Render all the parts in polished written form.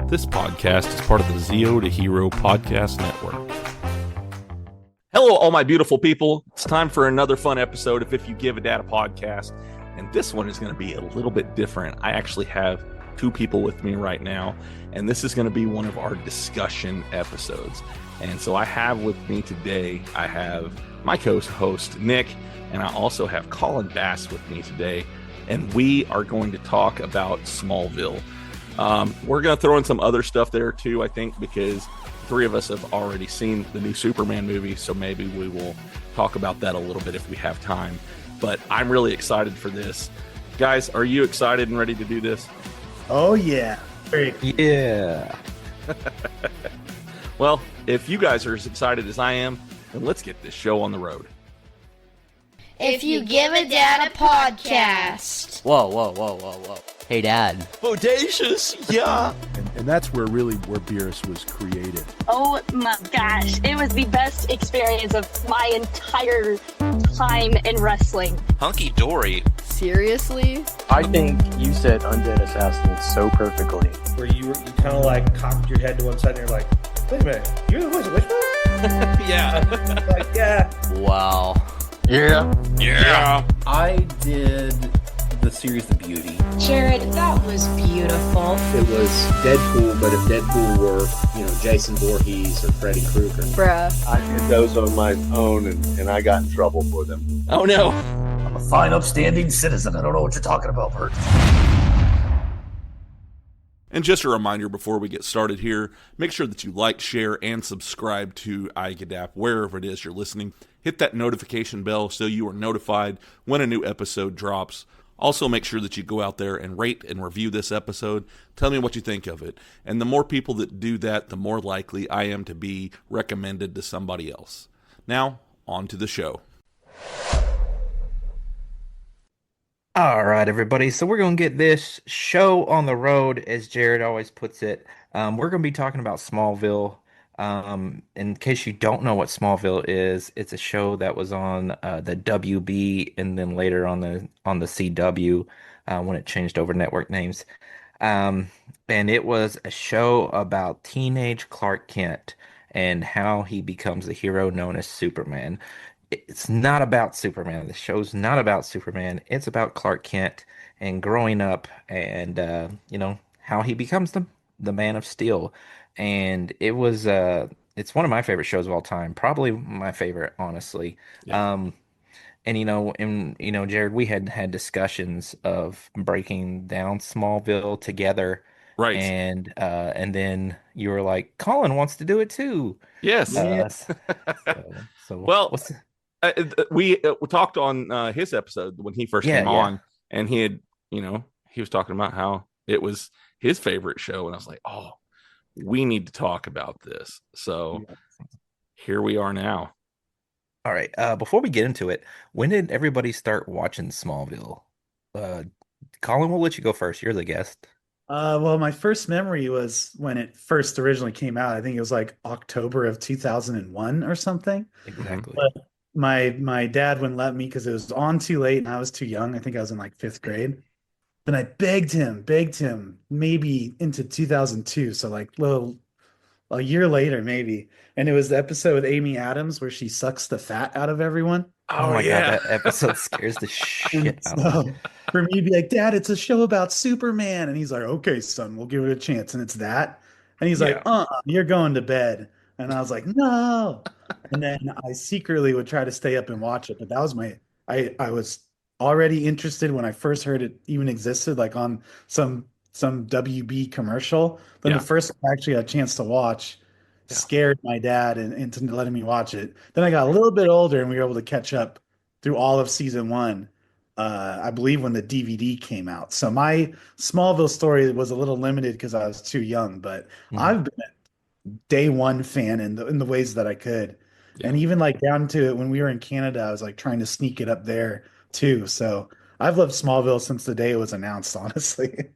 This podcast is part of the Zeo to Hero podcast network. Hello, all my beautiful people. It's time for another fun episode of If You Give a Dad a Podcast. And this one is going to be a little bit different. I actually have two people with me right now, and this is going to be one of our discussion episodes. And so I have with me today, I have my co-host, Nick, and I also have Colin Bass with me today. And we are going to talk about Smallville. We're going to throw in some other stuff there too, I think, because three of us have already seen the new Superman movie, so maybe we will talk about that a little bit if we have time. But I'm really excited for this. Guys, are you excited and ready to do this? Oh, yeah. Yeah. Well, if you guys are as excited as I am, then let's get this show on the road. If You Give a Dad a Podcast. Whoa. Hey, Dad. Bodacious, yeah. And that's where Beerus was created. Oh my gosh, it was the best experience of my entire time in wrestling. Hunky Dory. Seriously? I think you said Undead Assassin so perfectly. Where you kind of like cocked your head to one side and you're like, wait a minute, you're the voice of Wishbone? Yeah. Like, yeah. Wow. Yeah. I did the series The Beauty. Jared, that was beautiful. It was Deadpool, but if Deadpool were, Jason Voorhees or Freddy Krueger. Bruh. I did those on my own, and I got in trouble for them. Oh, no. I'm a fine, upstanding citizen. I don't know what you're talking about, Bert. And just a reminder before we get started here, make sure that you like, share, and subscribe to iGadap wherever it is you're listening. Hit that notification bell so you are notified when a new episode drops. Also, make sure that you go out there and rate and review this episode. Tell me what you think of it. And the more people that do that, the more likely I am to be recommended to somebody else. Now, on to the show. All right, everybody. So we're going to get this show on the road, as Jared always puts it. We're going to be talking about Smallville. In case you don't know what Smallville is, it's a show that was on the WB and then later on the CW when it changed over network names. And it was a show about teenage Clark Kent and how he becomes the hero known as Superman. It's not about Superman. The show's not about Superman. It's about Clark Kent and growing up and how he becomes the Man of Steel. And it was it's one of my favorite shows of all time, probably my favorite, honestly. Yeah. Jared, we had discussions of breaking down Smallville together, right? And then you were like, Colin wants to do it too. Yes. Well, we talked on his episode when he first came on, and he had he was talking about how it was his favorite show, and I was like, oh, we need to talk about this. So here we are now. All right. Before we get into it, when did everybody start watching Smallville? Colin, we'll let you go first. You're the guest. Well, my first memory was when it first originally came out. I think it was like October of 2001 or something. Exactly. But my dad wouldn't let me because it was on too late and I was too young. I think I was in like 5th grade. Then I begged him, maybe into 2002. So like a year later, maybe. And it was the episode with Amy Adams where she sucks the fat out of everyone. Oh my God, that episode scares the shit out of me. For me to be like, Dad, it's a show about Superman. And he's like, okay, son, we'll give it a chance. And it's that. And he's like, you're going to bed. And I was like, no. And then I secretly would try to stay up and watch it. But that was I was already interested when I first heard it even existed, like on some WB commercial. Then the first one I actually had a chance to watch scared my dad into letting me watch it. Then I got a little bit older and we were able to catch up through all of season 1. I believe when the DVD came out. So my Smallville story was a little limited because I was too young, but I've been a day one fan in the ways that I could. Yeah. And even like down to it when we were in Canada, I was like trying to sneak it up there too. So I've loved Smallville since the day it was announced, honestly.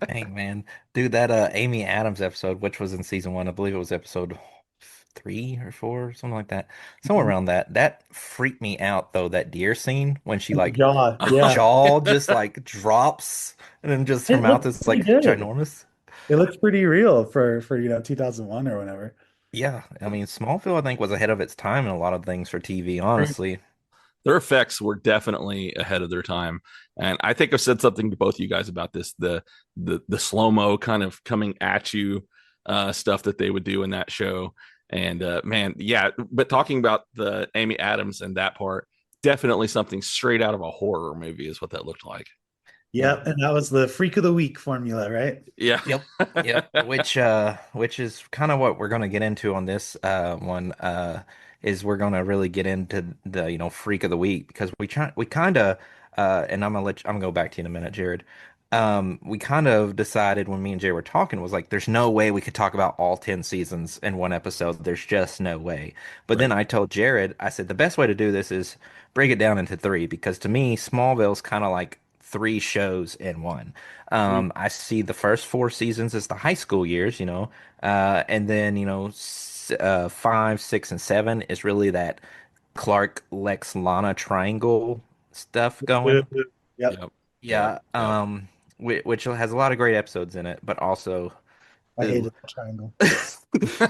Dang, man. Dude, that Amy Adams episode, which was in season 1, I believe it was episode 3 or 4, something like that. Somewhere around that. That freaked me out though, that deer scene when she like jaw just like drops and then just her mouth is like ginormous. It looks pretty real for 2001 or whatever. Yeah, I mean, Smallville, I think, was ahead of its time in a lot of things for TV, honestly. Their effects were definitely ahead of their time, and I think I've said something to both of you guys about this: the slow mo kind of coming at you stuff that they would do in that show. And man, yeah. But talking about the Amy Adams and that part, definitely something straight out of a horror movie is what that looked like. Yep, and that was the freak of the week formula, right? Yeah. Yep, yep. Which is kind of what we're gonna get into on this one. Is we're gonna really get into the freak of the week because we kind of and I'm gonna go back to you in a minute, Jared. We kind of decided when me and Jay were talking was like, there's no way we could talk about all 10 seasons in one episode. There's just no way. But then Right. I told Jared, I said the best way to do this is break it down into three because to me, Smallville's kind of like three shows in one. I see the first four seasons as the high school years, and then, 5, 6, and 7 is really that Clark, Lex, Lana triangle stuff going. Yep. Yep. Yep. Yeah, Yep. which has a lot of great episodes in it, but also I ooh, hated that triangle.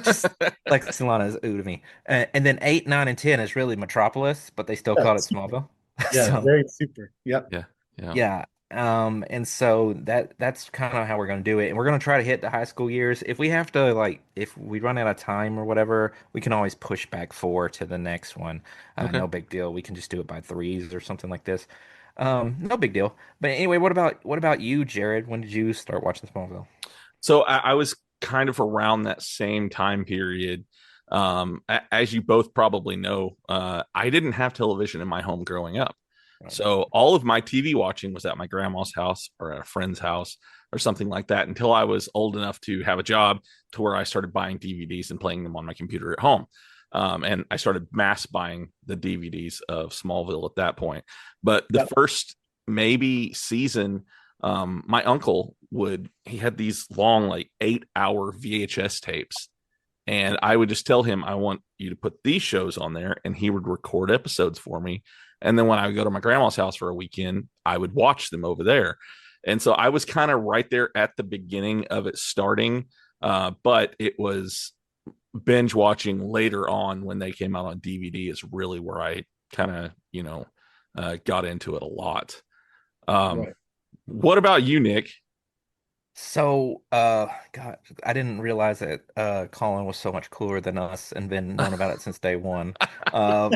just Lex and Lana is ooh to me. And then 8, 9, and 10 is really Metropolis, but they still Yeah, call it super. Smallville. Yeah, So very super. Yep. Yeah. Yeah. yeah. And so that's kind of how we're gonna do it. And we're gonna try to hit the high school years. If we have to like if we run out of time or whatever, we can always push back 4 to the next one. Okay. No big deal. We can just do it by threes or something like this. No big deal. But anyway, what about you, Jared? When did you start watching Smallville? So I was kind of around that same time period. As you both probably know, I didn't have television in my home growing up. So all of my TV watching was at my grandma's house or at a friend's house or something like that until I was old enough to have a job to where I started buying DVDs and playing them on my computer at home. And I started mass buying the DVDs of Smallville at that point. But the Yep. first maybe season, my uncle he had these long, like 8-hour VHS tapes. And I would just tell him, I want you to put these shows on there. And he would record episodes for me. And then when I would go to my grandma's house for a weekend, I would watch them over there. And so I was kind of right there at the beginning of it starting. But it was binge watching later on when they came out on DVD is really where I kind of, got into it a lot. Um, Right. what about you, Nick? So, God, I didn't realize that Colin was so much cooler than us and been known about it since day one. I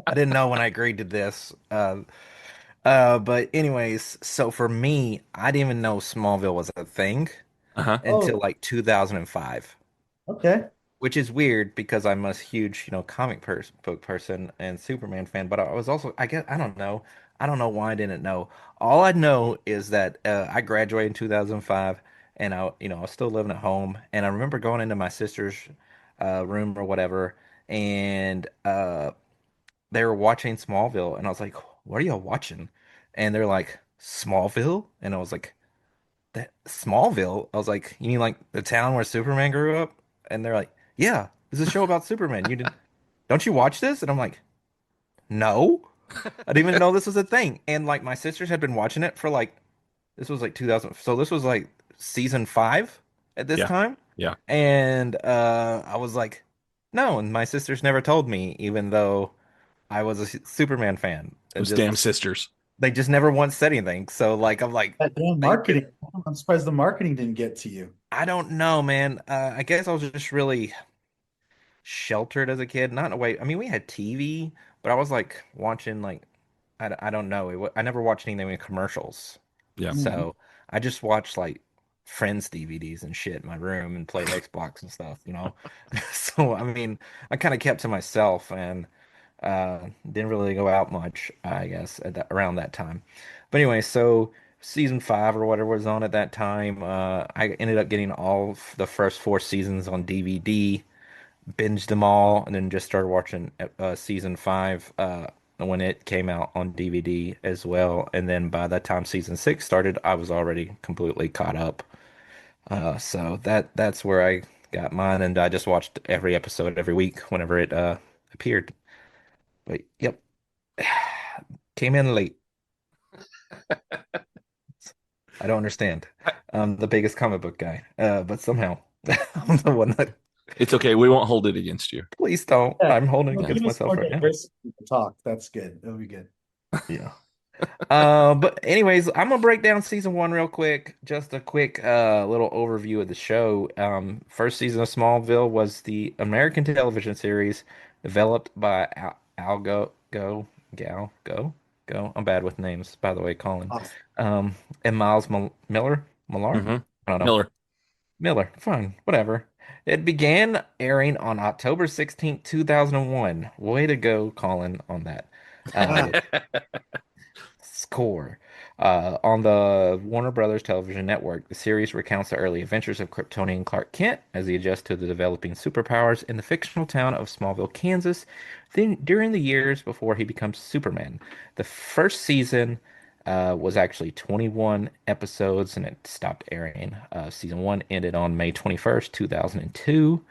didn't know when I agreed to this. But anyways, so for me, I didn't even know Smallville was a thing Uh-huh. until Oh, like 2005, okay. which is weird because I'm a huge, book person and Superman fan. But I was also, I guess, I don't know why I didn't know. All I know is that I graduated in 2005, and I was still living at home, and I remember going into my sister's room or whatever, and they were watching Smallville, and I was like, "What are y'all watching?" And they're like, "Smallville," and I was like, "That Smallville?" I was like, "You mean like the town where Superman grew up?" And they're like, "Yeah, this is a show about Superman. Don't you watch this?" And I'm like, "No, I didn't even know this was a thing." And like my sisters had been watching it for like this was like 2000, so this was like season 5 at this Yeah. time, Yeah. and I was like, "No," and my sisters never told me, even though I was a Superman fan. It Those damn just sisters. they just never once said anything. So like I'm like That damn they marketing. I'm surprised the marketing didn't get to you. I don't know, man. I guess I was just really sheltered as a kid. Not in a way. I mean, we had TV, but I was like watching like I don't know. I never watched anything with commercials. Yeah. Mhm. So I just watched like Friends DVDs and shit in my room and played Xbox and stuff. So I mean, I kind of kept to myself and didn't really go out much, I guess, around that time. But anyway, so season 5 or whatever was on at that time, I ended up getting all of the first 4 seasons on DVD, binged them all, and then just started watching season 5 when it came out on DVD as well. And then by the time season 6 started, I was already completely caught up. So that's where I got mine, and I just watched every episode every week whenever it appeared. But yep, came in late. I don't understand. I'm the biggest comic book guy, but somehow I'm the one that. It's okay. We won't hold it against you. Please don't. Yeah, I'm holding well, against give us myself more right now. diversity to talk. That's good. That'll be good. Yeah. But anyways, I'm gonna break down season one real quick. Just a quick little overview of the show. First season of Smallville was the American television series developed by Go. I'm bad with names, by the way, Colin. Awesome. And Miles Millar. Mm-hmm. I don't know. Miller. Miller. Fine, whatever. It began airing on October 16th, 2001. Way to go, Colin, on that. Uh, Score. On the Warner Brothers television network, the series recounts the early adventures of Kryptonian Clark Kent as he adjusts to the developing superpowers in the fictional town of Smallville, Kansas, then during the years before he becomes Superman. The first season was actually 21 episodes and it stopped airing. Season one ended on May 21st, 2002.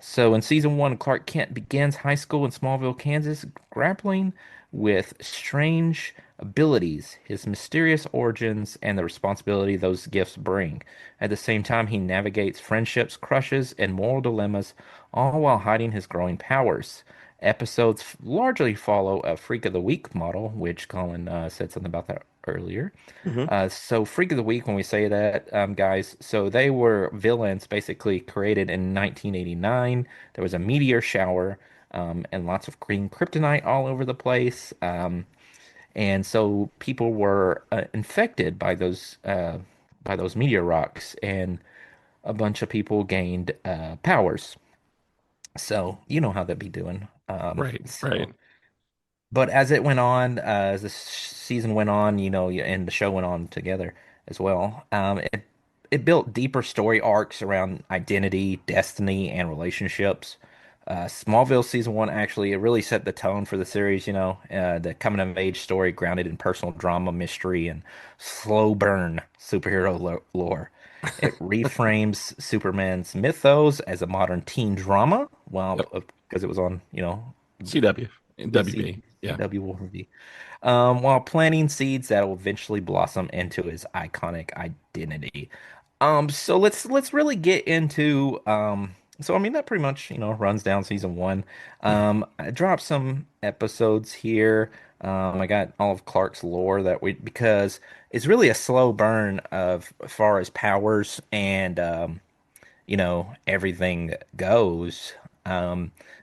So in season one, Clark Kent begins high school in Smallville, Kansas, grappling with strange abilities, his mysterious origins, and the responsibility those gifts bring. At the same time, he navigates friendships, crushes, and moral dilemmas, all while hiding his growing powers. Episodes largely follow a Freak of the Week model, which Colin said something about that earlier. Mm-hmm. So Freak of the Week, when we say that, guys, so they were villains basically created in 1989. There was a meteor shower, and lots of green kryptonite all over the place. And so people were infected by those meteor rocks, and a bunch of people gained powers. So you know how they'd be doing. Right. So but as it went on, as the season went on, and the show went on together as well, it built deeper story arcs around identity, destiny, and relationships. Smallville season one actually it really set the tone for the series. The coming of age story grounded in personal drama, mystery, and slow burn superhero lore. It reframes Superman's mythos as a modern teen drama, well, because it was on, CW. WB. Yeah. CW Wolverine. While planting seeds that will eventually blossom into his iconic identity. So let's really get into so I mean that pretty much, runs down season one. I dropped some episodes here. I got all of Clark's lore because it's really a slow burn of as far as powers and everything goes.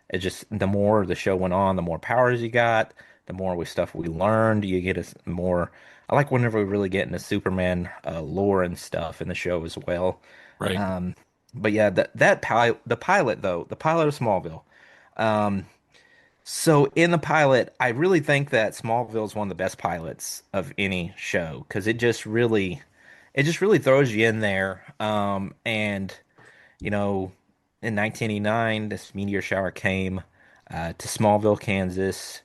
It just the more the show went on, the more powers you got, the more stuff we learned. You get more. I like whenever we really get into Superman lore and stuff in the show as well. Right. But yeah, the pilot of Smallville. So in the pilot, I really think that Smallville is one of the best pilots of any show because it just really throws you in there. And in 1989, this meteor shower came to Smallville, Kansas.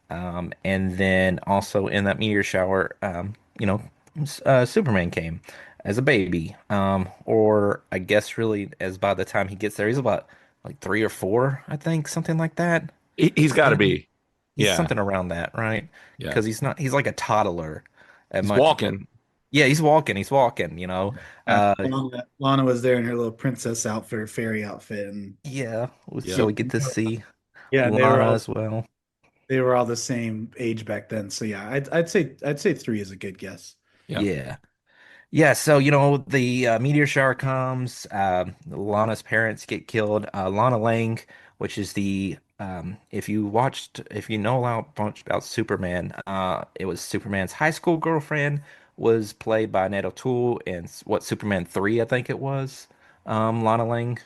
And then also in that meteor shower, Superman came as a baby. Or I guess really as by the time he gets there, he's about like 3 or 4, I think, something like that. He's got to be. He's Yeah. something around that, right? Yeah. Because he's like a toddler. He's walking. Yeah, he's walking, Lana was there in her little princess outfit, her fairy outfit, and Yeah. So we get to see yeah, Lana as well. they were all the same age back then. So yeah, I'd say 3 is a good guess. Yeah. Yeah. Yeah, so the meteor shower comes. Lana's parents get killed. Lana Lang, which is if you know a bunch about Superman, it was Superman's high school girlfriend, was played by Annette O'Toole in Superman 3, I think it was. Lana Lang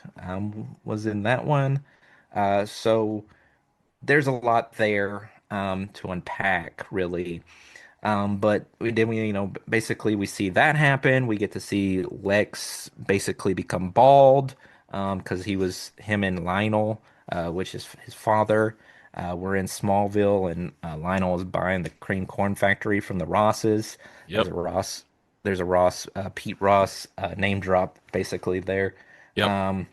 was in that one. So there's a lot there to unpack, really. But basically we see that happen. We get to see Lex basically become bald, because him and Lionel, which is his father, were in Smallville, and Lionel is buying the cream corn factory from the Rosses. Yep. There's a Ross, Pete Ross, name drop basically there. Yep.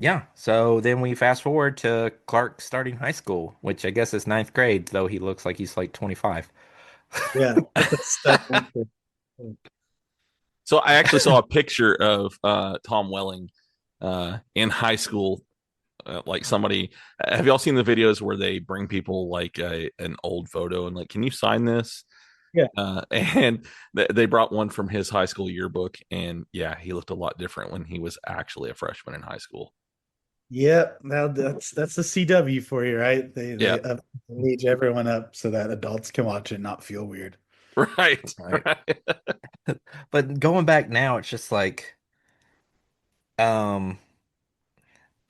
Yeah, so then we fast forward to Clark starting high school, which I guess is ninth grade, though he looks like he's like 25. Yeah, put the stuff into. So I actually saw a picture of Tom Welling in high school. Like somebody, have y'all seen the videos where they bring people like an old photo and like, can you sign this? Yeah. And they brought one from his high school yearbook, and yeah, he looked a lot different when he was actually a freshman in high school. Yep, now that's the CW for you, right? Yeah, They age everyone up so that adults can watch it and not feel weird. right, Right. right. But going back now, it's just like, um,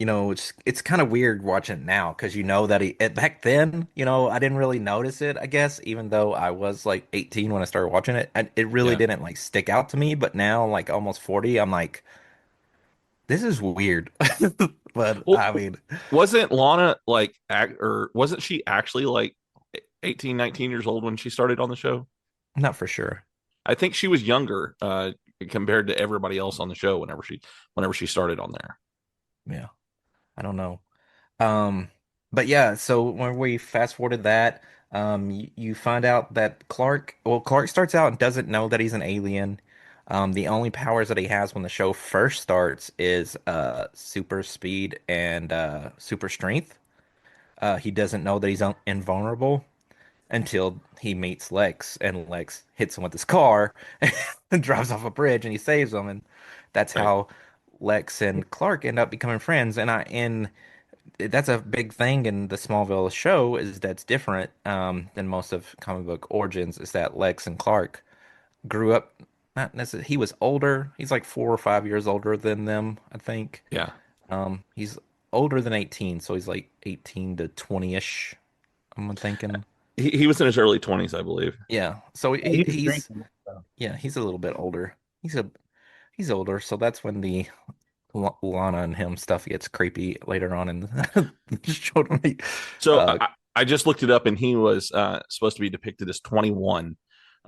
it's kind of weird watching it now because you know that back then, I didn't really notice it, I guess, even though I was like 18 when I started watching it. It really Yeah. didn't like stick out to me, but now, like almost 40, I'm like, this is weird. But Well, I mean, wasn't Lana like, or wasn't she actually like 18, 19 years old when she started on the show? not for sure. I think she was younger compared to everybody else on the show whenever she started on there. Yeah, I don't know. Um, but yeah, so when we fast forwarded that, you find out that Clark starts out and doesn't know that he's an alien. The only powers that he has when the show first starts is super speed and super strength. He doesn't know that he's invulnerable until he meets Lex, and Lex hits him with his car and drives off a bridge, and he saves him, and that's Right. how Lex and Clark end up becoming friends. And that's a big thing in the Smallville show is that's different than most of comic book origins is that Lex and Clark grew up not necessarily he was older. He's like 4 or 5 years older than them, I think. Yeah. He's older than 18, so he's like 18 to 20-ish, I'm thinking. He was in his early 20s, I believe. Yeah. So He was he's drinking. So. yeah, he's a little bit older. He's older, so that's when the Lana and him stuff gets creepy later on in the show to me. So Uh, I just looked it up, and he was supposed to be depicted as 21.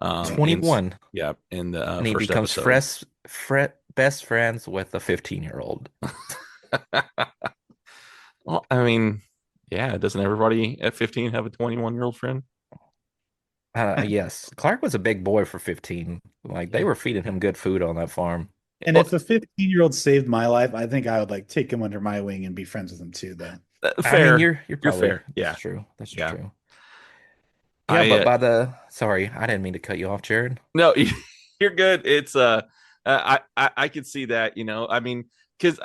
21. Yeah, in the And he first becomes episode. best friends with a 15-year-old. Well, I mean, yeah, doesn't everybody at 15 have a 21-year-old friend? Yes, Clark was a big boy for 15. Like they Yeah. were feeding him good food on that farm. And Well, if a 15-year-old saved my life, I think I would like take him under my wing and be friends with him too, though. I mean, fair. you're You're probably fair. that's Yeah. true. That's Yeah. true. Yeah, I but sorry, I didn't mean to cut you off, Jared. No, you're good. It's I could see that, I mean, because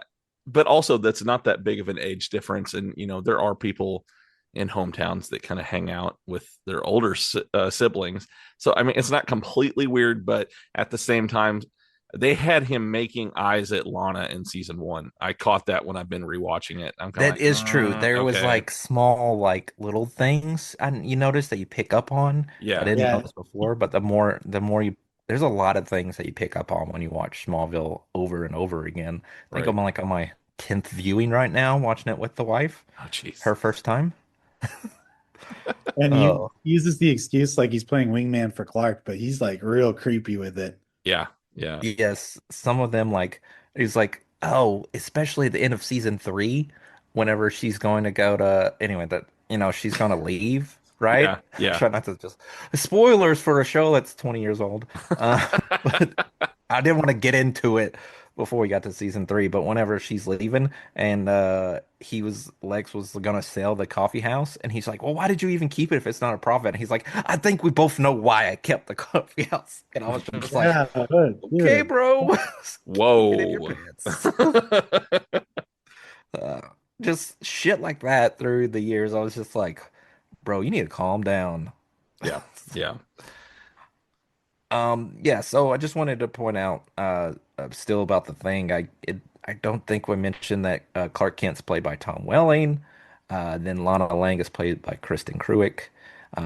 but also that's not that big of an age difference, and there are people in hometowns that kind of hang out with their older siblings. So I mean, it's not completely weird, but at the same time, they had him making eyes at Lana in season one. I caught that when I've been rewatching it. I'm kind of That like, is true. There was okay, like small, like little things, and you notice that you pick up on. I yeah, didn't Yeah. notice before, but the more you, there's a lot of things that you pick up on when you watch Smallville over and over again. I think right. I'm like on my 10th viewing right now, watching it with the wife, Oh, jeez. her first time. And he Oh, uses the excuse like he's playing wingman for Clark, but he's like real creepy with it. Yeah, yeah, yes. Some of them, like, he's like, oh, especially at the end of season 3, whenever she's going to go to, anyway, that, she's going to leave, right? yeah, yeah. Try not to just, spoilers for a show that's 20 years old. But I didn't want to get into it before we got to season 3, but whenever she's leaving and Lex was gonna sell the coffee house, and he's like, well, why did you even keep it if it's not a profit? And he's like, I think we both know why I kept the coffee house. And I was just like, Yeah, good, okay, good. bro. Get in your Whoa. pants. Uh, just shit like that through the years. I was just like, bro, you need to calm down. Yeah, yeah. Yeah, so I just wanted to point out still about the thing. I don't think we mentioned that Clark Kent's played by Tom Welling. Then Lana Lang is played by Kristen Cruick.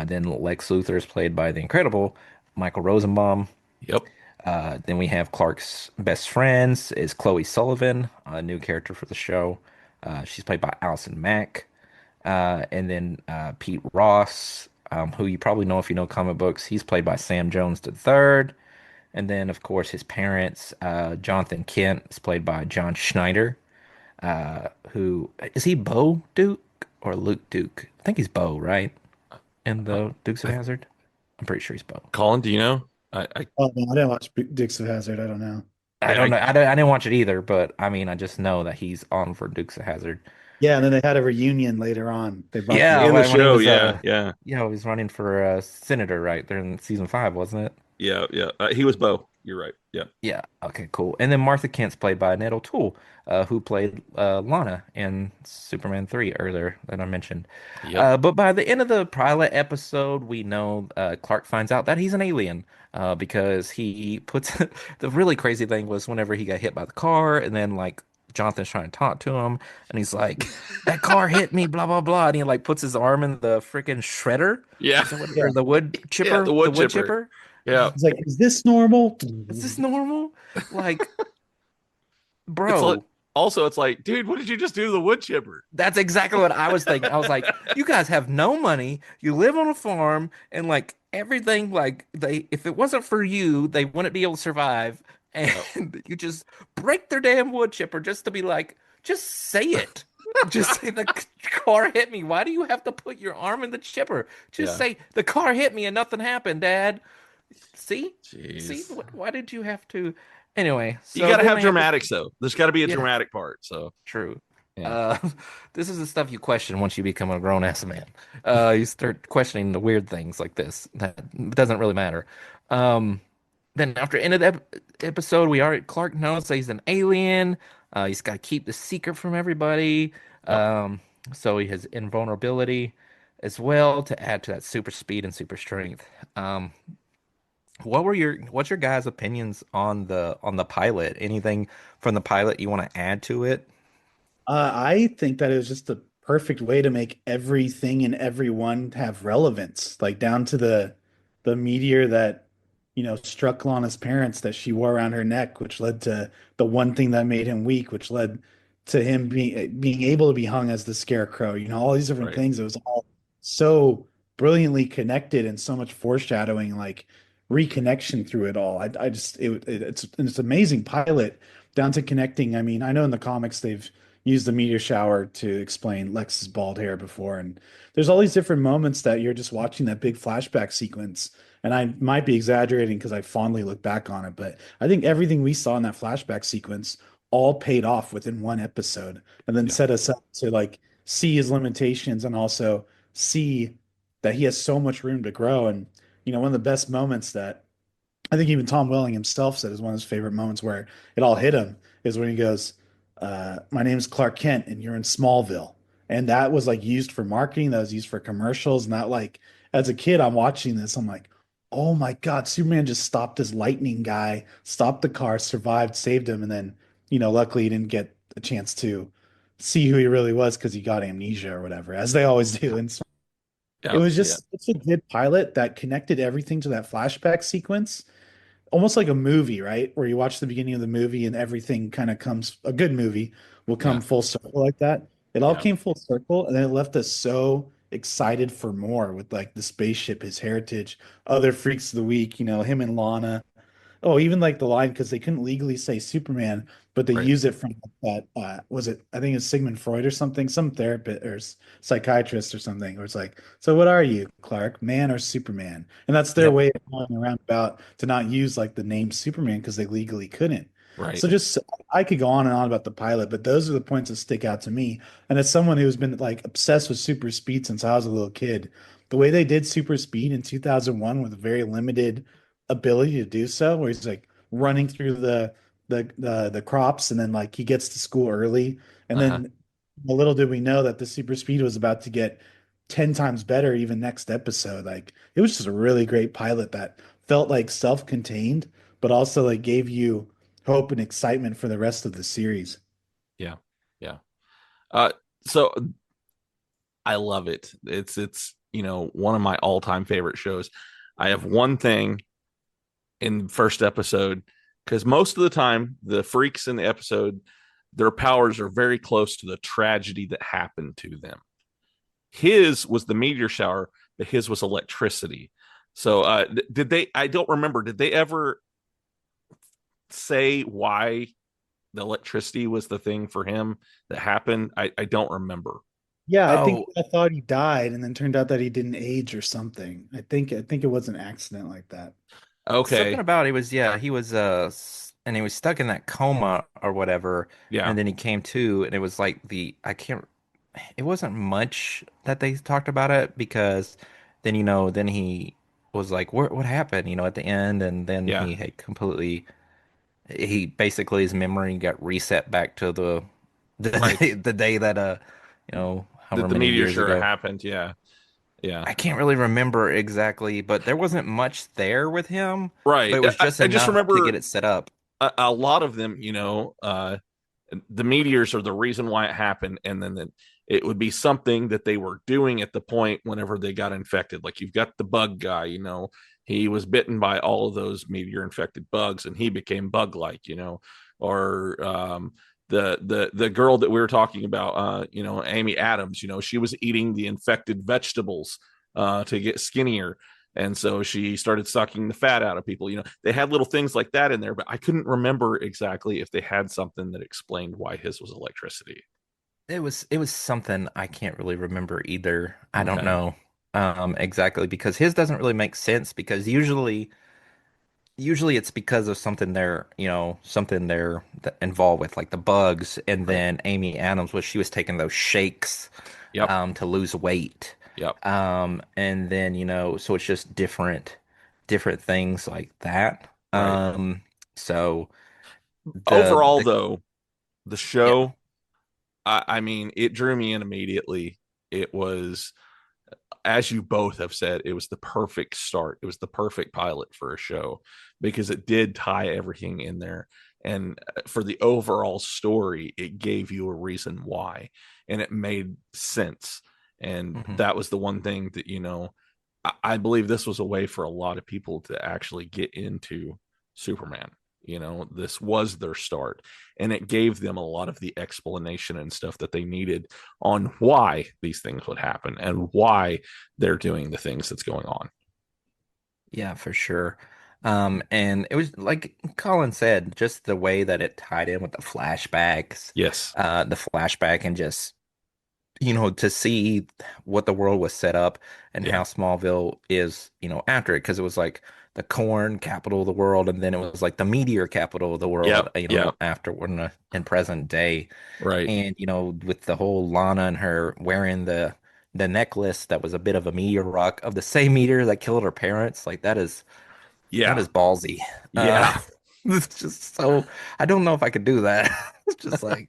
Then Lex Luthor is played by the incredible Michael Rosenbaum. Yep. Then we have Clark's best friends is Chloe Sullivan, a new character for the show. She's played by Allison Mack. And then Pete Ross, who you probably know if you know comic books. He's played by Sam Jones III. And then, of course, his parents, Jonathan Kent, is played by John Schneider. Who is he, Bo Duke or Luke Duke? I think he's Bo, right? In the Dukes of Hazzard. I'm pretty sure he's Bo. Colin, do you know? I Oh, no, I didn't watch Dukes of Hazzard. I don't know. I don't know. I didn't watch it either, but I mean, I just know that he's on for Dukes of Hazzard. Yeah, and then they had a reunion later on. They brought Yeah, in the when he show, was yeah. he was running for senator right there in season 5, wasn't it? Yeah. He was Bo. You're right. Yeah. Yeah. Okay, cool. And then Martha Kent's played by Annette O'Toole, who played Lana in Superman 3 earlier that I mentioned. Yep. But by the end of the pilot episode, we know Clark finds out that he's an alien because he puts the really crazy thing was whenever he got hit by the car, and then like Jonathan's trying to talk to him, and he's like, "That car hit me, blah blah blah," and he like puts his arm in the freaking shredder. Yeah. Is that what, or the wood chipper? Yeah, the wood chipper. chipper. Yeah. He's like, "Is this normal?" Is this normal? Like, It's like, bro, also, it's like, dude, what did you just do to the wood chipper? that's exactly what I was thinking. I was like, you guys have no money. You live on a farm, and like everything, like if it wasn't for you, they wouldn't be able to survive. And you just break their damn wood chipper just to be like, just say it. Just say the car hit me. Why do you have to put your arm in the chipper? Just say the car hit me and nothing happened, Dad. See? Jeez. See? Why did you have to? Anyway, so You got to then have they dramatics, though. There's got to be a Yeah. dramatic part. So, True. yeah. This is the stuff you question once you become a grown ass man. You start questioning the weird things like this that doesn't really matter. Then after end of the episode, Clark knows that he's an alien. He's got to keep the secret from everybody. So he has invulnerability as well to add to that super speed and super strength. What's your guys' opinions on the pilot? Anything from the pilot you want to add to it? I think that it was just the perfect way to make everything and everyone have relevance, like down to the meteor that, struck Lana's parents that she wore around her neck, which led to the one thing that made him weak, which led to him being able to be hung as the scarecrow. All these different Right. things. It was all so brilliantly connected and so much foreshadowing, like reconnection through it all. It's an amazing pilot down to connecting. I mean, I know in the comics they've used the meteor shower to explain Lex's bald hair before, and there's all these different moments that you're just watching that big flashback sequence. And I might be exaggerating because I fondly look back on it, but I think everything we saw in that flashback sequence all paid off within one episode and then set us up to like see his limitations and also see that he has so much room to grow. And one of the best moments that I think even Tom Welling himself said is one of his favorite moments where it all hit him is when he goes, "My name's Clark Kent and you're in Smallville." And that was like used for marketing, that was used for commercials. Not like as a kid, I'm watching this, I'm like, oh my God, Superman just stopped this lightning guy, stopped the car, survived, saved him. And then, luckily he didn't get a chance to see who he really was because he got amnesia or whatever, as they always do. And so it was just such a good pilot that connected everything to that flashback sequence, almost like a movie, right? Where you watch the beginning of the movie and everything kind of comes, a good movie will come full circle like that. It all came full circle, and then it left us so excited for more with like the spaceship, his heritage, other freaks of the week, him and Lana. Oh, even like the line, because they couldn't legally say Superman, but they use it from that, was it, I think it's Sigmund Freud or something, some therapist or psychiatrist or something, where it's like, so what are you, Clark, man or Superman? And that's their way of going around about to not use like the name Superman because they legally couldn't. Right. So just, I could go on and on about the pilot, but those are the points that stick out to me. And as someone who's been like obsessed with super speed since I was a little kid, the way they did super speed in 2001 with a very limited ability to do so, where he's like running through the crops and then like he gets to school early, and then little did we know that the super speed was about to get 10 times better even next episode. Like it was just a really great pilot that felt like self-contained but also like gave you hope and excitement for the rest of the series. Yeah. So I love it. It's one of my all-time favorite shows. I have one thing in the first episode, because most of the time the freaks in the episode, their powers are very close to the tragedy that happened to them. His was the meteor shower, but his was electricity. So I don't remember, did they ever say why the electricity was the thing for him that happened? I don't remember. Yeah, Oh, I thought he died, and then turned out that he didn't age or something. I think it was an accident like that. something Okay. about it was, yeah, he was and he was stuck in that coma or whatever, Yeah. and then he came to, and it was like the I can't it wasn't much that they talked about it because then then he was like what happened at the end, and then Yeah. he had completely he basically his memory got reset back to Right. the day that however The many meteor years sure ago. happened. Yeah. Yeah. I can't really remember exactly, but there wasn't much there with him, but Right. it was just I just enough to remember get it set up. a lot of them, the meteors are the reason why it happened. And then it would be something that they were doing at the point whenever they got infected. Like you've got the bug guy, he was bitten by all of those meteor infected bugs and he became bug like, or the girl that we were talking about, Amy Adams, she was eating the infected vegetables to get skinnier. And so she started sucking the fat out of people. They had little things like that in there, but I couldn't remember exactly if they had something that explained why his was electricity. It was something I can't really remember either. I don't Okay. know exactly because his doesn't really make sense because usually it's because of something they're involved with, like the bugs, and Right. then Amy Adams was she was taking those shakes Yep. to lose weight. Yep. And then, so it's just different things like that. Right. So Overall, the though, the yeah, show, I mean, it drew me in immediately. It was, as you both have said, it was the perfect start. It was the perfect pilot for a show because it did tie everything in there. And for the overall story, it gave you a reason why, and it made sense. And mhm. that was the one thing that, I believe this was a way for a lot of people to actually get into Superman. This was their start, and it gave them a lot of the explanation and stuff that they needed on why these things would happen and why they're doing the things that's going on. Yeah, for sure. And it was like Colin said, just the way that it tied in with Yes. the flashback, and just to see what the world was set up and Yeah. how Smallville is, after it, because it was like the corn capital of the world, and then it was like the meteor capital of the world, Yep. Yep. after we're in present day. Right. And, with the whole Lana and her wearing the necklace that was a bit of a meteor rock of the same meteor that killed her parents, like that Yeah. is ballsy. Uh, Yeah. it's just so I don't know if I could do that. It's just like,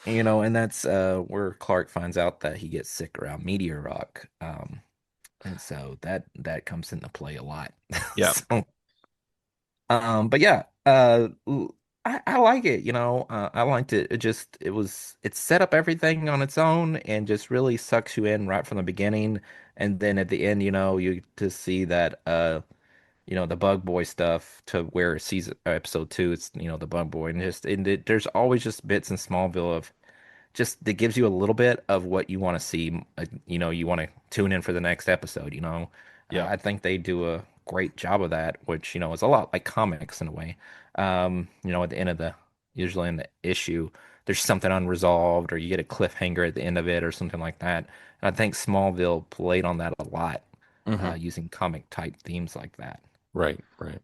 and that's where Clark finds out that he gets sick around Meteor Rock. And so that comes into play a lot. Yeah. So, but yeah, I like it, I liked it. It set up everything on its own and just really sucks you in right from the beginning. And then at the end, you just see that the Bug Boy stuff to where season episode 2, it's the Bug Boy, and there's always just bits in Smallville of just that gives you a little bit of what you want to see. You want to tune in for the next episode. Yeah. I think they do a great job of that, which is a lot like comics in a way. At the end of usually in the issue, there's something unresolved, or you get a cliffhanger at the end of it, or something like that. And I think Smallville played on that a lot, Hmm. using comic type themes like that. Right. Right.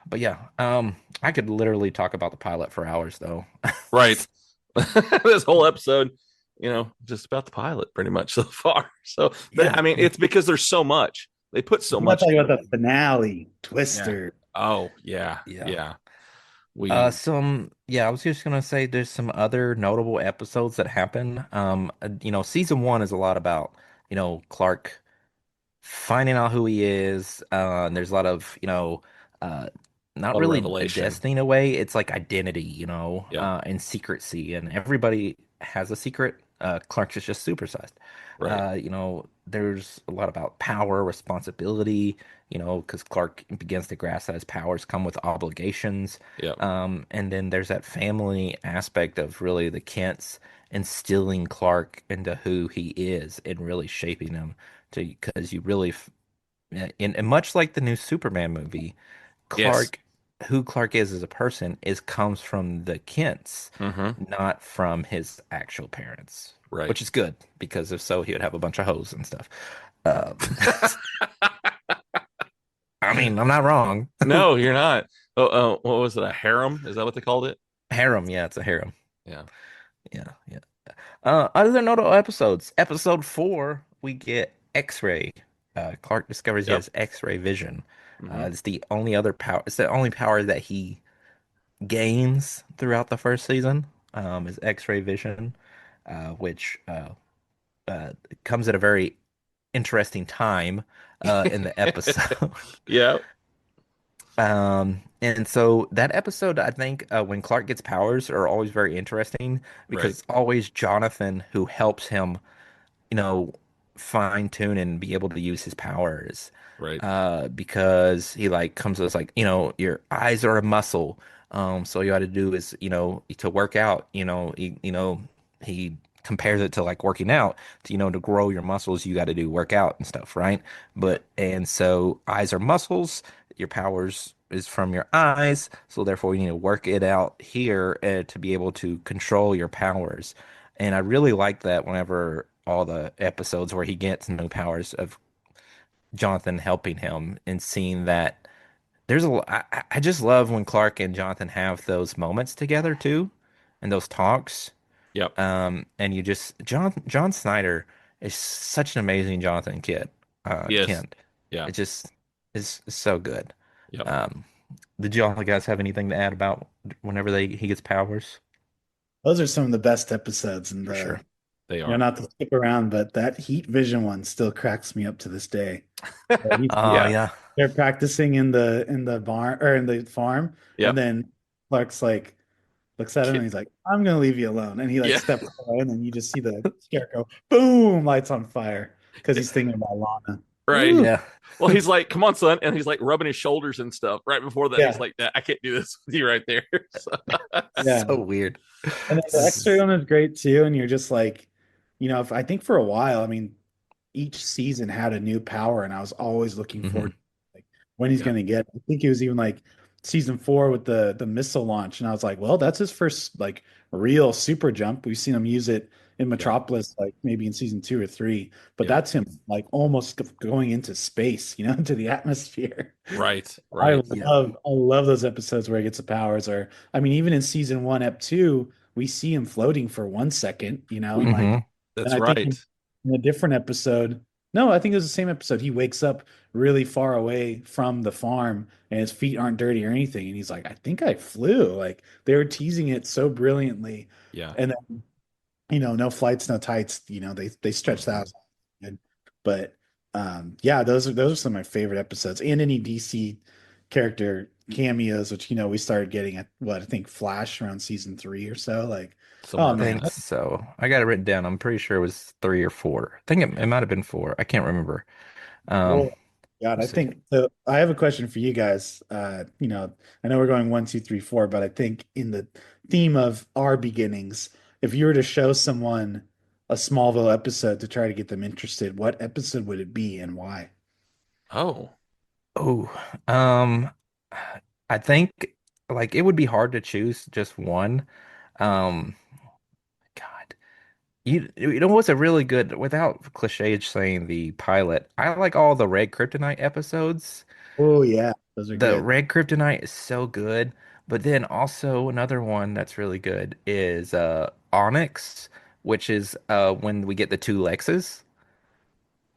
But yeah, I could literally talk about the pilot for hours, though. Right. This whole episode, just about the pilot pretty much so far. So, but Yeah. I mean, it's because there's so much. They put so I'm not much talking into about it. the finale, Yeah. Twister. Oh, yeah. Yeah. Yeah. We, I was just gonna say there's some other notable episodes that happen. Season 1 is a lot about, Clark finding out who he is. And there's a lot of, uh, a not lot of really a revelation. destiny in a way. It's like identity, Yeah. and secrecy, and everybody has a secret. Clark's is just supersized. Right. There's a lot about power, responsibility, because Clark begins to grasp that his powers come with obligations. Yeah. And then there's that family aspect of really the Kents instilling Clark into who he is and really shaping him because you really, and much like the new Superman movie, Yes. Clark, who Clark is as a person, comes from the Kents, Hmm. not from his actual parents. Right. which is good because if so, he would have a bunch of hoes and stuff. Um, I mean, I'm not wrong. No, you're not. What was it? A harem? Is that what they called it? Harem, yeah, it's a harem. Yeah. Yeah, yeah. Other notable episodes. Episode 4, we get X-ray. Clark discovers he Yep. has X-ray vision. Mhm. It's the only other power. It's the only power that he gains throughout the first season. Is X-ray vision, which comes at a very interesting time in the episode. Yeah. And so that episode, I think, when Clark gets powers are always very interesting because Right. it's always Jonathan who helps him, you know, fine tune and be able to use his powers. Right. Because he like comes to us like, your eyes are a muscle. So all you got to do is, to work out, he compares it to like working out to, to grow your muscles, you got to do work out and stuff, right? And so eyes are muscles, your powers is from your eyes. So therefore you need to work it out here to be able to control your powers. And I really like that whenever all the episodes where he gets new powers of Jonathan helping him and seeing that I just love when Clark and Jonathan have those moments together too, and those talks. Yep. And you just John Snyder is such an amazing Jonathan Yes. Kent. Yeah. It just is so good. Yep. Did y'all guys have anything to add about whenever he gets powers? Those are some of the best episodes, and For sure. They are. not to skip around, but that heat vision one still cracks me up to this day. Yeah. Yeah. They're practicing in the barn or in the farm, Yep. and then Clark's like looks at him and he's like, "I'm gonna leave you alone," and he like Yeah. steps away, and then you just see the scarecrow, boom, lights on fire because he's thinking about Lana. Right. Ooh. Yeah. Well, he's like, "Come on, son," and he's like rubbing his shoulders and stuff. Right before that, Yeah. he's like, "I can't do this with you right there." So, Yeah. So weird. And then the X-ray one is great too, and you're just like, if I think for a while, I mean, each season had a new power, and I was always looking forward to like when he's Yeah. going to get. I think it was even like season 4 with the missile launch, and I was like, well, that's his first like real super jump. We've seen him use it in Metropolis, like maybe in season 2 or 3, but Yeah. that's him like almost going into space, into the atmosphere. right. I Right. love those episodes where he gets the powers, or I mean, even in season 1, ep 2, we see him floating for 1 second, and like. Mhm. That's And I think right. in a different episode, no, I think it was the same episode. He wakes up really far away from the farm and his feet aren't dirty or anything. And he's like, I think I flew. Like they were teasing it so brilliantly. Yeah. And then, no flights, no tights, they stretch that out. But yeah, those are some of my favorite episodes. And any DC character cameos, which we started getting at I think Flash around season 3 or so. Like, Somewhere oh I man, think so. I got it written down. I'm pretty sure it was 3 or 4. I think it might have been 4. I can't remember. oh God, I Let's see. think so. I have a question for you guys. I know we're going 1, 2, 3, 4, but I think in the theme of our beginnings, if you were to show someone a Smallville episode to try to get them interested, what episode would it be and why? Oh. Oh, I think like it would be hard to choose just one. Um, God, you know what's a really good without cliche saying the pilot. I like all the Red Kryptonite episodes. Oh yeah, those are The good. Red Kryptonite is so good, but then also another one that's really good is Onyx, which is when we get the 2 Lexes.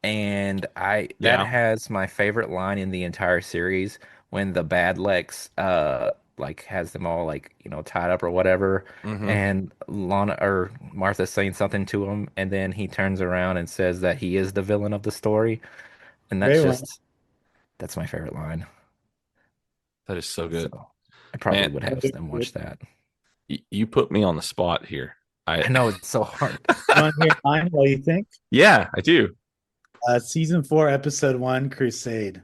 And that Yeah. has my favorite line in the entire series when the bad Lex like has them all like tied up or whatever, Mhm. and Lana or Martha's saying something to him, and then he turns around and says that he is the villain of the story, and Great one. that's my favorite line. That is so good. So I probably Man, would have them watch that. you put me on the spot here. I know it's so hard. You want to hear mine? What do you think? Yeah, I do. Season 4, episode 1, Crusade.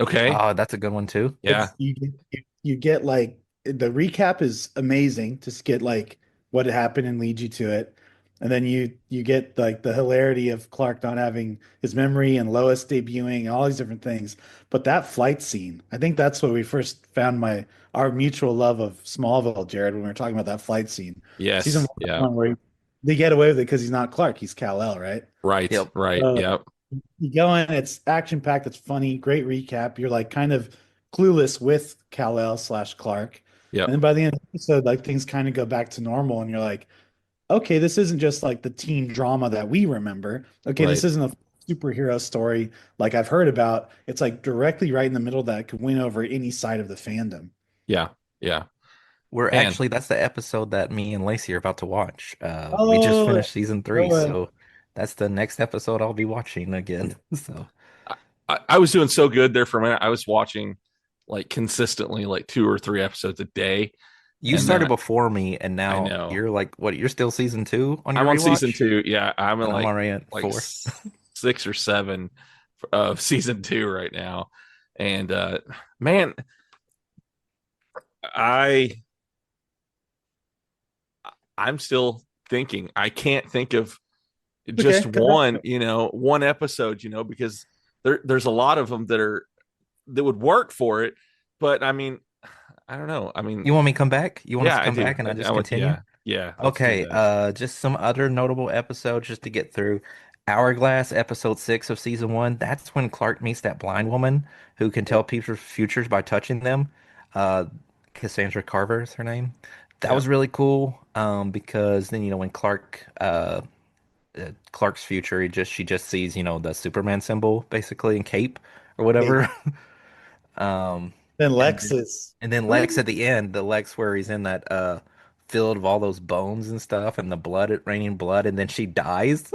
Okay. Oh, that's a good one too. Yeah. You get like the recap is amazing. Just get like what happened and lead you to it, and then you get like the hilarity of Clark not having his memory and Lois debuting and all these different things. But that flight scene, I think that's where we first found our mutual love of Smallville, Jared. When we were talking about that flight scene, Yes. season Yeah. 1, where they get away with it because he's not Clark. He's Kal-El, right? Right. Yep. Right. Uh, Yep. you go in, it's action packed, it's funny, great recap. You're like kind of clueless with Kal-El / Clark. Yep. And then by the end of the episode, like things kind of go back to normal, and you're like, okay, this isn't just like the teen drama that we remember. Okay, this Right. isn't a superhero story like I've heard about. It's like directly right in the middle that could win over any side of the fandom. Yeah. Yeah. We're Man. actually that's the episode that me and Lacey are about to watch. We just Oh, finished season 3, good. so that's the next episode I'll be watching again. So I was doing so good there for a minute. I was watching like consistently like 2 or 3 episodes a day. you And started then before me, and I now know. you're like, what? You're still season 2 on your I'm on rewatch? season 2. Yeah, I'm in And I'm like already at 4. 6 or 7 of season 2 right now. And man, I'm still thinking. I can't think of just Okay, one, one episode, because there's a lot of them that would work for it. But I mean, I don't know. I mean, You want me to come back? You want us yeah, to I come do. back and I just would, continue? yeah. Let's do Okay, that. just some other notable episodes just to get through. Hourglass, episode 6 of season 1. That's when Clark meets that blind woman who can tell people's futures by touching them. Uh, Cassandra Carver is her name. That Yeah. was really cool. Because then when Clark's future, she just sees the Superman symbol basically and cape or whatever. Um, Then and Lex then, is, and then Lex at the end, the Lex where he's in that field of all those bones and stuff and the blood, it raining blood, and then she dies.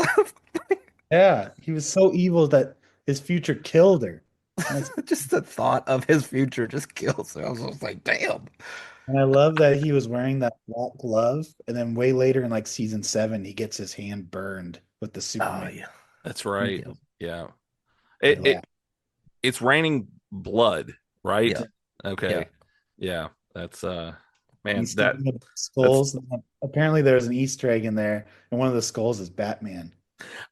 yeah, he was so evil that his future killed her. That's- Just the thought of his future just kills her. I was just like, damn. And I love that he was wearing that black glove, and then way later in like season 7, he gets his hand burned with the Oh Superman. yeah. That's right. Yep. Yeah. I It, laughed. it's raining blood, right? Yeah. Okay. Yeah. That's man, He's that speaking of skulls. Apparently, there's an Easter egg in there, and one of the skulls is Batman.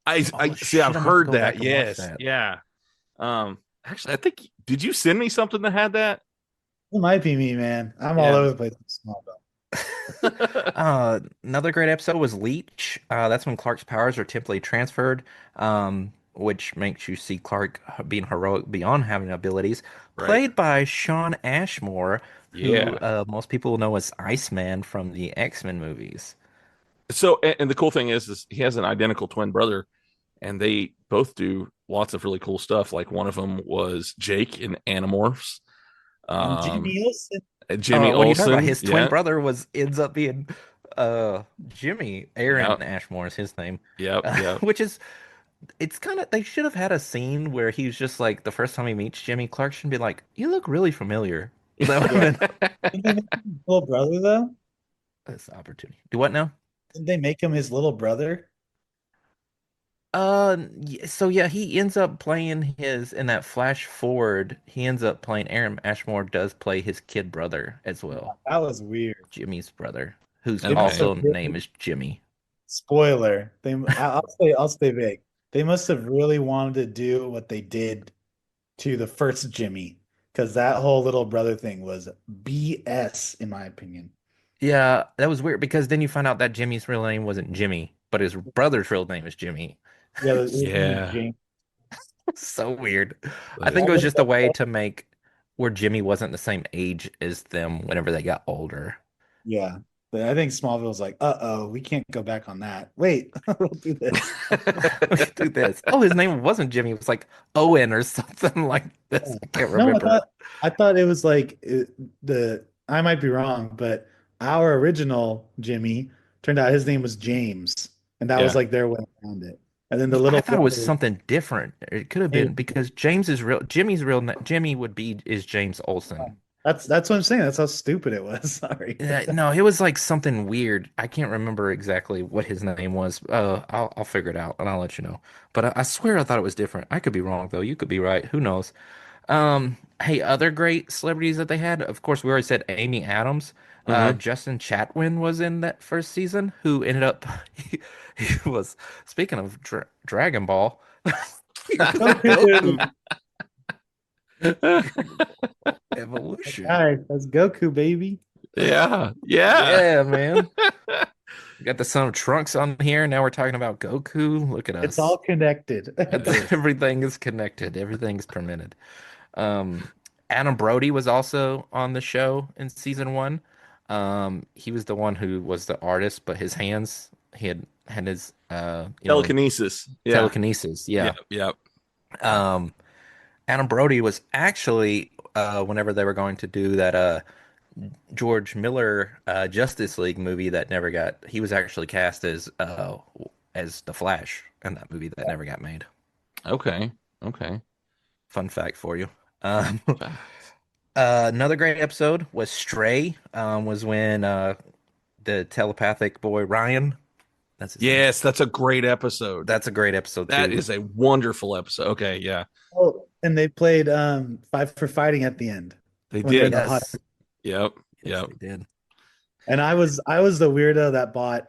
I Oh, see. I've shit, I'm gonna have to heard go that. back and watch Yes. that. Yeah. Actually, I think did you send me something that had that? It might be me, man. I'm all Yeah. over the place with Smallville. Another great episode was Leech. That's when Clark's powers are temporarily transferred, which makes you see Clark being heroic beyond having abilities. Right. Played by Sean Ashmore, who Yeah. most people know as Iceman from the X-Men movies. So, and the cool thing is he has an identical twin brother, and they both do lots of really cool stuff. Like one of them was Jake in Animorphs. And Jimmy Olsen. Jimmy When you talk about Olsen, his twin brother ends up being Jimmy. Aaron Yep. Ashmore is his name. Yep. Which is it's kind of they should have had a scene where he's just like the first time he meets Jimmy, Clark should be like, "You look really familiar." That would have been Didn't they make him his little brother though? this opportunity. Do what now? Didn't they make him his little brother? So yeah, he ends up playing his in that flash forward. He ends up playing Aaron Ashmore does play his kid brother as well, That was weird. Jimmy's brother, whose Okay. also name is Jimmy. Spoiler. I'll stay vague. They must have really wanted to do what they did to the first Jimmy, because that whole little brother thing was BS, in my opinion. Yeah, that was weird because then you find out that Jimmy's real name wasn't Jimmy, but his brother's real name is Jimmy. Yeah, his name is Yeah. James. So weird. I think it was just a way to make where Jimmy wasn't the same age as them whenever they got older. Yeah. But I think Smallville's like, uh-oh, we can't go back on that. Wait, we'll do this. Do this. Oh, his name wasn't Jimmy. It was like Owen or something like this. I can't No, remember. I thought it was like I might be wrong, but our original Jimmy turned out his name was James, and that was Yeah. like their way around it. And then the little I thought it was brother- something different. It could have been because James's real Jimmy's real name Jimmy is James Olsen. That's what I'm saying. That's how stupid it was. Sorry. No, it was like something weird. I can't remember exactly what his name was. I'll figure it out and I'll let you know. But I swear I thought it was different. I could be wrong though. You could be right. Who knows? Hey, other great celebrities that they had. Of course, we already said Amy Adams. Justin Chatwin was in that first season, who ended up he was speaking of Dragon Ball. Goku Evolution. All right, that's Goku, baby. Yeah. Yeah, man. got the son of Trunks on here. Now we're talking about Goku. Look at It's us. all connected. Everything is connected. Everything's permitted. Um, Adam Brody was also on the show in season one. He was the one who was the artist, but his hands, he had his Telekinesis. Yeah. telekinesis. Yeah. Yeah. Yeah. Um, Adam Brody was actually whenever they were going to do that George Miller Justice League movie that never got, he was actually cast as the Flash in that movie that never got made. Okay. Okay. Fun fact for you. Another great episode was Stray. Was when the telepathic boy Ryan. That's his name. Yes, that's a great episode. That's a great episode That too. is a wonderful episode. Okay, yeah. Oh, and they played Five for Fighting at the end. They when they're did. the hot. Yes, Yep. yes, Yep. they did. And I was the weirdo that bought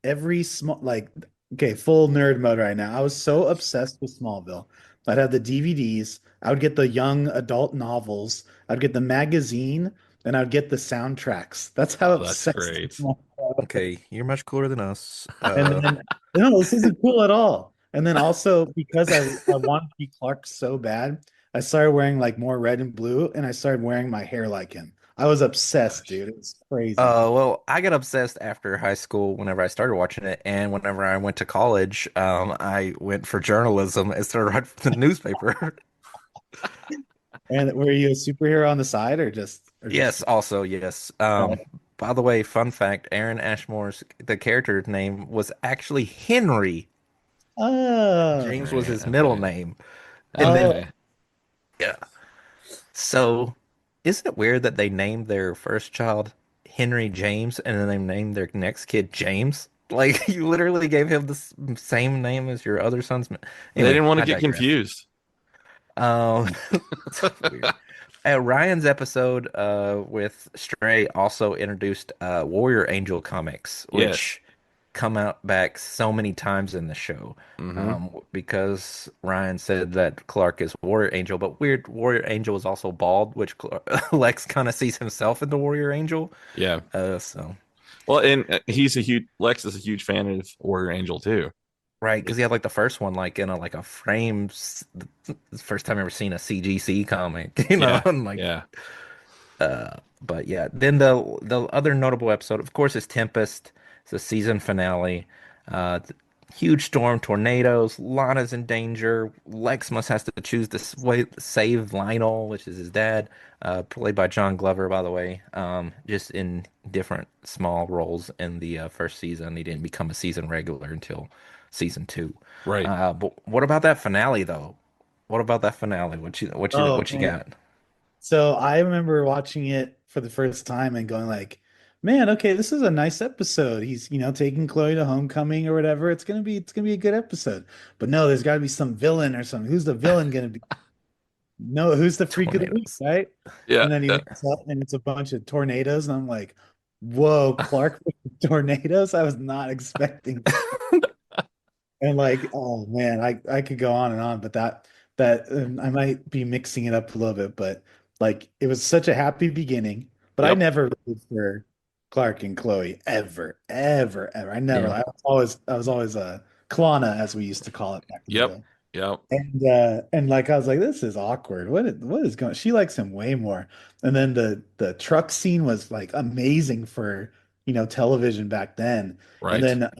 every small, like, okay, full nerd mode right now. I was so obsessed with Smallville. I'd have the DVDs, I would get the young adult novels, I'd get the magazine, and I'd get the soundtracks. That's how Oh, that's obsessed great. with Smallville. Okay, you're much cooler than us. And then no, this isn't cool at all. And then also because I wanted to be Clark so bad, I started wearing like more red and blue, and I started wearing my hair like him. I was obsessed, dude. It was crazy. Well, I got obsessed after high school whenever I started watching it, and whenever I went to college, I went for journalism and started writing for the newspaper. And were you a superhero on the side or just Yes, also yes. By the way, fun fact, Aaron Ashmore's the character's name was actually Henry. Oh, James was his okay. middle name. Oh. And then Okay. yeah. So, isn't it weird that they named their first child Henry James and then they named their next kid James? Like you literally gave him the same name as your other son's. They Anyway, didn't want to I get digress. confused. It's weird. Ryan's episode with Stray also introduced Warrior Angel comics, which come out back so many times in the show. Because Ryan said that Clark is Warrior Angel, but weird Warrior Angel is also bald, which Lex kind of sees himself in the Warrior Angel. Yeah. So Well, and Lex is a huge fan of Warrior Angel too. right, because he had like the first one like in a frame. The first time I ever seen a CGC comic, you know, Yeah. and like Yeah. But yeah, then the other notable episode, of course, is Tempest. It's the season finale. Huge storm, tornadoes. Lana's in danger. Lex must has to choose to save Lionel, which is his dad, played by John Glover, by the way. Just in different small roles in the first season. He didn't become a season regular until season 2. Right. But what about that finale, though? What about that finale? What you man. got? So I remember watching it for the first time and going like, man, okay, this is a nice episode. He's, taking Chloe to homecoming or whatever. It's gonna be a good episode. But no, there's gotta be some villain or something. Who's the villain gonna be? No, who's the freak of the week, right? Yeah. And then he wakes up and it's a bunch of tornadoes, and I'm like, whoa, Clark with tornadoes? I was not expecting that. And like, oh man, I could go on and on, but that I might be mixing it up a little bit, but like it was such a happy beginning. But I Yep. never rooted for Clark and Chloe ever, ever, ever. I never. Yeah. I was always a Klana, as we used to call it back in the Yep. day. Yep. And like I was like, this is awkward. What is going? She likes him way more. And then the truck scene was like amazing for television back then. Right. And then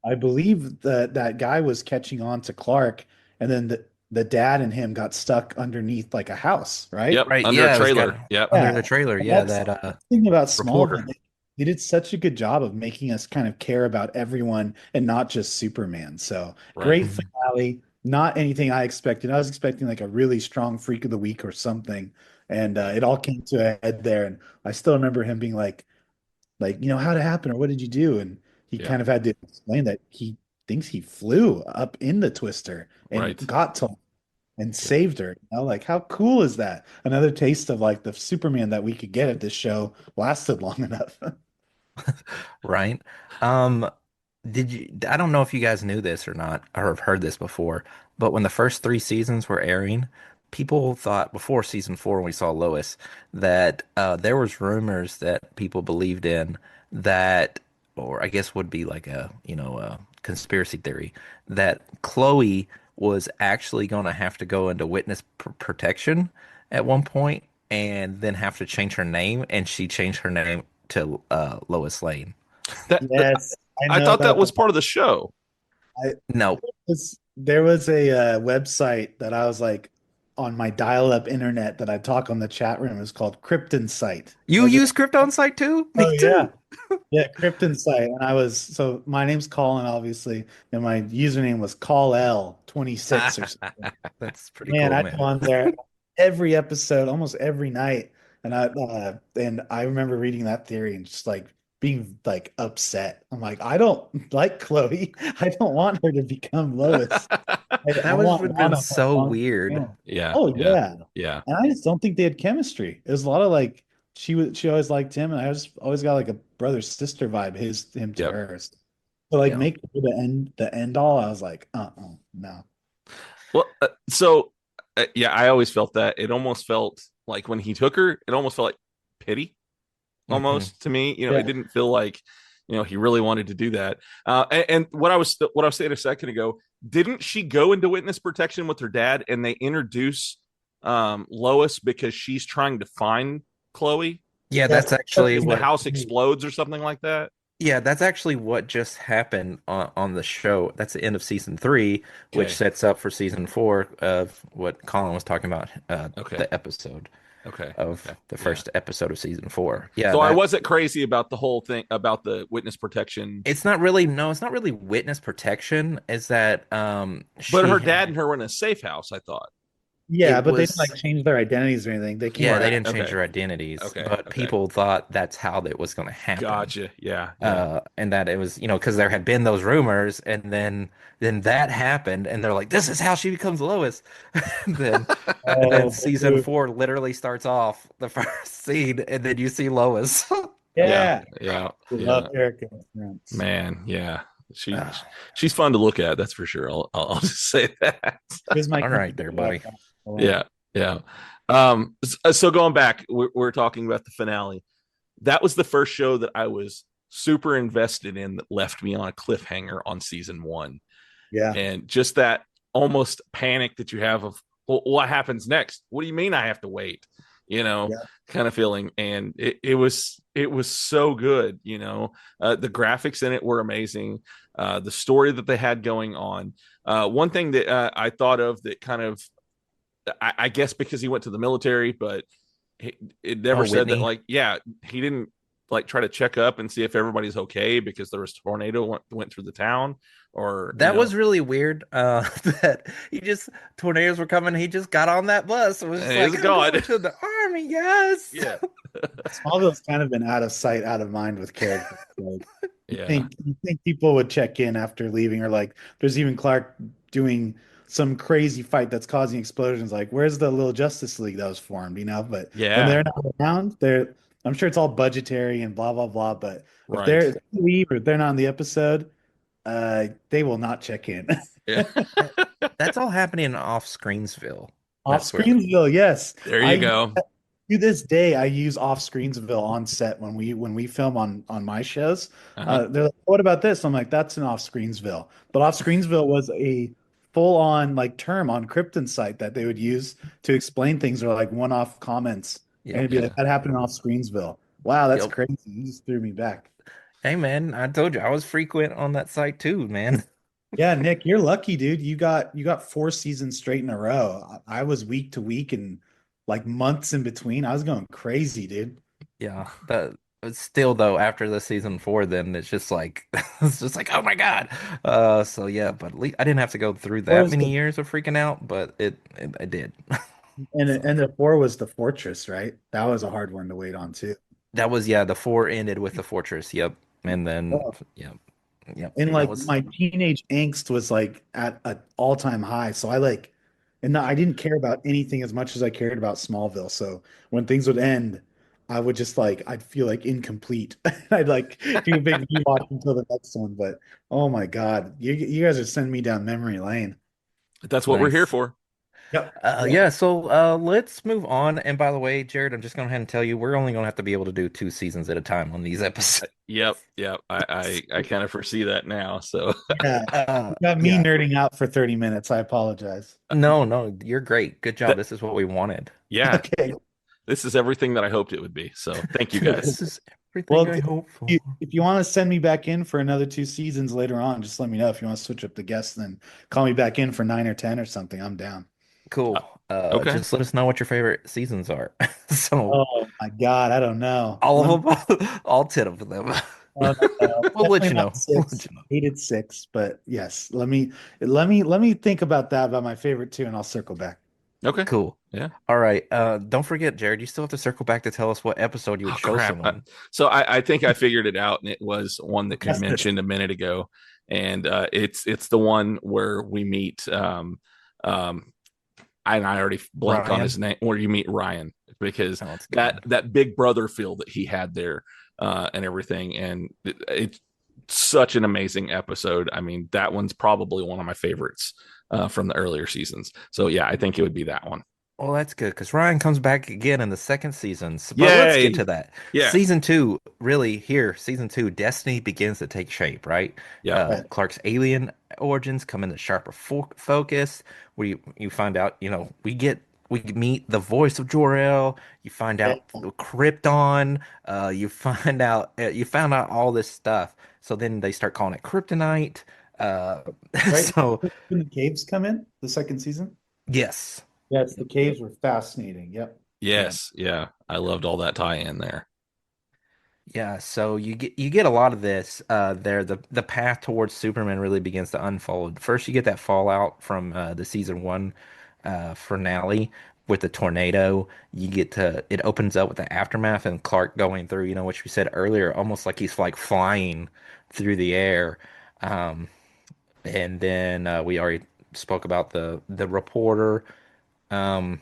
I believe that guy was catching on to Clark, and then the dad and him got stuck underneath like a house, right? Yep. Right, Under yeah, a it was trailer. got- Yep. Under the trailer, yeah, That's that the thing about reporter. Smallville. They did such a good job of making us kind of care about everyone and not just Superman. So Right. great finale. Not anything I expected. I was expecting like a really strong freak of the week or something, and it all came to a head there. And I still remember him being like, how'd it happen or what did you do? And he Yeah. kind of had to explain that he thinks he flew up in the twister and Right. got to and saved her. Like how cool is that? Another taste of like the Superman that we could get at this show lasted long enough. Right. I don't know if you guys knew this or not, or have heard this before, but when the first 3 seasons were airing, people thought before season 4, when we saw Lois, that there was rumors that people believed in that or I guess would be like a, a conspiracy theory that Chloe was actually going to have to go into witness protection at one point and then have to change her name, and she changed her name to Lois Lane. Yes, I I know thought that about was that. part of the show. No. There was a website that I was like on my dial-up internet that I talk on the chat room. It was called Krypton Site. You use Krypton site too? Me Oh yeah. too. Yeah, Krypton site. And so my name's Colin, obviously, and my username was CallL26 or something. That's pretty Man, cool, I'd go man. on there every episode, almost every night. And I remember reading that theory and just like being like upset. I'm like, I don't like Chloe. I don't want her to become Lois. I That want would have been Lana for a so long weird. time. Yeah, Oh yeah, yeah. yeah. And I just don't think they had chemistry. It was a lot of like she always liked him, and I just always got like a brother sister vibe, him to Yep. hers. So like Yeah. make her the end all. I was like, no. Well, yeah, I always felt that. It almost felt like when he took her, it almost felt like pity, Mhm. almost to me. Yeah. It didn't feel like, he really wanted to do that. And what I was saying a second ago, didn't she go into witness protection with her dad, and they introduce Lois because she's trying to find Chloe, Yeah, Yes. that's actually because the what. house explodes or something like that? Yeah, that's actually what just happened on the show. That's the end of season 3, which Okay. sets up for season 4 of what Colin was talking about, Okay. the episode Okay. of Okay. the Yeah. first episode of season 4. Yeah, So I that wasn't crazy about the whole thing about the witness protection, it's not really, no, it's not really witness protection. Is that but she her dad had, and her were in a safe house, I thought. Yeah, it but they didn't like was, change their identities or anything. They came yeah, they back. didn't change Okay. their identities, Okay. but Okay. people thought that's how that was going to happen. Gotcha. Yeah. Yeah. And that it was, because there had been those rumors, and then that happened, and they're like, "This is how she becomes Lois." And then Oh, season 4 literally starts off the first scene, and then you see Lois. Yeah. yeah. Yeah. We Yeah. love Erica Prince. Man. Yeah. She Ah, she's fun to look at. That's for sure. I'll just say that. Here's my all right, there, buddy. Yeah. Yeah. So going back, we're talking about the finale. That was the first show that I was super invested in that left me on a cliffhanger on season 1. Yeah. And just that almost panic that you have of, well, what happens next? What do you mean I have to wait? Yeah. Kind of feeling. And it was so good. The graphics in it were amazing. The story that they had going on. One thing that I thought of that kind of, I guess because he went to the military, but it never said that, Whitney. like, yeah, he didn't like try to check up and see if everybody's okay because there was a tornado went through the town, or That was really weird. That tornadoes were coming. He just got on that bus and was just He's like, "I'm gone." going to the army, yes." Yeah. Smallville's kind of been out of sight, out of mind with characters. Like, Yeah. you think people would check in after leaving, or like there's even Clark doing some crazy fight that's causing explosions. Like, where's the little Justice League that was formed? But when Yeah. they're not around, I'm sure it's all budgetary and blah blah blah. But if Right. if they leave or if they're not in the episode, they will not check in. Yeah. That's all happening off Screensville. Off That's where Screensville, yes. There you go. To this day, I use off Screensville on set when we film on my shows. Uh-huh. They're like, "What about this?" I'm like, "That's an off Screensville." But off Screensville was a full on like term on Krypton site that they would use to explain things, or like one off comments, and Yep. it'd be like, "That happened off Screensville." Wow, that's Yep. crazy. You just threw me back. Hey, man, I told you I was frequent on that site too, man. Yeah, Nick, you're lucky, dude. You got 4 seasons straight in a row. I was week to week and like months in between. I was going crazy, dude. Yeah, but still though, after the season 4, then it's just like it's just like, oh my God. So yeah, but at least I didn't have to go through What that was many the years of freaking out, but I did. So and the 4 was the Fortress, right? That was a hard one to wait on too. that was, yeah, the 4 ended with the fortress. Yep. And then Oh. yep. Yep. And That like was my teenage angst was like at an all-time high. So I like, and I didn't care about anything as much as I cared about Smallville. So when things would end, I would just like, I'd feel like incomplete. I'd like do a big rewatch until the next one. But oh my God, you guys are sending me down memory lane. That's what we're here nice. for. Yep. Yeah, so let's move on. And by the way, Jared, I'm just going to go ahead and tell you we're only going to have to be able to do 2 seasons at a time on these episodes. Yep. I kind of foresee that now. So Yeah. You got me Yeah. nerding out for 30 minutes. I apologize. No, you're great. Good job. that, This is what we wanted. yeah, Okay. this is everything that I hoped it would be. So thank you Good. guys. This is everything Well, I hope for. if you want to send me back in for another 2 seasons later on, just let me know. If you want to switch up the guests, then call me back in for 9 or 10 or something. I'm down. Cool. Okay. Just let us know what your favorite seasons are. So Oh my God, I don't know. all of them, all 10 of them. No, no, no. We'll let Definitely you know. not We'll let six. you know. Hated six, but yes, let me think about that about my favorite two, and I'll circle back. Okay. Cool. Yeah. All right. Don't forget, Jared, you still have to circle back to tell us what episode you would Oh, show crap. someone. So I think I figured it out, and it was one that you Yes, sir. mentioned a minute ago, and it's the one where we meet and I already blanked on Ryan? his name, where you meet Ryan, because Oh, it's good. that big brother feel that he had there and everything, and it's such an amazing episode. I mean, that one's probably one of my favorites from the earlier seasons. So yeah, I think it would be that one. Well, that's good because Ryan comes back again in the second season. But let's Yay! get to that. Yeah. Season 2, really here, season 2, Destiny begins to take shape, right? Yeah. Right. Clark's alien origins come into sharper focus. You find out, we meet the voice of Jor-El. You find out Krypton. You found out all this stuff. So then they start calling it Kryptonite. Right? So When the caves come in, the second season. yes. Yes, the caves were fascinating. Yep. Yes. Yeah. I loved all that tie in there. Yeah, so you get a lot of this there. The path towards Superman really begins to unfold. First, you get that fallout from the season 1 finale with the tornado. It opens up with the aftermath and Clark going through, what we said earlier, almost like he's like flying through the air. And then we already spoke about the reporter, um,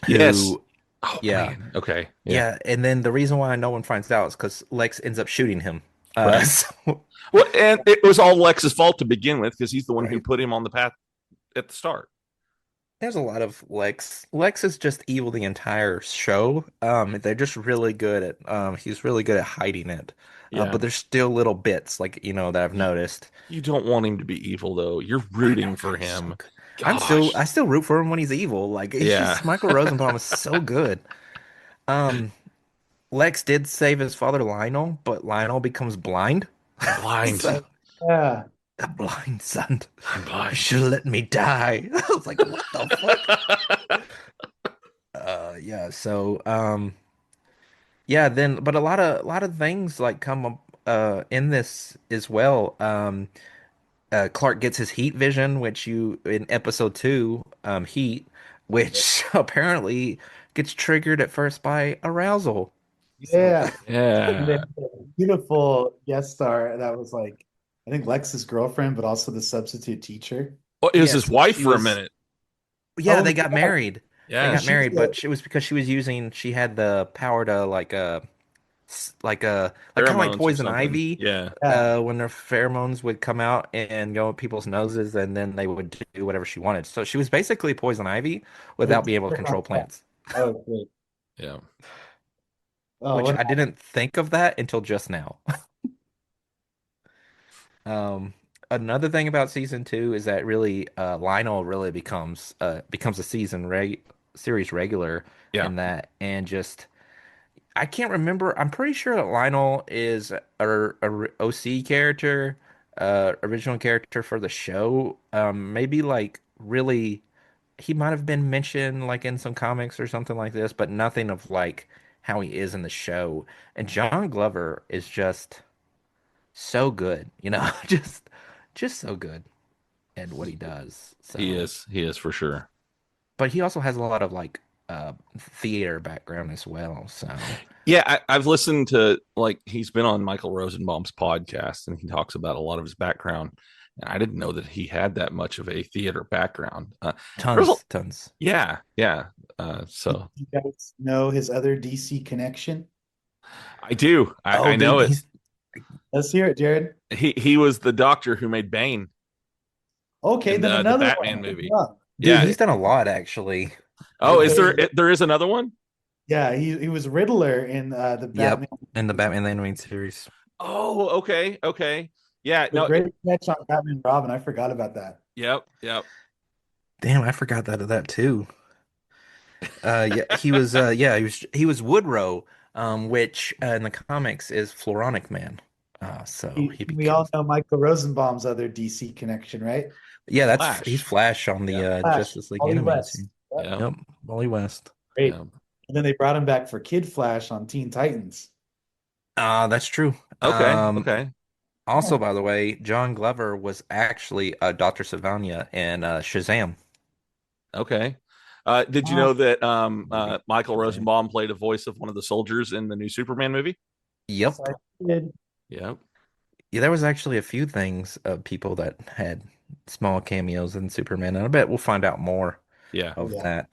Yes. who, Oh, yeah. man. Okay. Yeah, and then the reason why no one finds out is because Lex ends up shooting him. Right. So Well, and it was all Lex's fault to begin with, because he's the one who Right. put him on the path at the start. there's a lot of Lex. Lex is just evil the entire show. They're just really good at. He's really good at hiding it. Yeah. But there's still little bits like that I've noticed. You don't want him to be evil, though. You're rooting for He's so him. good. Gosh. I still root for him when he's evil. Like it's Yeah. just Michael Rosenbaum is so good. Um, Lex did save his father Lionel, but Lionel becomes blind. Blind. So, Yeah. a blind son. I'm You blind. should have let me die. I was like, what the fuck? Yeah, so yeah, then but a lot of things like come up in this as well. Clark gets his heat vision, which you in episode 2, Heat, which apparently gets triggered at first by arousal. Yeah. And Yeah. then a beautiful guest star that was like, I think Lex's girlfriend, but also the substitute teacher. Well, it was Yes, his wife she for a was- minute. Yeah, Oh, they got yeah. married. They Yeah. got she married, was but it was because she had the power to like kind of like Pheromones or poison something. ivy. Yeah. Yeah. When their pheromones would come out and go up people's noses, and then they would do whatever she wanted. So she was basically poison ivy without being able to control plants, Oh, great. Yeah. Oh, which what- I didn't think of that until just now. Another thing about season 2 is that really Lionel really becomes a series regular Yeah. in that, and just I can't remember. I'm pretty sure that Lionel is a OC character, original character for the show. Maybe like really, he might have been mentioned like in some comics or something like this, but nothing of like how he is in the show. And John Glover is just so good, just so good at what he does. So, He is for sure. but he also has a lot of like theater background as well. So Yeah, I've listened to, like, he's been on Michael Rosenbaum's podcast, and he talks about a lot of his background. And I didn't know that he had that much of a theater background. tons. Yeah. So you guys know his other DC connection? I do. I know dude, it. Let's hear it, Jared. He was the doctor who made Bane. Okay, In then the another Batman one. movie. Yeah. Dude, Yeah. he's done a lot actually. Oh, there is another one? Yeah, he was Riddler in the Yep, Batman. in the Batman the Animated Series. Oh, okay. Okay. Yeah, The no, great catch on Batman and Robin. I forgot about that. yep, yep. Damn, I forgot that too. Yeah, he was Woodrow, which in the comics is Floronic Man. So he We all becomes know Michael Rosenbaum's other DC connection, right? yeah, he's Flash. Flash on the Yeah. Flash, Justice League Wally animated West. series. Yep, Yeah. Yep, Wally West. great. Yeah. And then they brought him back for Kid Flash on Teen Titans. That's true. Okay. Okay. Also, by the way, John Glover was actually Dr. Sivana in Shazam Okay. Did you Oh, know that movie. Michael Shazam. Rosenbaum played a voice of one of the soldiers in the new Superman movie? Yep. so I did. Yep. Yeah, there was actually a few things of people that had small cameos in Superman, and I bet we'll find out more Yeah, of Yeah. that.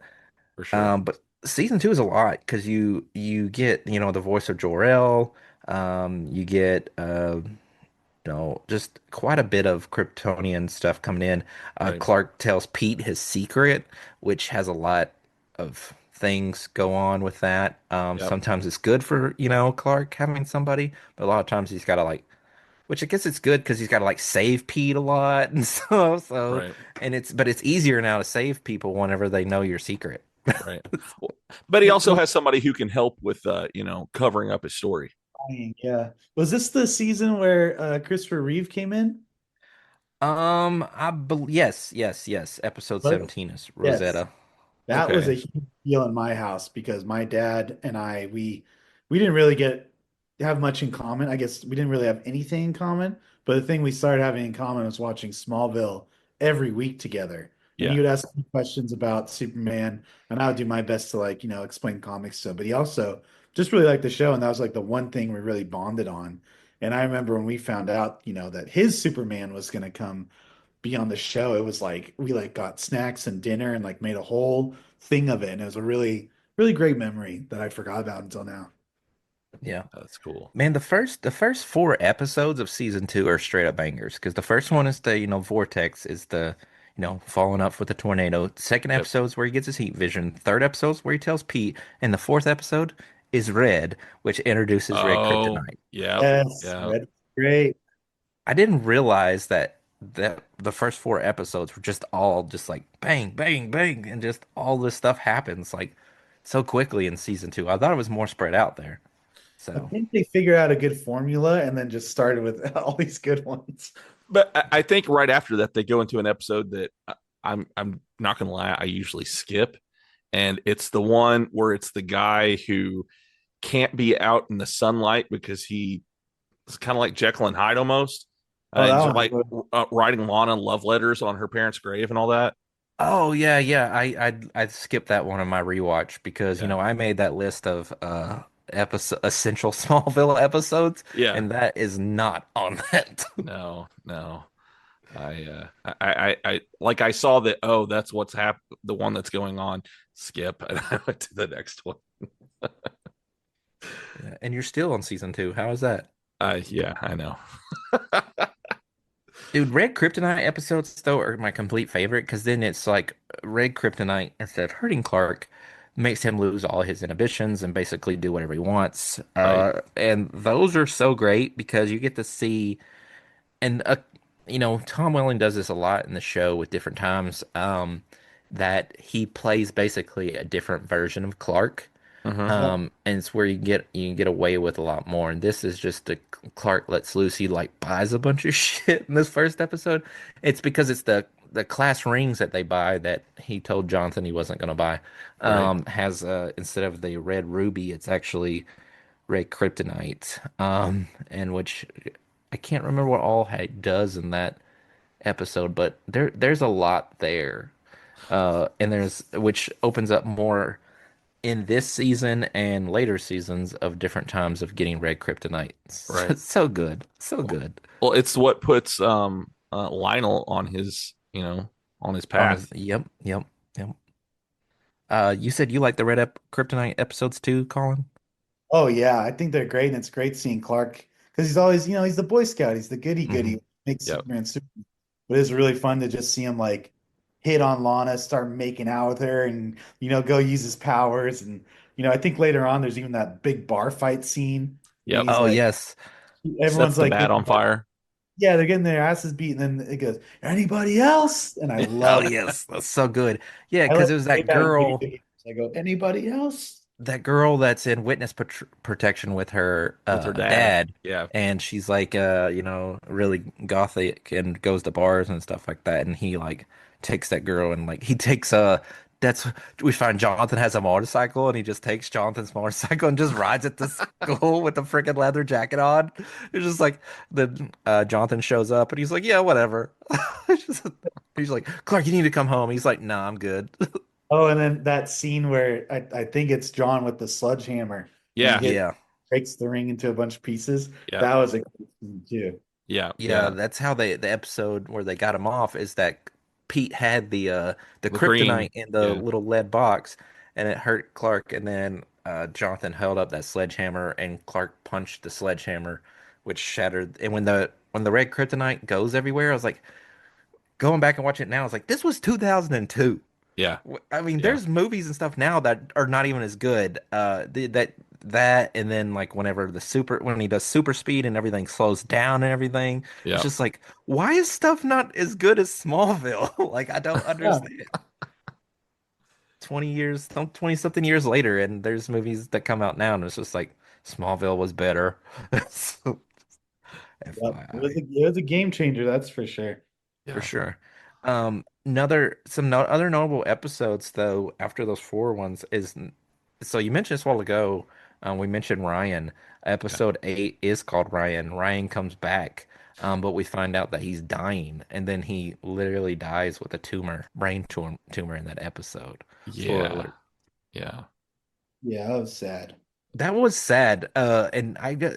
for sure. But season two is a lot because you get the voice of Jor-El, you get just quite a bit of Kryptonian stuff coming in. Right. Clark tells Pete his secret, which has a lot of things go on with that. Yep. Sometimes it's good for Clark having somebody, but a lot of times he's got to which I guess it's good because he's got to save Pete a lot and stuff. So, Right. but it's easier now to save people whenever they know your secret. Right. Well, but he also has somebody who can help with covering up his story. Yeah. Was this the season where Christopher Reeve came in? I believe yes. Episode What? 17 is Yes. Rosetta. That was a Okay. huge deal in my house because my dad and we didn't really have much in common. I guess we didn't really have anything in common, but the thing we started having in common was watching Smallville every week together. And he Yeah. would ask me questions about Superman, and I would do my best to explain comics to him. But he also just really liked the show, and that was like the one thing we really bonded on. And I remember when we found out, that his Superman was going to come be on the show, it was like we got snacks and dinner and made a whole thing of it. And it was a really, really great memory that I forgot about until now. Yeah. That's cool. Man, the first four episodes of season two are straight up bangers because the first one is the vortex is the falling up with the tornado. Second Yep. episode is where he gets his heat vision. Third episode is where he tells Pete, and the fourth episode is Red, which introduces Red Oh, Kryptonite. yeah. Yes, Yeah. Red, great. I didn't realize that the first four episodes were just all just bang, bang, bang, and just all this stuff happens so quickly in season two. I thought it was more spread out there. I So think they figured out a good formula and then just started with all these good ones. But I think right after that they go into an episode that I'm not gonna lie, I usually skip, and it's the one where it's the guy who can't be out in the sunlight because he's kind of like Jekyll and Hyde almost. Oh, And that he's one's like writing Lana love letters on her parents' grave and all that. oh yeah. I skipped that one on my rewatch because Yeah. I made that list of episode essential Smallville episodes, Yeah. and that is not on that. No, no. I like I saw that. Oh, that's what's happened. The one that's going on. Skip, and I went to the next one. Yeah, and you're still on season two. How is that? Yeah, I know. Dude, Red Kryptonite episodes though are my complete favorite because then it's like Red Kryptonite instead of hurting Clark makes him lose all his inhibitions and basically do whatever he wants. Right. And those are so great because you get to see and Tom Welling does this a lot in the show with different times that he plays basically a different version of Clark. Uh-huh. And it's where you can get away with a lot more. And this is just the Clark lets loose. He buys a bunch of shit in this first episode. It's because it's the class rings that they buy that he told Jonathan he wasn't going to buy. Right. Has instead of the red ruby, it's actually red kryptonite. And which I can't remember what all he does in that episode, but there's a lot there. And there's which opens up more in this season and later seasons of different times of getting red kryptonite. Right. So good. So good. Well, it's what puts Lionel on his on his path. Yep. You said you like the kryptonite episodes too, Colin? Oh yeah, I think they're great, and it's great seeing Clark because he's always, he's the Boy Scout, he's the goody Mhm. goody, makes Yep. Superman super. But it's really fun to just see him hit on Lana, start making out with her, and go use his powers. And I think later on there's even that big bar fight scene, and Yep. he's Oh like, yes. Sets everyone's the like, bat on fire. yeah, they're getting their asses beat, and then it goes, anybody else? And I Oh love it. yes, that's so good. Yeah, I because like it was to say that that in video girl. games. I go, anybody else? That girl that's in witness protection with her With her dad. dad, Yeah. and she's like really gothic and goes to bars and stuff like that, and he like takes that girl and like he takes that's we find Jonathan has a motorcycle and he just takes Jonathan's motorcycle and just rides it to school with the freaking leather jacket on. It's just like the Jonathan shows up and he's like, yeah, whatever. He's like, Clark, you need to come home. He's like, nah, I'm good. Oh, and then that scene where I think it's John with the sledgehammer, and Yeah. Yeah. breaks the ring into a bunch of pieces. Yeah. That was a good scene too. Yeah. Yeah, that's how the episode where they got him off is that Pete had the green. kryptonite in the Yeah. little lead box and it hurt Clark, and then Jonathan held up that sledgehammer and Clark punched the sledgehammer, which shattered. And when the red kryptonite goes everywhere, I was like, going back and watching it now, I was like, this was 2002. Yeah. I mean, Yeah. there's movies and stuff now that are not even as good. That and then like whenever when he does super speed and everything slows down and everything, Yeah. it's just like, why is stuff not as good as Smallville? Like I don't Yeah. understand. 20 something years later, and there's movies that come out now, and it's just like Smallville was better. So, Yep. It FYI. was a game changer, that's for sure. For Yeah. sure. Other notable episodes though after those four ones is so you mentioned this a while ago. We mentioned Ryan. Episode 8 is called Ryan. Ryan comes back, but we find out that he's dying, and then he literally dies with a brain tumor in that episode. Spoiler Yeah. alert. Yeah. Yeah, that was sad. That was sad. And I got,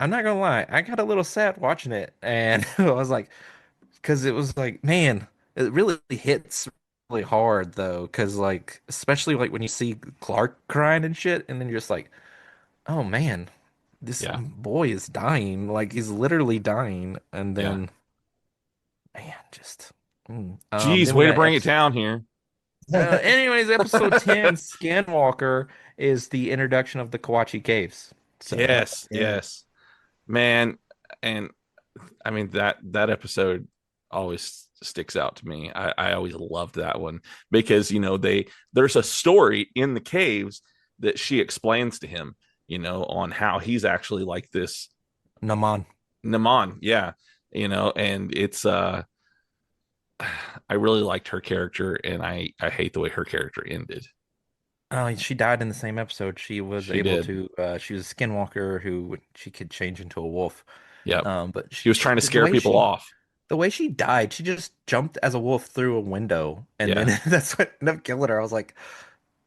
I'm not gonna lie, I got a little sad watching it, and I was like, because it was like, man, it really hits really hard though, because like, especially like when you see Clark crying and shit, and then you're just like, oh man, this Yeah. boy is dying, like he's literally dying, and Yeah. then man, just Jeez, then we way to got bring it down here. anyways, episode 10, Skinwalker, is the introduction of the Kawachi Caves. So Yes. Yeah. Yes. Man, and I mean that episode always sticks out to me. I always loved that one because there's a story in the caves that she explains to him, on how he's actually like this Naman. yeah, and it's I really liked her character, and I hate the way her character ended. She died in the same episode. She was She able did. to. She was a skinwalker she could change into a wolf. Yeah, But she was trying to the scare way people off. The way she died, she just jumped as a wolf through a window, and Yeah. then that's what ended up killing her. I was like,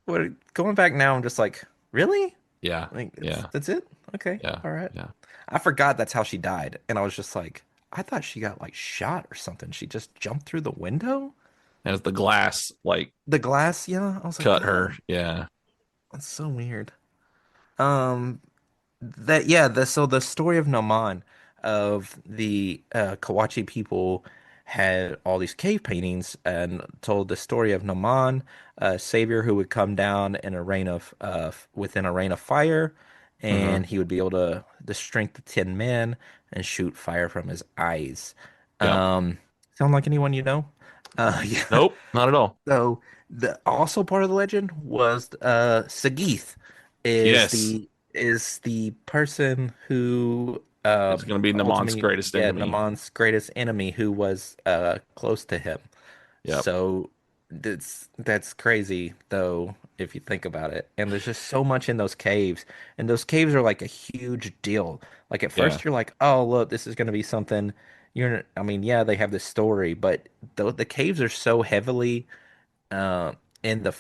"What?" Going back now, I'm just like, "Really? Yeah, Like, yeah, that's it? Okay, yeah, all right." yeah. I forgot that's how she died, and I was just like, I thought she got like shot or something. She just jumped through the window. As the glass The glass, yeah. I was like, cut "Oh, her. Yeah, that's so weird." Um, that yeah, so the story of Naman of the Kawachi people had all these cave paintings and told the story of Naman, a savior who would come down in a rain of within a rain of fire, Mhm. and he would be able to the strength of 10 men and shoot fire from his eyes. yeah. Sound like anyone you know? Yeah. Nope, not at all. So the also part of the legend was Sagith is Yes, the person who it's going to be Naman's ultimately, greatest yeah, enemy. Naman's greatest enemy who was close to him. Yep. So that's crazy though if you think about it. And there's just so much in those caves. And those caves are like a huge deal. Like at Yeah, first you're like, "Oh, look, this is going to be something." I mean, yeah, they have this story, but the caves are so heavily in the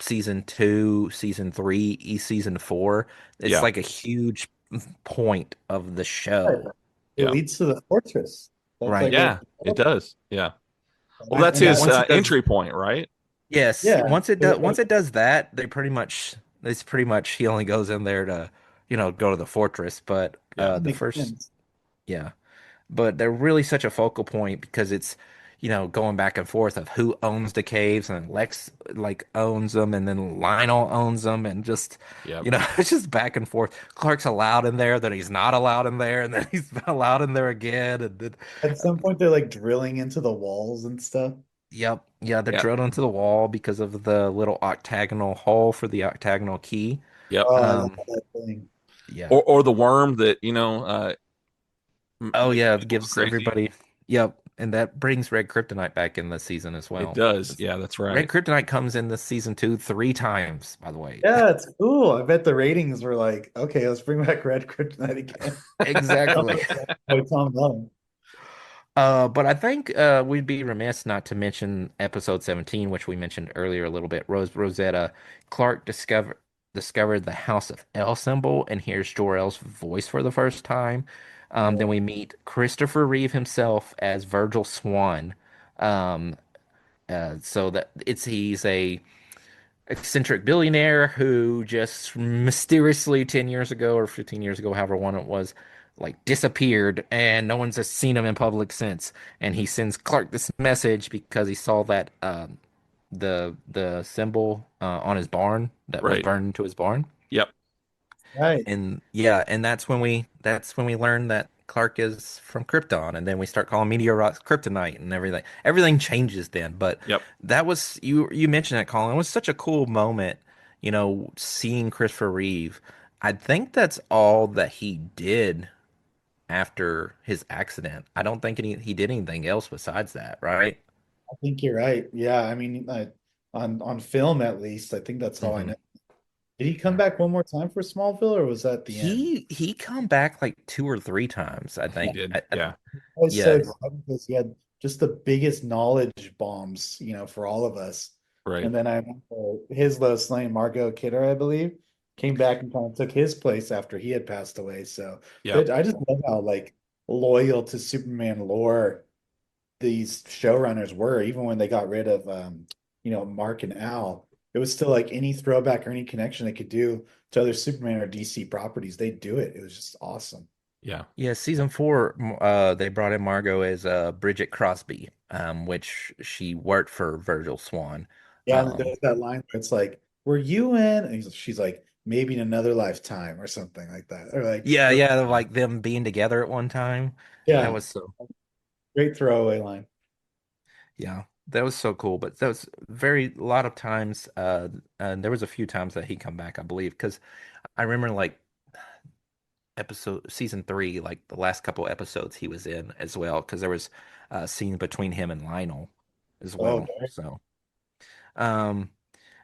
season 2, season 3, season 4. It's yeah, like a huge point of the Right. show, It yeah, leads to the fortress. That's right? like yeah. It does. Yeah. Well, and that's that, his Once it does, entry point, right? yes, yeah. once it does that, it's pretty much he only goes in there to, go to the fortress. But Yeah, the Makes first, sense. yeah, but they're really such a focal point because it's going back and forth of who owns the caves, and Lex like owns them, and then Lionel owns them, and just Yep. it's just back and forth. Clark's allowed in there, then he's not allowed in there, and then he's allowed in there again, and then At some point, they're like drilling into the walls and stuff. yep, yeah, they're Yep. drilled into the wall because of the little octagonal hole for the octagonal key. Yep. Oh, I love Um, that thing. yeah. Or the worm that Oh makes yeah, it people gives crazy. everybody. Yep, and that brings Red Kryptonite back in the season as It well. does. Yeah, that's Red right. Kryptonite comes in this season 2 3 times, by the way. Yeah, it's cool. I bet the ratings were like, okay, let's bring back Red Kryptonite again. Exactly. Oh, Tom Welling. But I think we'd be remiss not to mention episode 17, which we mentioned earlier a little bit. Rosetta Clark discovered the House of L symbol and hears Jor-El's voice for the first time. Then we meet Christopher Reeve himself as Virgil Swan. Um, so that he's a eccentric billionaire who just mysteriously 10 years ago or 15 years ago, however one it was, like disappeared and no one's seen him in public since. And he sends Clark this message because he saw that the symbol on his barn that was Right. burned into his barn. Yep. Right. And yeah, and that's when we learn that Clark is from Krypton, and then we start calling meteorites kryptonite and everything. Everything changes then. But Yep. that was you mentioned that, Colin. It was such a cool moment, seeing Christopher Reeve. I think that's all that he did after his accident. I don't think he did anything else besides that, right? I think you're right. Yeah, I mean, on film at least, I think that's all I Hmm. know. Did he come back one more time for Smallville, or was that the end? He come back like 2 or 3 times, I He think. did. Yeah. I was so Yeah, excited because he had just the biggest knowledge bombs, for all of us. Right. And then I remember his Lois Lane, Margot Kidder, I believe, came back and kind of took his place after he had passed away. So Yep. I just love how like loyal to Superman lore these showrunners were, even when they got rid of Mark and Al. It was still like any throwback or any connection they could do to other Superman or DC properties, they'd do it. It was just awesome. Yeah. yeah. Season 4, they brought in Margot as Bridget Crosby, which she worked for Virgil Swan. Yeah, and Um, there's that line where it's like, "Were you in?" And she's like, "Maybe in another lifetime" or something like that. Or like, yeah, yeah, like them being together at one time. That yeah, was so, great throwaway line. yeah, that was so cool. But that was very a lot of times. There was a few times that he come back, I believe, because I remember like episode season 3, like the last couple episodes he was in as well, because there was scenes between him and Lionel as Oh, well. So, um,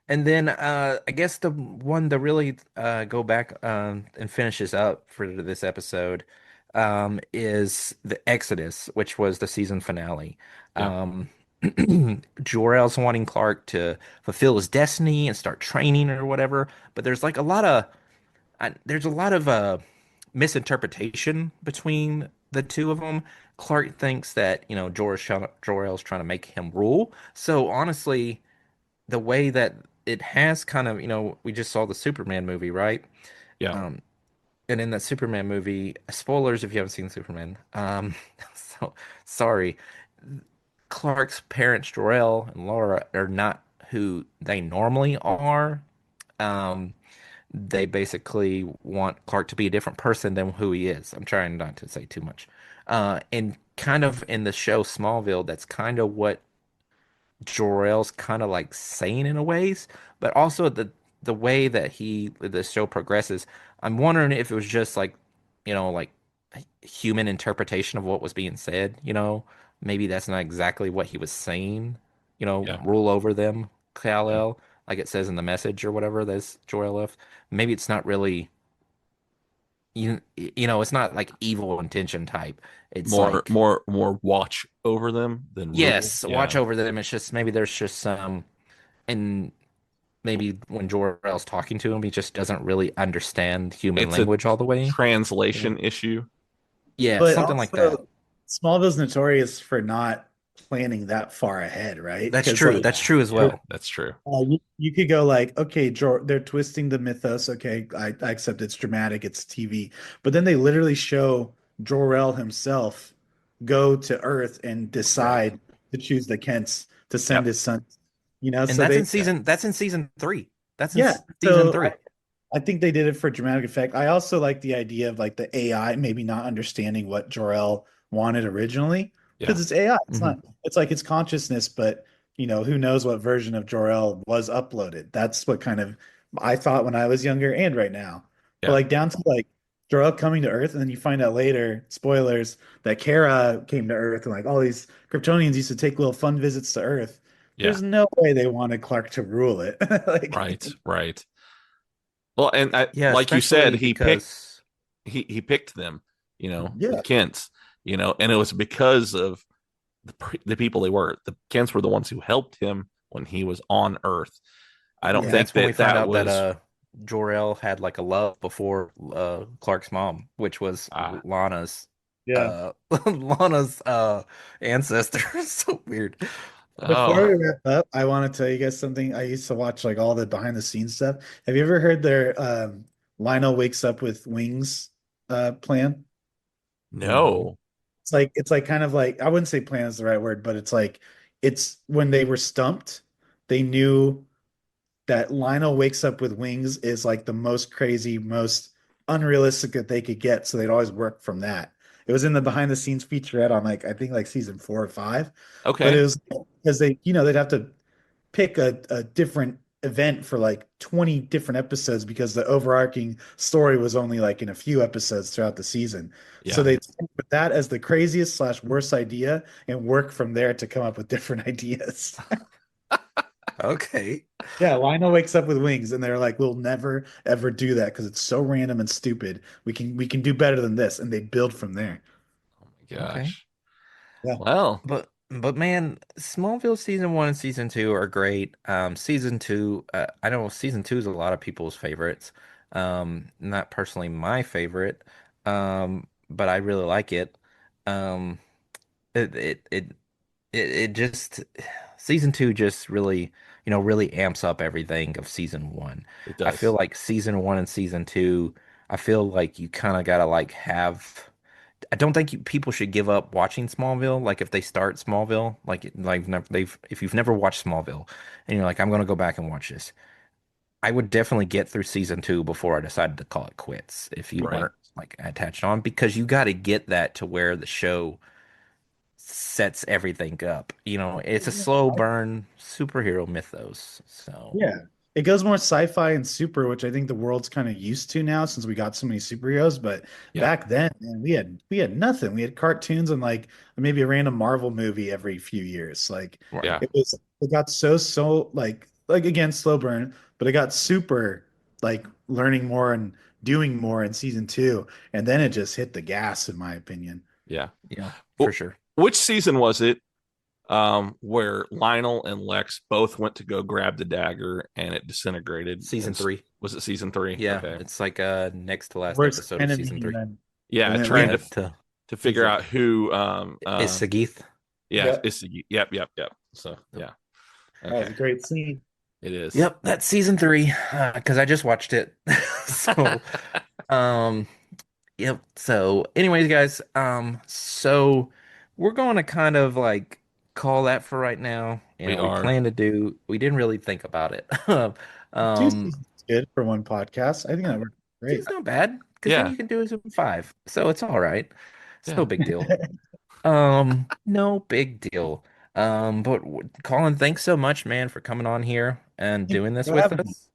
and then I guess the one to really go back and finishes up for this episode is the Exodus, which was the season finale. Yeah. Um, Jor-El's wanting Clark to fulfill his destiny and start training or whatever, but there's a lot of misinterpretation between the two of them. Clark thinks that Jor-El's trying to make him rule. So honestly, the way that it has kind of, we just saw the Superman movie, right? Yeah. Um, and in that Superman movie, spoilers if you haven't seen Superman, so sorry, Clark's parents, Jor-El and Laura, are not who they normally are. Um, they basically want Clark to be a different person than who he is. I'm trying not to say too much. And kind of in the show Smallville, that's kind of what Jor-El's kind of like saying in a ways, but also the way that the show progresses, I'm wondering if it was just like, like human interpretation of what was being said, maybe that's not exactly what he was saying, Yeah. rule over them, Kal-El, like it says in the message or whatever that's Jor-El left. Maybe it's not really, it's not like evil intention type. It's More like, more more watch over them than rule. yes, Yeah. watch over them. It's just maybe there's just some, and maybe when Jor-El's talking to him, he just doesn't really understand human It's a language all the way. translation issue. Yeah, But something like that. also, Smallville's notorious for not planning that far ahead, right? That's Because true. like That's true as Yeah, well. that's true. you could go like, okay, they're twisting the mythos. Okay, I accept it's dramatic, it's TV, but then they literally show Jor-El himself go to Earth and Right. decide to choose the Kents to send his son. And So that's they in season 3. That's in yeah. season So 3. I think they did it for dramatic effect. I also like the idea of like the AI maybe not understanding what Jor-El wanted originally Yeah. because it's AI. It's Mhm. not. It's like it's consciousness, but who knows what version of Jor-El was uploaded. That's what kind of I thought when I was younger and right now. But Yeah. like down to like Jor-El coming to Earth, and then you find out later, spoilers, that Kara came to Earth, and like all these Kryptonians used to take little fun visits to Earth. Yeah. There's no way they wanted Clark to rule it. Right. Right. Well, and Yeah, like you said, especially he picked because he picked them, the Yeah. Kents, and it was because of the people they were. The Kents were the ones who helped him when he was on Earth. I don't Yeah. think that's when we that find that out that was Jor-El had like a love before Clark's mom, which was Lana's Yeah. Lana's ancestor. So weird. Before oh we wrap up, I want to tell you guys something. I used to watch like all the behind the scenes stuff. Have you ever heard their Lionel wakes up with wings plan? No. no. It's like kind of like I wouldn't say plan is the right word, but it's like it's when they were stumped, they knew that Lionel wakes up with wings is like the most crazy, most unrealistic that they could get. So they'd always work from that. It was in the behind the scenes featurette on like I think like season 4 or 5, but it Okay. was because they'd have to pick a different event for like 20 different episodes because the overarching story was only like in a few episodes throughout the season. So Yeah. they put that as the craziest slash worst idea and work from there to come up with different ideas. Okay. Yeah, Lionel wakes up with wings, and they're like, "We'll never ever do that because it's so random and stupid. We can do better than this," and they build from there. Oh my Okay. gosh. Yeah, Well, But man, Smallville season 1 and season 2 are great. Season 2, I know season 2 is a lot of people's favorites. Not personally my favorite, but I really like it. Um, it it it it just season 2 just really, really amps up everything of season 1. it I feel does. like season 1 and season 2, I feel like you kind of gotta like have. I don't think people should give up watching Smallville. Like if they start Smallville, if you've never watched Smallville and you're like, I'm gonna go back and watch this, I would definitely get through season 2 before I decided to call it quits. If you Right. weren't like attached on, because you got to get that to where the show sets everything up. It's a slow burn superhero mythos. So yeah. It goes more sci-fi and super, which I think the world's kind of used to now since we got so many superheroes. But Yeah. back then, man, we had nothing. We had cartoons and like maybe a random Marvel movie every few years. Like right. Yeah. it got so like again slow burn, but it got super like learning more and doing more in season 2, and then it just hit the gas in my opinion. Yeah. Yeah, for Well, sure. which season was it where Lionel and Lex both went to go grab the dagger and it disintegrated? Season 3. Was it season 3? Yeah, Okay. it's like next to last Worst episode of enemy, season 3. Yeah, and then trying Yeah, yeah, to figure out who is Sagith. yeah, yep, it's yep. So, yeah. that was Okay. a great scene. It is. Yep, that's season 3. Because I just watched it. So, um, yep. So, anyways, guys, so we're going to kind of like call that for right now. We We are. plan to do. We didn't really think about it. 2 seasons Um, is good for one podcast. I think that worked great. it's not bad because then Yeah. you can do it in 5. So it's all right. It's no Yeah. big deal. No big deal. But Colin, thanks so much, man, for coming on here and Thanks doing this for with having me. us.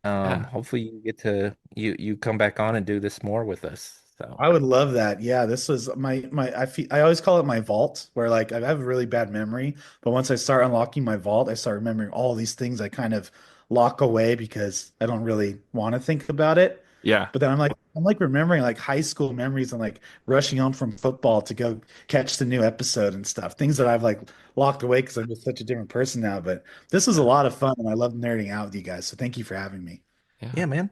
Yeah. Hopefully you get to you come back on and do this more with us. So I would love that. Yeah, this was I always call it my vault where like I have a really bad memory, but once I start unlocking my vault, I start remembering all these things I kind of lock away because I don't really want to think about it. Yeah. But then I'm like remembering like high school memories and like rushing home from football to go catch the new episode and stuff. Things that I've like locked away because I'm just such a different person now. But this was a Yeah. lot of fun and I love nerding out with you guys. So thank you for having me. yeah, Yeah. man.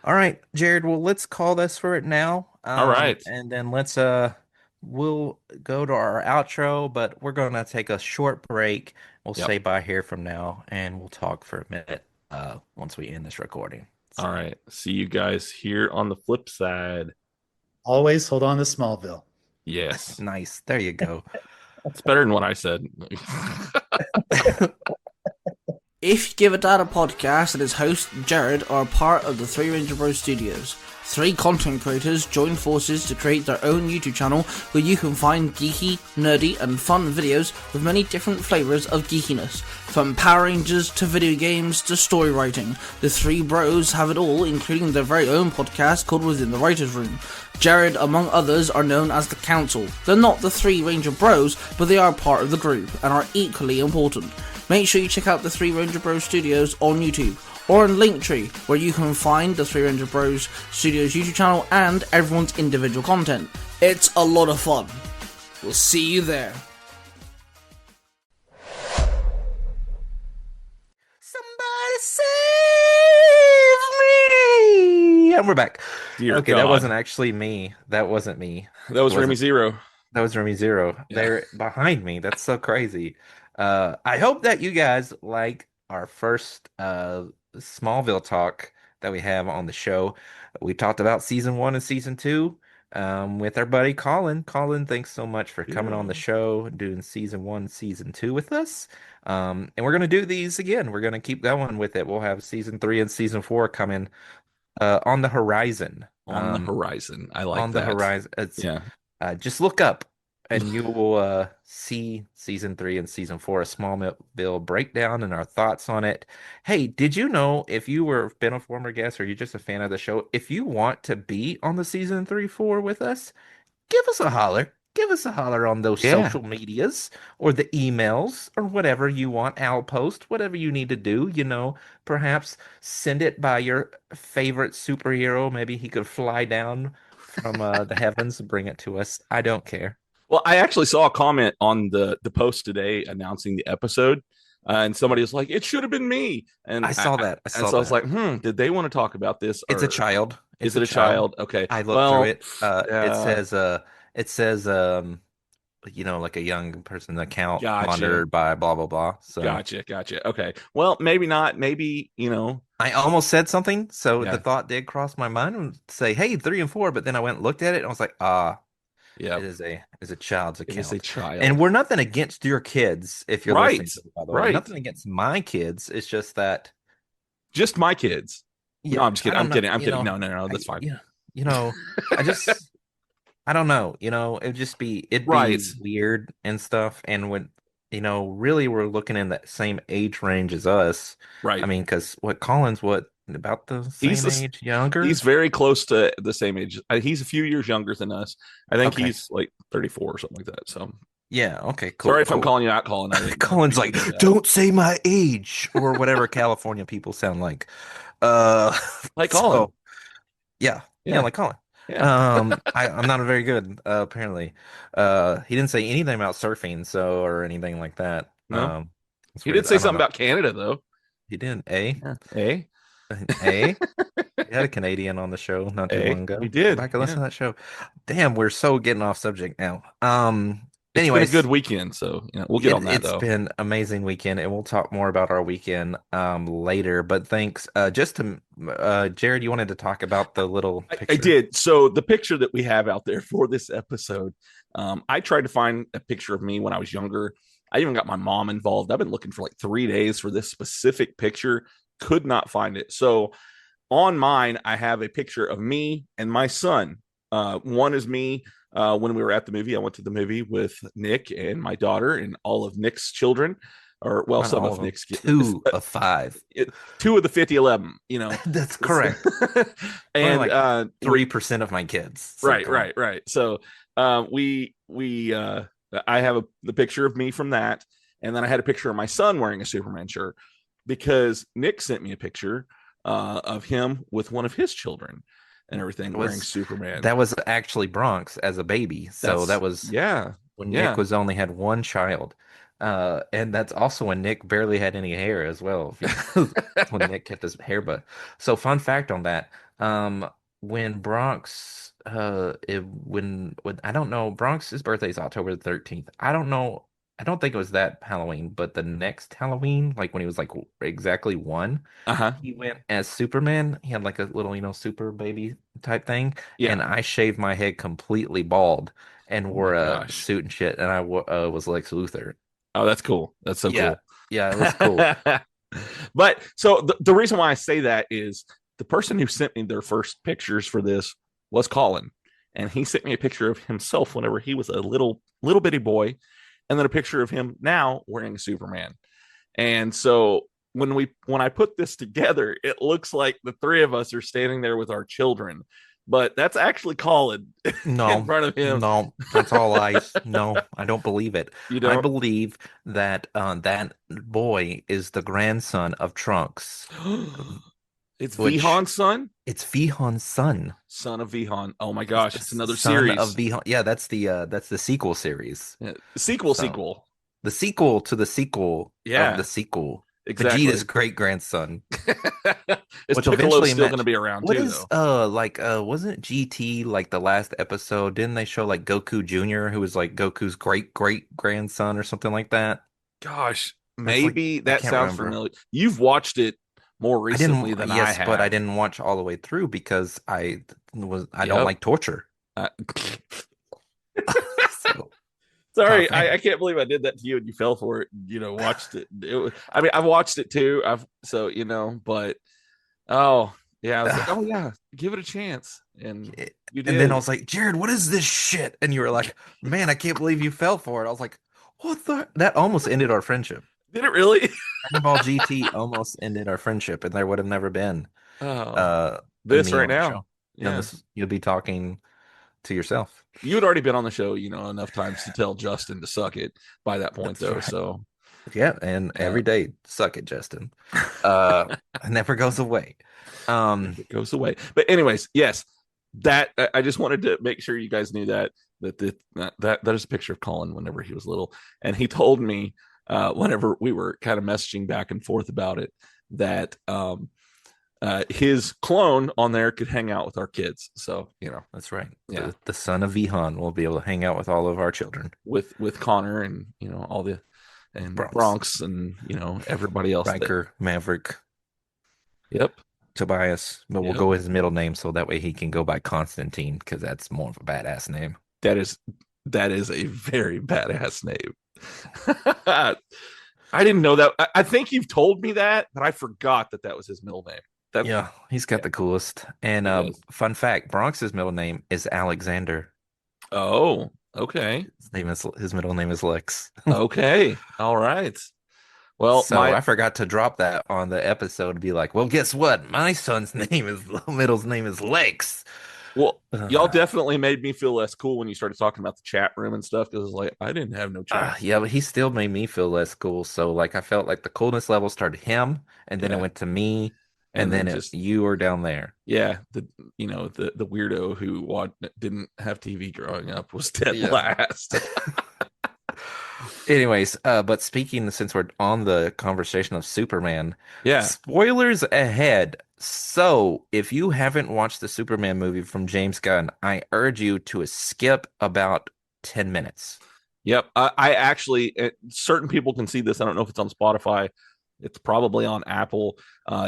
All right, Jared. Well, let's call this for it now. All right. And then we'll go to our outro, but we're gonna take a short break. We'll Yep. say bye here from now, and we'll talk for a minute once we end this recording. All right. See you guys here on the flip side. Always hold on to Smallville. Yes. Nice. There you go. It's better than what I said. If You Give a Dad a Podcast and its host, Jared, are part of the Three Ranger Bros Studios. 3 content creators join forces to create their own YouTube channel where you can find geeky, nerdy, and fun videos with many different flavors of geekiness. From Power Rangers to video games to story writing, the 3 bros have it all, including their very own podcast called Within the Writer's Room. Jared, among others, are known as the Council. They're not the 3 Ranger Bros, but they are part of the group and are equally important. Make sure you check out the 3 Ranger Bros Studios on YouTube, or on Linktree, where you can find the 3 Ranger Bros Studios YouTube channel and everyone's individual content. It's a lot of fun. We'll see you there. Somebody save me! And we're back. Dear okay, God. That wasn't actually me. That wasn't me. That was Remy Zero. That was Remy Zero. Yeah. They're behind me. That's so crazy. I hope that you guys like our first Smallville talk that we have on the show. We talked about season 1 and season 2 with our buddy Colin. Colin, thanks so much for coming on the show, doing season 1, season 2 with us. And we're going to do these again. We're going to keep going with it. We'll have season 3 and season 4 coming on the horizon. On the horizon. I like that. On the horizon. Just look up. And you will see season 3 and season 4 of Smallville breakdown and our thoughts on it. Hey, did you know, if you were been a former guest or you're just a fan of the show, if you want to be on the season 3-4 with us, give us a holler. Give us a holler on those social medias or the emails or whatever you want. I'll post whatever you need to do. Perhaps send it by your favorite superhero. Maybe he could fly down from the heavens and bring it to us. I don't care. Well, I actually saw a comment on the post today announcing the episode, and somebody was like, "It should have been me." And I saw that. I was like, did they want to talk about this? It's a child. Is it a child? Okay. I looked through it. It says, like a young person account monitored by blah, blah, blah. So Gotcha. Okay. Well, maybe not. Maybe, I almost said something. So the thought did cross my mind and say, hey, 3 and 4. But then I went and looked at it and I was like, yeah, it is a child's account. It is a child. And we're nothing against your kids if you're listening to it, by the way. Right. Nothing against my kids. It's just that. Just my kids. Yeah, no, I'm just kidding. I'm kidding. No, that's fine. I don't know. It'd be weird and stuff. And when, really we're looking in that same age range as us. Right. I mean, because Colin's about the same age, younger? He's very close to the same age. He's a few years younger than us. I think he's like 34 or something like that. So yeah, okay, cool. Sorry if I'm calling you out, Colin. Colin's like, don't say my age or whatever California people sound like. Like Colin. Yeah, like Colin. Yeah. I'm not very good, apparently. He didn't say anything about surfing, or anything like that. No. He did say something about Canada, though. He did. A. We had a Canadian on the show not too long ago. We did. Go back and listen to that show. Damn, we're so getting off subject now. Anyways, it's been a good weekend, so we'll get on that. It's been amazing weekend, and we'll talk more about our weekend later. But thanks. Just to Jared, you wanted to talk about the little picture? I did. So the picture that we have out there for this episode, I tried to find a picture of me when I was younger. I even got my mom involved. I've been looking for like 3 days for this specific picture. Could not find it. So on mine, I have a picture of me and my son. One is me when we were at the movie. I went to the movie with Nick and my daughter and all of Nick's children, or well, some of Nick's 2 of 5. 2 of the 50-11. That's correct. And like 3% of my kids. So right. So I have the picture of me from that, and then I had a picture of my son wearing a Superman shirt, because Nick sent me a picture of him with one of his children and everything wearing Superman. That was actually Bronx as a baby. So that was when Nick was only had one child. And that's also when Nick barely had any hair as well. When Nick kept his hair. But so fun fact on that. When Bronx when I don't know, Bronx's birthday is October the 13th. I don't know. I don't think it was that Halloween, but the next Halloween, like when he was like exactly 1, he went as Superman. He had like a little, super baby type thing. Yeah. And I shaved my head completely bald. and Oh wore my a gosh. suit and shit, and I was Lex Luthor. Oh, that's cool. That's so Yeah, cool. yeah, it was cool. But so the reason why I say that is the person who sent me their first pictures for this was Colin, and he sent me a picture of himself whenever he was a little bitty boy, and then a picture of him now wearing Superman. And so when I put this together, it looks like the three of us are standing there with our children, but that's actually Colin No, in front of him. no, that's all lies. No, I don't believe it. You I don't? believe that that boy is the grandson of Trunks, It's which Vihan's son? it's Vihan's son. Son of Vihan. Oh my gosh, it's another Son series. of Vihan. Yeah, that's the sequel series. Yeah. So, Sequel. the sequel to the sequel Yeah, of the sequel. exactly. Vegeta's great grandson. Is Which Piccolo's eventually still going to be around what too, is though? wasn't GT like the last episode? Didn't they show like Goku Jr., who was like Goku's great grandson or something like that? Gosh, That's like maybe I that can't sounds remember. familiar. You've watched it more I recently didn't than I yes, but I have. didn't watch all the way through because I don't Yep. like torture. Uh, So sorry, tough man. I can't believe I did that to you and you fell for it. Watched it. I mean, I've watched it too. But oh yeah, I was like, oh yeah, give it a chance, and you did. And then I was like, Jared, what is this shit? And you were like, man, I can't believe you fell for it. I was like, what the? That almost ended our friendship. Did it really? Dragon Ball GT almost ended our friendship, and there would have never been Oh, a this me right on the now. show. Yeah. You'll be talking to yourself. You had already been on the show, enough times to tell Justin to suck it by that point, That's though. right. So Yeah, and every day, suck it, Justin. It never goes away. it goes away. But anyways, yes, that I just wanted to make sure you guys knew that is a picture of Colin whenever he was little, and he told me whenever we were kind of messaging back and forth about it that his clone on there could hang out with our kids. So That's right. Yeah. The son of Vihan will be able to hang out with all of our children. with Connor and all the Bronx and everybody else. Riker, Maverick. Yep. Tobias, but we'll Yep. go with his middle name so that way he can go by Constantine because that's more of a badass name. That is a very badass name. I didn't know that. I think you've told me that, but I forgot that was his middle name. Yeah, he's got the coolest. And fun fact, Bronx's middle name is Alexander. Oh, okay. His middle name is Lex. Okay. All right. Well, so I forgot to drop that on the episode to be like, well, guess what? My son's middle's name is Lex. Well, y'all definitely made me feel less cool when you started talking about the chat room and stuff because like I didn't have no chat. Yeah, but he still made me feel less cool. So like I felt like the coolness level started him, and then it went to me, and then you were down there. Yeah, the weirdo who didn't have TV growing up was dead last. Anyways, but speaking, since we're on the conversation of Superman, yeah, spoilers ahead. So if you haven't watched the Superman movie from James Gunn, I urge you to skip about 10 minutes. Yep. I actually, certain people can see this. I don't know if it's on Spotify. It's probably on Apple,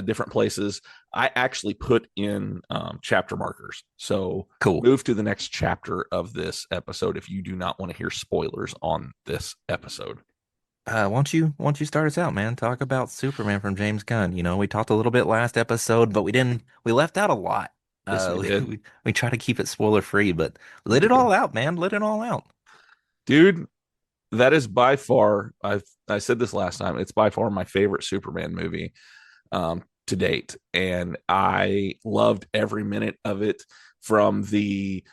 different places. I actually put in chapter markers. So cool. Move to the next chapter of this episode if you do not want to hear spoilers on this episode. Why don't you start us out, man? Talk about Superman from James Gunn. We talked a little bit last episode, but we left out a lot. Yes, we try to keep it spoiler free, but let it all out, man. Let it all out. Dude, that is by far, I said this last time, it's by far my favorite Superman movie to date. And I loved every minute of it, from the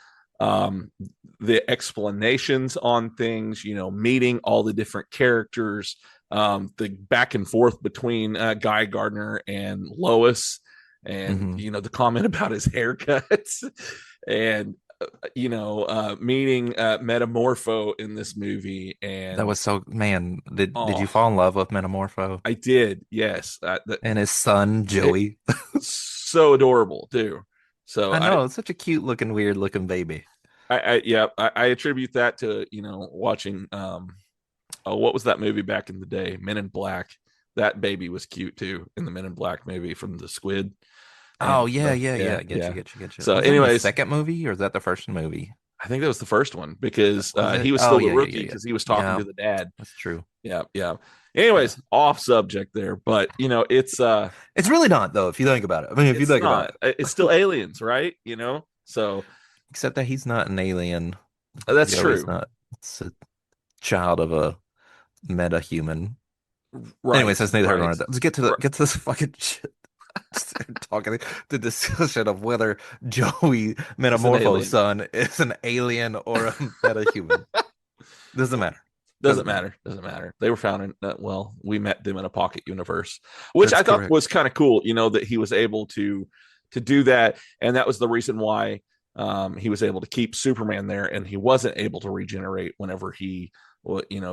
explanations on things, meeting all the different characters, the back and forth between Guy Gardner and Lois, and the comment about his haircuts, and meeting Metamorpho in this movie. And that was so, man, did you fall in love with Metamorpho? I did, yes. And his son Joey, so adorable too. So I know, it's such a cute looking, weird looking baby. I attribute that to watching what was that movie back in the day, Men in Black. That baby was cute too in the Men in Black movie from the squid. Oh, yeah. Get you. So was anyways, the second movie, or is that the first movie? I think that was the first one because Was it? he was Oh, still the yeah, yeah, rookie yeah, yeah. because he was talking Yeah, to the dad. that's true. Yeah, yeah. Anyways, off subject there, but It's really not though, if you think about it. I mean, if you it's think about not. it. It's still aliens, right? So Except that he's not an alien. that's He's true, not. It's a child of a meta-human. right? Anyways, that's neither here nor Right. there. Let's get to this fucking shit. Talking the discussion of whether Joey It's an Metamorpho's alien. son is an alien or a meta-human. Doesn't matter. Doesn't matter. Doesn't matter. They were found in well, we met them in a pocket universe, which That's I thought correct. was kind of cool. That he was able to do that, and that was the reason why he was able to keep Superman there, and he wasn't able to regenerate whenever he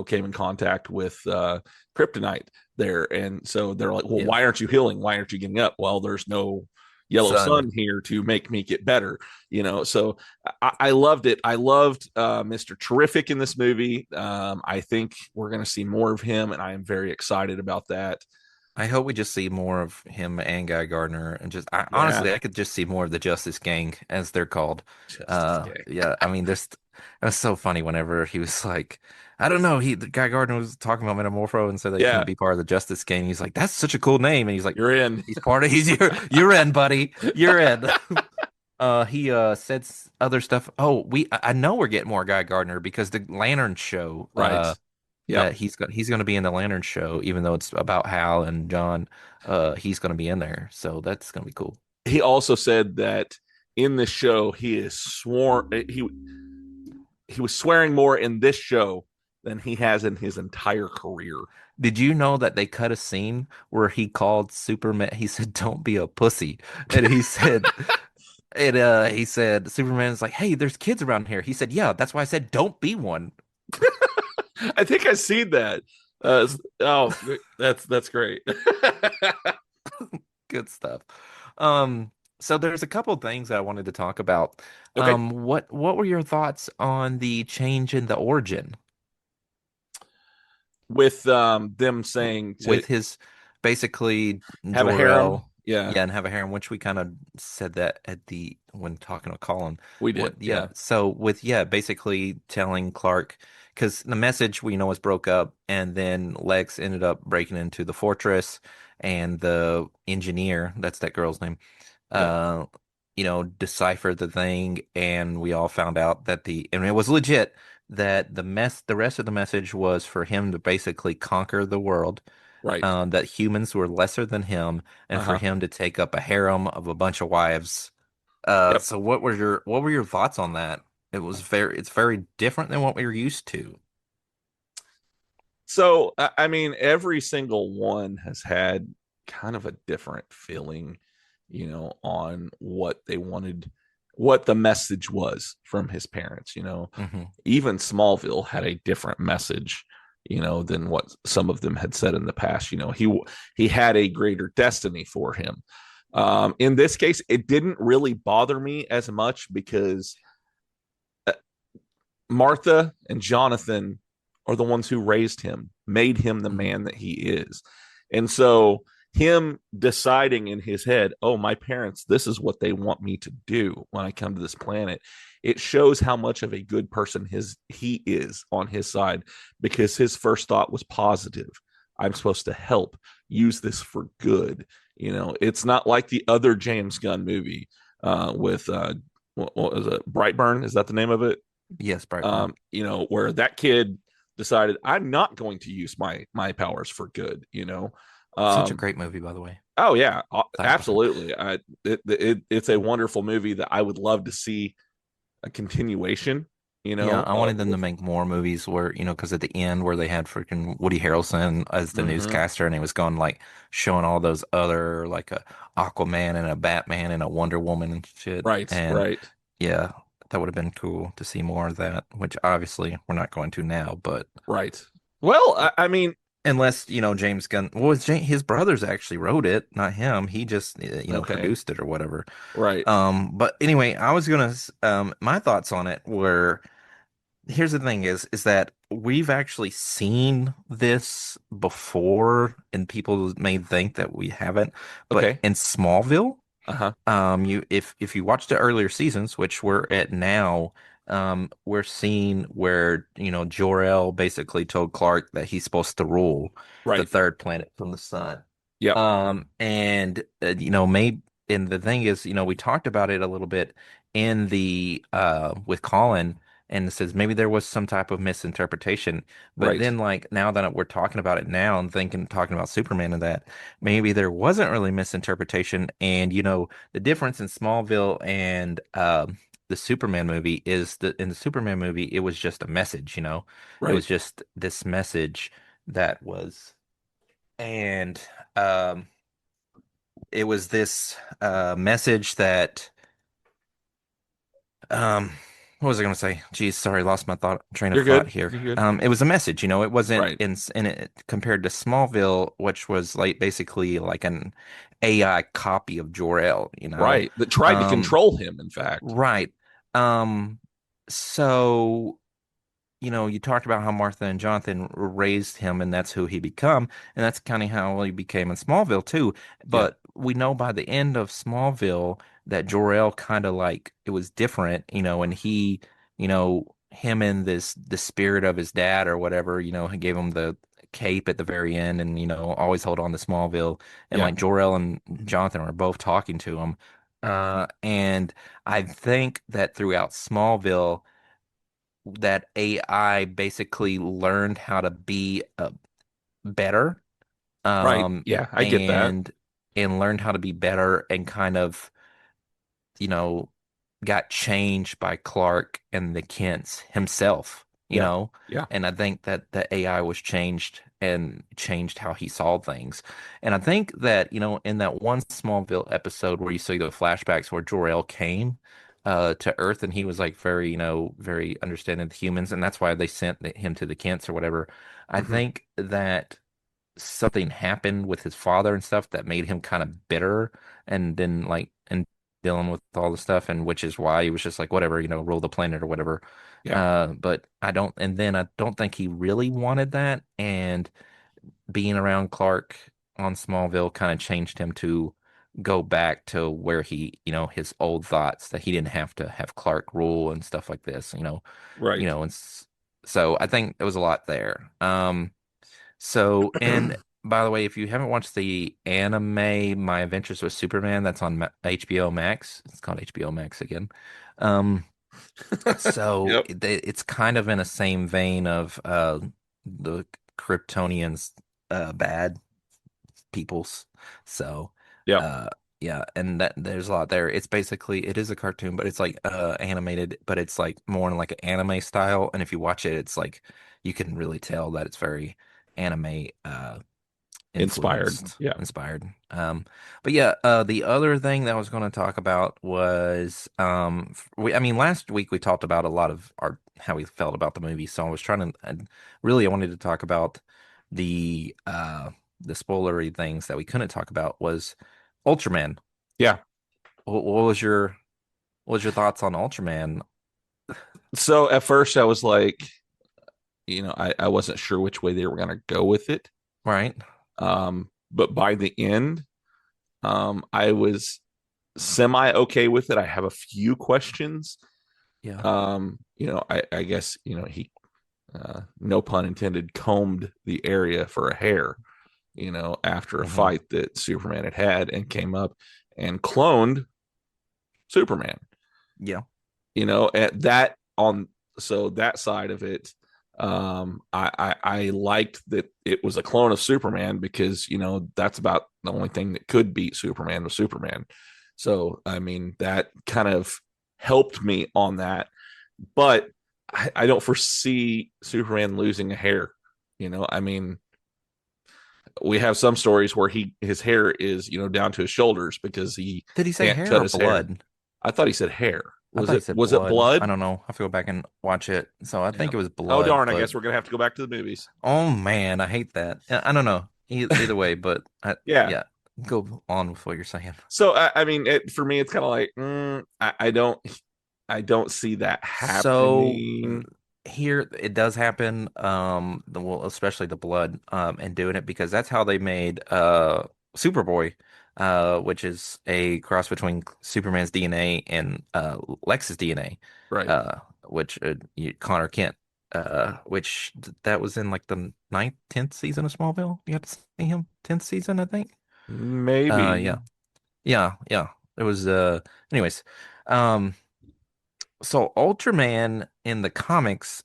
came in contact with kryptonite there. And so they're like, well, Yeah. why aren't you healing? Why aren't you getting up? Well, there's no yellow sun here to make me get better. So I loved it. I loved Mr. Terrific in this movie. I think we're going to see more of him, and I am very excited about that. I hope we just see more of him and Guy Gardner, and honestly, I could just see more of the Justice Gang, as they're called. Yeah, I mean, it was so funny whenever he was like, I don't know, the Guy Gardner was talking about Metamorpho and said that he can be part of the Justice Gang. He's like, that's such a cool name, and he's like, you're in. He's part of. You're in, buddy. You're in. He said other stuff. Oh, I know we're getting more Guy Gardner because the Lantern show, right? Yeah, he's going to be in the Lantern show, even though it's about Hal and John. He's going to be in there, so that's going to be cool. He also said that in this show, he was swearing more in this show than he has in his entire career. Did you know that they cut a scene where he called Superman? He said, "Don't be a pussy," and he said. He said Superman's like, hey, there's kids around here. He said, yeah, that's why I said don't be one. I think I've seen that. That's great. Good stuff. So there's a couple things that I wanted to talk about. Okay. What were your thoughts on the change in the origin? With them saying with his basically have a harem. Yeah, and have a harem, which we kind of said that when talking to Colin. We did, yeah. So basically telling Clark, because the message we know was broke up, and then Lex ended up breaking into the fortress, and the engineer, that's that girl's name, deciphered the thing, and we all found out that and it was legit that the rest of the message was for him to basically conquer the world. Right. That humans were lesser than him, and for him to take up a harem of a bunch of wives. So what were your thoughts on that? It's very different than what we were used to. So I mean, every single one has had kind of a different feeling, on what they wanted, what the message was from his parents. Even Smallville had a different message, than what some of them had said in the past. He had a greater destiny for him. In this case, it didn't really bother me as much because Martha and Jonathan are the ones who raised him, made him the man that he is. And so him deciding in his head, oh, my parents, this is what they want me to do when I come to this planet. It shows how much of a good person he is on his side, because his first thought was positive. I'm supposed to help, use this for good. It's not like the other James Gunn movie with what was it? Brightburn? Is that the name of it? Yes, Brightburn. Where that kid decided, I'm not going to use my powers for good. Such a great movie, by the way. Oh yeah, absolutely. It's a wonderful movie that I would love to see a continuation. I wanted them to make more movies where, because at the end where they had freaking Woody Harrelson as the newscaster, and he was going like showing all those other like a Aquaman and a Batman and a Wonder Woman and shit. Right. Yeah, that would have been cool to see more of that, which obviously we're not going to now, but right. Well, I mean, unless James Gunn, his brothers actually wrote it, not him. He just produced it or whatever. Right. But anyway, I was gonna my thoughts on it were, here's the thing is that we've actually seen this before, and people may think that we haven't. But in Smallville, if you watch the earlier seasons, which we're at now, we're seeing where, Jor-El basically told Clark that he's supposed to rule the Right. third planet from the sun. Yep. And maybe, and the thing is, we talked about it a little bit in the with Colin, and it says maybe there was some type of misinterpretation. But Right. then, like, now that we're talking about it now and talking about Superman and that, maybe there wasn't really misinterpretation. And the difference in Smallville and the Superman movie is that in the Superman movie, it was just a message. It Right. was just this message that was, and um, it was this message that what was I going to say? Geez, sorry, lost my train of You're thought good. here. You're good. It was a message, it wasn't Right. in it compared to Smallville, which was like basically like an AI copy of Jor-El, Right. That tried to control him, in fact. Right. Um, so you talked about how Martha and Jonathan raised him, and that's who he become, and that's kind of how he became in Smallville too. But we know by the end of Smallville that Jor-El kind of like it was different, and he, him and the spirit of his dad or whatever, he gave him the cape at the very end, and always hold on to Smallville, and like Jor-El and Jonathan are both talking to him, and I think that throughout Smallville that AI basically learned how to be better, Right. Yeah, I get that. and learned how to be better and kind of, you know, got changed by Clark and the Kents himself, Yeah. and I think that the AI was changed and changed how he saw things. And I think that, in that one Smallville episode where you see the flashbacks where Jor-El came to Earth and he was like very, very understanding of humans, and that's why they sent him to the Kents or whatever. I think that something happened with his father and stuff that made him kind of bitter and then like and dealing with all the stuff, and which is why he was just like whatever, rule the planet or whatever. But I don't think he really wanted that, and being around Clark on Smallville kind of changed him to go back to where he, his old thoughts that he didn't have to have Clark rule and stuff like this, Right. So I think there was a lot there. So, and by the way, if you haven't watched the anime My Adventures with Superman, that's on HBO Max. It's called HBO Max again. So it's kind of in the same vein of the Kryptonians, bad peoples. So, yeah, and that there's a lot there. It's basically it is a cartoon, but it's like animated, but it's like more in like an anime style. And if you watch it, it's like you can really tell that it's very anime Inspired. Inspired. But yeah, the other thing that I was going to talk about was I mean last week we talked about a lot of our how we felt about the movie. So I was trying to I wanted to talk about the spoilery things that we couldn't talk about was Ultraman. Yeah. What was your thoughts on Ultraman? So at first I was like, I wasn't sure which way they were going to go with it. Right. But by the end, I was semi okay with it. I have a few questions. Yeah. I guess, he, no pun intended, combed the area for a hair, after a fight that Superman had and came up and cloned Superman. Yeah. At that so that side of it, I liked that it was a clone of Superman because that's about the only thing that could beat Superman was Superman. So I mean that kind of helped me on that, but I don't foresee Superman losing a hair. I mean, we have some stories where his hair is down to his shoulders because he did he say can't hair cut or his blood? Hair. I thought he said hair. Was it blood. blood? I don't know. I have to go back and watch it. So I think it was blood. Oh darn! I guess we're gonna have to go back to the movies. Oh man, I hate that. I don't know. Either way, but yeah. Go on with what you're saying. So I mean, for me, it's kind of like I don't see that happening. So here it does happen. Especially the blood, and doing it because that's how they made Superboy. Which is a cross between Superman's DNA and Lex's DNA. Right. which Connor Kent, that was in like the ninth, 10th season of Smallville. You got to see him 10th season, I think. Maybe. Yeah, yeah. It was anyways. Um, so Ultraman in the comics,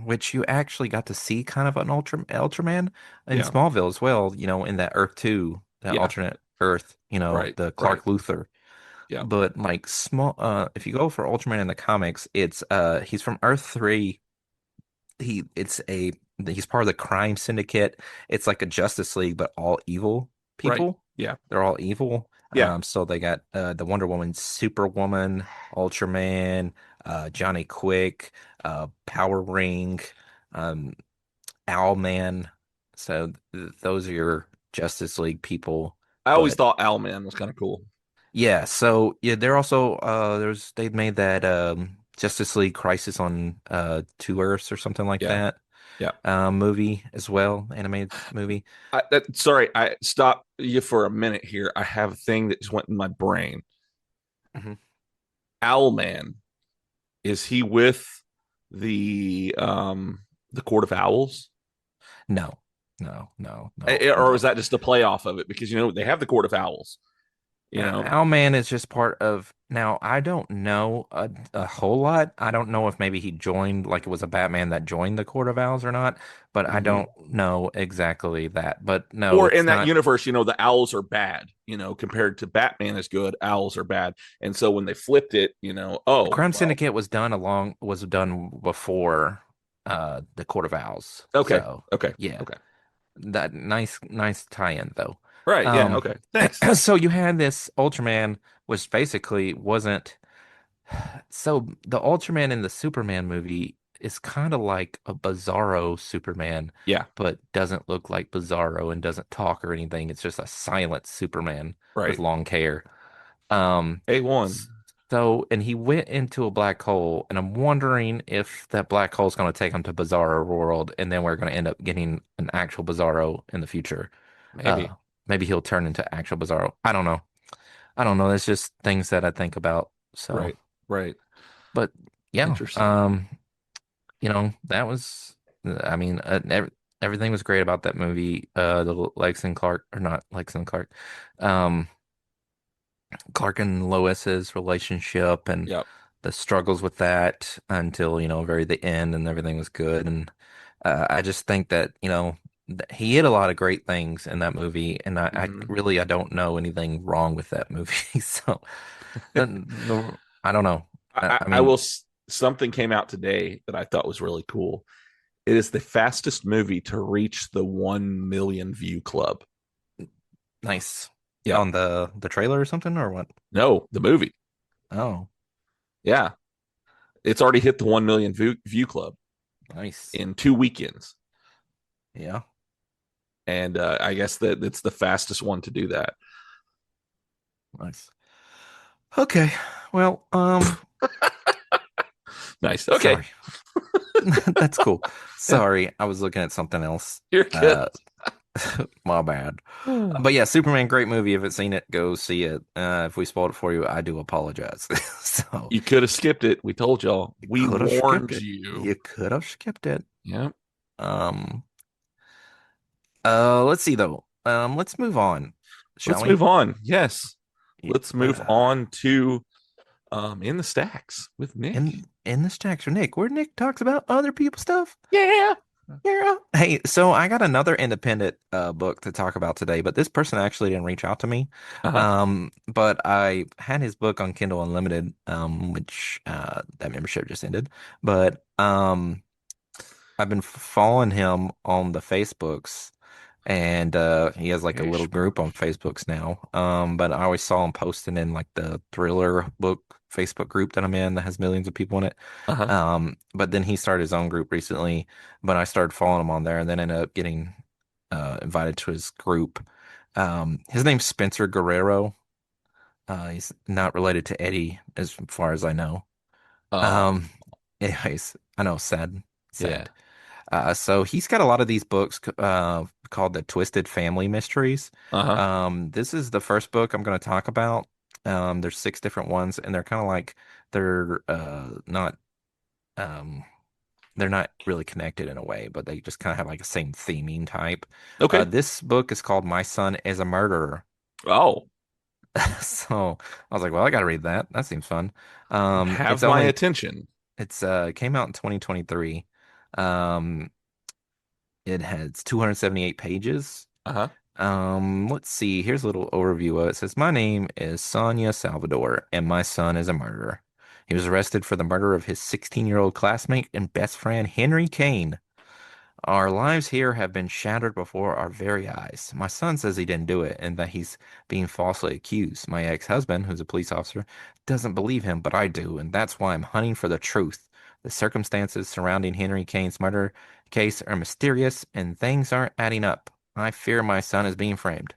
which you actually got to see kind of an Ultraman in Yeah. Smallville as well, in that Earth 2, that Yeah. alternate Earth, Right. the Right. Clark Luthor. Yeah. But like if you go for Ultraman in the comics, it's he's from Earth 3. He's part of the crime syndicate. It's like a Justice League, but all evil Right. people. Yeah. They're all evil. Yeah. So they got the Wonder Woman, Superwoman, Ultraman, Johnny Quick, Power Ring, um, Owlman. So those are your Justice League people. I always But thought Owlman was kind of cool. yeah, so yeah, they're also they made that Justice League Crisis on Two Earths or something like Yeah. that Yeah. movie as well, animated movie. Sorry, I stopped you for a minute here. I have a thing that just went in my brain. Mm-hmm. Owlman, is he with the Court of Owls? No. Or was that just a playoff of it? Because they have the Court of Owls. Owlman is just part of. Now, I don't know a whole lot. I don't know if maybe he joined, like it was a Batman that joined the Court of Owls or not, but I don't know exactly that. But no, Or it's in that not. universe, the owls are bad. Compared to Batman is good, owls are bad. And so when they flipped it, Crime Syndicate was done before the Court of Owls. Okay. So Okay. yeah. Okay. That nice tie-in though. Right. Yeah. Okay. Thanks. So you had this Ultraman, which basically wasn't. So the Ultraman in the Superman movie is kind of like a Bizarro Superman, Yeah. but doesn't look like Bizarro and doesn't talk or anything. It's just a silent Superman Right. with long hair. A1. So, and he went into a black hole, and I'm wondering if that black hole is going to take him to Bizarro World, and then we're going to end up getting an actual Bizarro in the future. Maybe. Maybe he'll turn into actual Bizarro. I don't know. I don't know. That's just things that I think about. So, Right. but yeah, Interesting. that was, I mean, everything was great about that movie. The Lex and Clark, or not Lex and Clark, Clark and Lois's relationship and Yep. the struggles with that until, very the end and everything was good. And I just think that, he did a lot of great things in that movie. And I don't know anything wrong with that movie. So I don't know. I mean, will. Something came out today that I thought was really cool. It is the fastest movie to reach the 1 million view club. Nice. Yeah. On the trailer or something or what? No, the movie. Oh. Yeah. It's already hit the 1 million view club. Nice. In 2 weekends. Yeah. And I guess that it's the fastest one to do that. Nice. Okay. Well, nice. Okay. Sorry. That's cool. Sorry. I was looking at something else. You're good. My bad. But yeah, Superman, great movie. If you haven't seen it, go see it. If we spoiled it for you, I do apologize. So you could have skipped it. We told y'all. We warned you. You could have skipped it. Yeah. Let's see though. Let's move on. Let's move on. Yes. Let's move on to In the Stacks with Nick. In the Stacks with Nick, where Nick talks about other people's stuff. Yeah. Hey, so I got another independent book to talk about today, but this person actually didn't reach out to me. But I had his book on Kindle Unlimited, which that membership just ended. But I've been following him on the Facebooks, and he has like a little group on Facebooks now. But I always saw him posting in like the thriller book Facebook group that I'm in that has millions of people in it. But then he started his own group recently, but I started following him on there and then ended up getting invited to his group. His name's Spencer Guerrero. He's not related to Eddie as far as I know. Anyways, I know, sad. Yeah. So he's got a lot of these books called the Twisted Family Mysteries. This is the first book I'm going to talk about. There's 6 different ones, and they're kind of like they're not um, they're not really connected in a way, but they just kind of have like the same theming type. Okay. This book is called My Son is a Murderer. Oh, So I was like, well, I got to read that. That seems fun. have my attention. It's came out in 2023. Um, it has 278 pages. Uh-huh. Let's see. Here's a little overview of it. It says, my name is Sonia Salvador, and my son is a murderer. He was arrested for the murder of his 16-year-old classmate and best friend, Henry Kane. Our lives here have been shattered before our very eyes. My son says he didn't do it and that he's being falsely accused. My ex-husband, who's a police officer, doesn't believe him, but I do, and that's why I'm hunting for the truth. The circumstances surrounding Henry Kane's murder case are mysterious and things aren't adding up. I fear my son is being framed.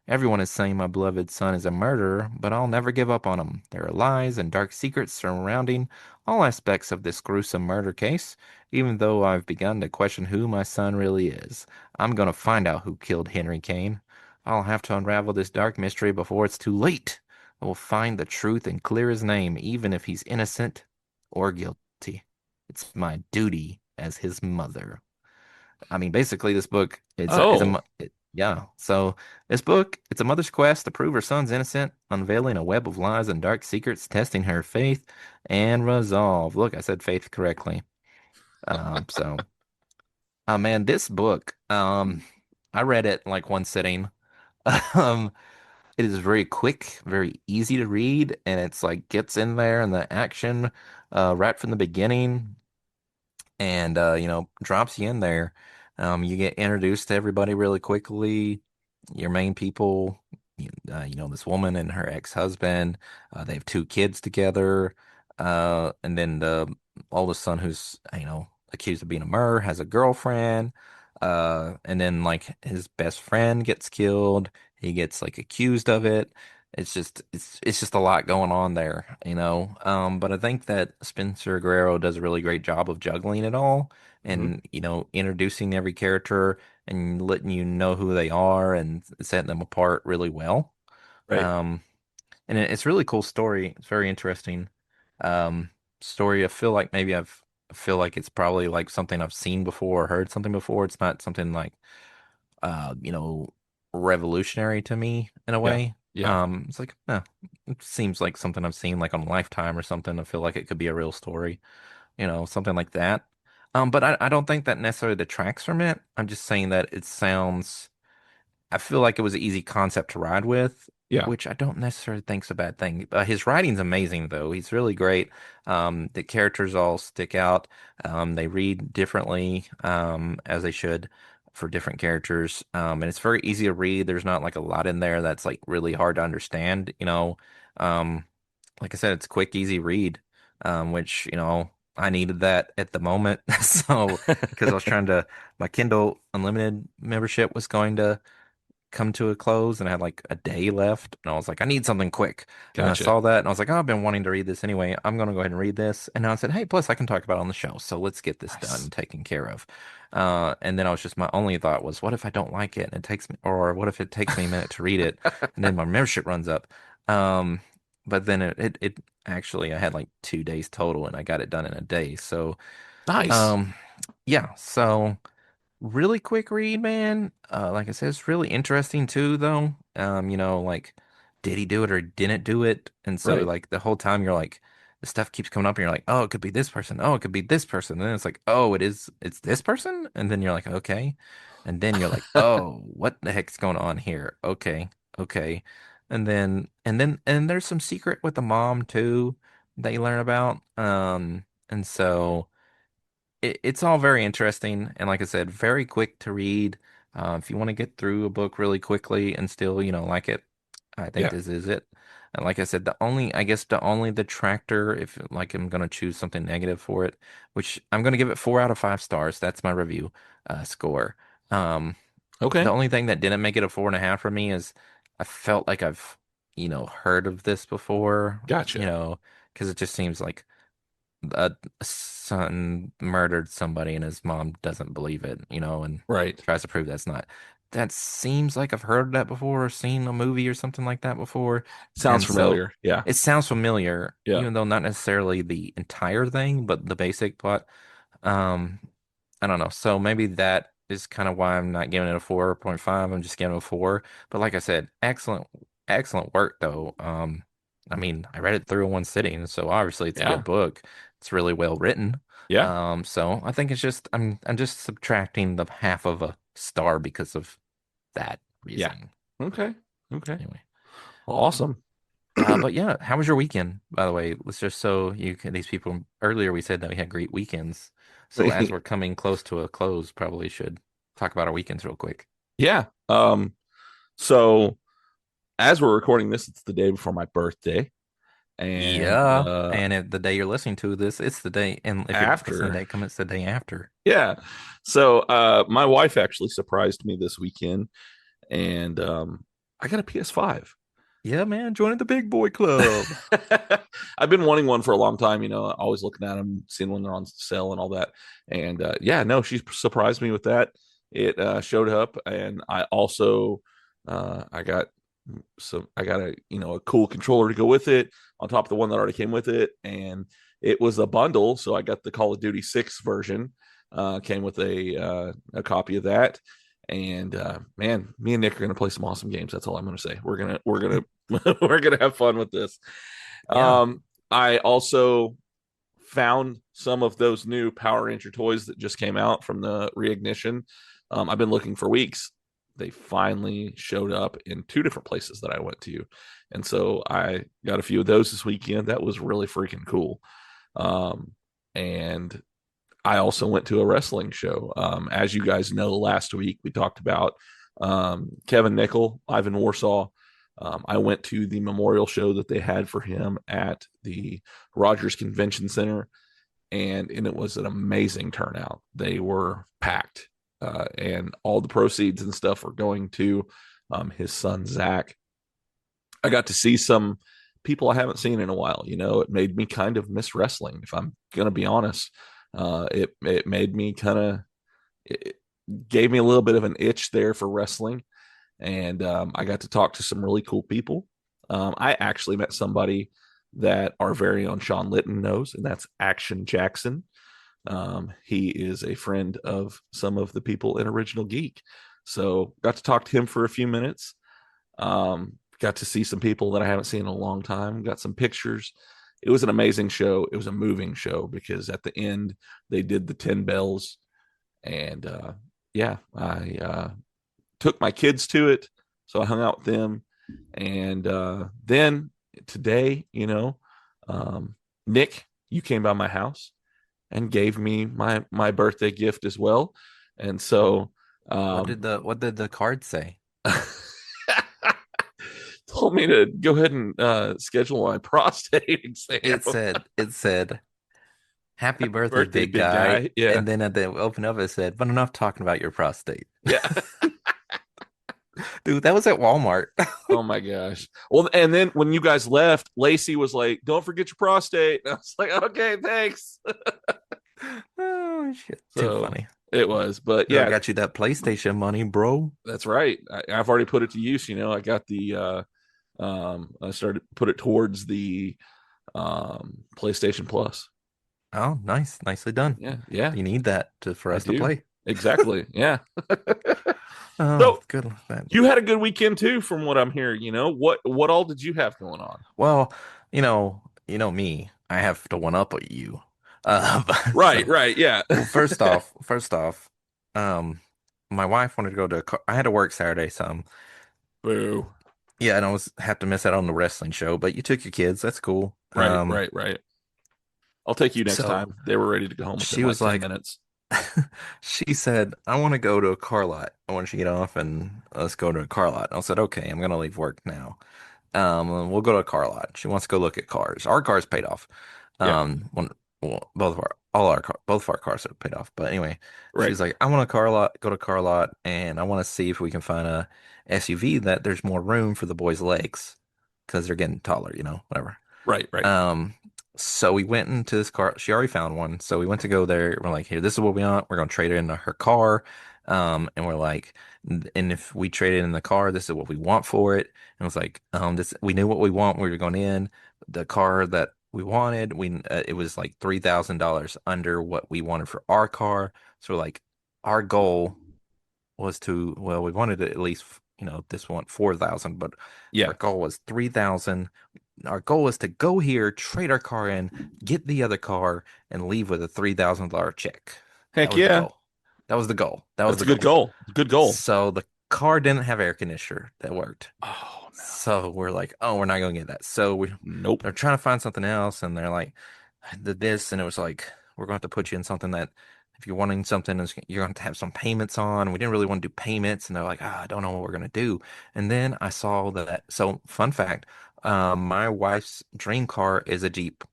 Everyone is saying my beloved son is a murderer, but I'll never give up on him. There are lies and dark secrets surrounding all aspects of this gruesome murder case. Even though I've begun to question who my son really is, I'm going to find out who killed Henry Kane. I'll have to unravel this dark mystery before it's too late. I will find the truth and clear his name, even if he's innocent or guilty. It's my duty as his mother. I mean, basically, this book Oh, yeah. So this book, it's a mother's quest to prove her son's innocent, unveiling a web of lies and dark secrets, testing her faith and resolve. Look, I said faith correctly. So, man, this book, I read it in like one sitting. Um, it is very quick, very easy to read, and it's like gets in there and the action, right from the beginning and drops you in there. You get introduced to everybody really quickly. Your main people, this woman and her ex-husband. They have two kids together, and then the oldest son, who's accused of being a murderer, has a girlfriend. And then like his best friend gets killed. He gets like accused of it. It's just a lot going on there. But I think that Spencer Guerrero does a really great job of juggling it all mhm. and introducing every character and letting you know who they are and setting them apart really well. Right. And it's a really cool story. It's very interesting um, story. I feel like it's probably like something I've seen before or heard something before. It's not something like uh, you know, revolutionary to me in a Yeah. way. Yeah. It's like, it seems like something I've seen like on Lifetime or something. I feel like it could be a real story, something like that. But I don't think that necessarily detracts from it. I'm just saying that I feel like it was an easy concept to ride with, Yeah. which I don't necessarily think's a bad thing. His writing's amazing, though. He's really great. The characters all stick out. They read differently, as they should for different characters. And it's very easy to read. There's not like a lot in there that's like really hard to understand. Um, like I said, it's a quick, easy read, which, I needed that at the moment. So, because my Kindle Unlimited membership was going to come to a close and I had like a day left. And I was like, I need something quick. And I Gotcha. saw that and I was like, oh, I've been wanting to read this anyway. I'm going to go ahead and read this. And now I said, hey, plus I can talk about it on the show. So let's get this done Nice. and taken care of. And then my only thought was, what if I don't like it and it takes me, or what if it takes me a minute to read it and then my membership runs up? But then it actually, I had like 2 days total and I got it done in a day. So, Nice. um, yeah. So, really quick read, man. Like I said, it's really interesting too, though. Like, did he do it or didn't do it? And so, Right. like, the whole time you're like, the stuff keeps coming up, and you're like, oh, it could be this person. Oh, it could be this person. And then it's like, oh, it's this person. And then you're like, okay. And then you're like, oh, what the heck's going on here? Okay, okay. And there's some secret with the mom too that you learn about. And so it's all very interesting and like I said, very quick to read. If you want to get through a book really quickly and still, like it, I think Yeah. this is it. And like I said, the only detractor, if like I'm gonna choose something negative for it, which I'm gonna give it 4 out of 5 stars. That's my review score. Um, the Okay. only thing that didn't make it a 4.5 for me is I felt like I've, heard of this before, Gotcha. because it just seems like a son murdered somebody and his mom doesn't believe it, and Right. tries to prove that's not. that seems like I've heard that before or seen a movie or something like that before. Sounds And so familiar. Yeah. it sounds familiar, Yeah. even though not necessarily the entire thing, but the basic plot. Um, I don't know. So maybe that is kind of why I'm not giving it a 4.5. I'm just giving it a 4. But like I said, excellent work though. I mean, I read it through in one sitting, so obviously it's a Yeah. good book. It's really well written. Yeah. So I think it's just I'm just subtracting the half of a star because of that Yeah. reason. Okay. Okay. Anyway. Awesome. But yeah, how was your weekend, by the way? Let's just so you can, these people earlier we said that we had great weekends. So as we're coming close to a close, probably should talk about our weekends real quick. Yeah. So as we're recording this, it's the day before my birthday. And And if the day you're listening to this, it's the day, and if you're listening to the day come, it's the day after. Yeah. So my wife actually surprised me this weekend, and I got a PS5. Yeah, man, joining the big boy club. I've been wanting one for a long time, always looking at them, seeing when they're on sale and all that. And yeah, no, she surprised me with that. It showed up, and I also I got a cool controller to go with it on top of the one that already came with it, and it was a bundle, so I got the Call of Duty 6 version. Came with a copy of that. And man, me and Nick are gonna play some awesome games. That's all I'm gonna say. We're gonna we're gonna have fun with this. Yeah. I also found some of those new Power Ranger toys that just came out from the reignition. I've been looking for weeks. They finally showed up in 2 different places that I went to, and so I got a few of those this weekend. That was really freaking cool. And I also went to a wrestling show. As you guys know, last week we talked about Kevin Nikel, Ivan Warsaw. I went to the memorial show that they had for him at the Rogers Convention Center, and it was an amazing turnout. They were packed, and all the proceeds and stuff are going to his son, Zach. I got to see some people I haven't seen in a while. It made me kind of miss wrestling, if I'm going to be honest. It made me it gave me a little bit of an itch there for wrestling, and I got to talk to some really cool people. I actually met somebody that our very own Sean Litton knows, and that's Action Jackson. He is a friend of some of the people in Original Geek, so got to talk to him for a few minutes. Got to see some people that I haven't seen in a long time. Got some pictures. It was an amazing show. It was a moving show because at the end they did the 10 bells, and yeah, I took my kids to it, so I hung out with them. And then today, Nick, you came by my house and gave me my birthday gift as well, and so what did the card say? Told me to go ahead and schedule my prostate exam. It said, "Happy birthday, big guy." Yeah. And then at the open up, it said, "But enough talking about your prostate." Yeah. Dude, that was at Walmart. Oh my gosh. Well, and then when you guys left, Lacey was like, "Don't forget your prostate." And I was like, "Okay, thanks." Oh shit! So, too funny. It was, but yeah, I got you that PlayStation money, bro. That's right. I've already put it to use. I got the I started to put it towards the PlayStation Plus. Oh, nice. Nicely done. Yeah. You need that for us to play. Exactly. Yeah. Oh, so good. You had a good weekend too, from what I'm hearing. What all did you have going on? Well, you know me. I have to one up you. Right. Yeah. Well, first off, my wife wanted to go to. I had to work Saturday, some. Boo. Yeah, and I had to miss out on the wrestling show. But you took your kids. That's cool. Right. I'll take you next time. They were ready to go home. She was like 10 minutes. She said, "I want to go to a car lot. I want you to get off and let's go to a car lot." I said, "Okay, I'm gonna leave work now. We'll go to a car lot." She wants to go look at cars. Our car's paid off. Both of our cars are paid off. But anyway, she's like, "I want go to a car lot, and I want to see if we can find a SUV that there's more room for the boys' legs because they're getting taller, whatever." Right. So we went into this car. She already found one. So we went to go there. We're like, "Here, this is what we want. We're going to trade it into her car." And we're like, and if we traded in the car, this is what we want for it. And it was like, this we knew what we want. We were going in the car that we wanted. It was like $3,000 under what we wanted for our car. So like, our goal was to, well, we wanted to at least, this one 4,000, but our goal was 3,000. Our goal was to go here, trade our car in, get the other car, and leave with a $3,000 check. Heck That was the yeah. goal. That was the goal. That's a good goal. Good goal. So the car didn't have air conditioner that worked. Oh, no. So we're like, oh, we're not going to get that. So they're trying to find something else, and they're like, this, and it was like, we're going to have to put you in something that if you're wanting something, you're going to have some payments on. We didn't really want to do payments, and they're like, I don't know what we're going to do. And then I saw that. So fun fact, my wife's dream car is a Jeep.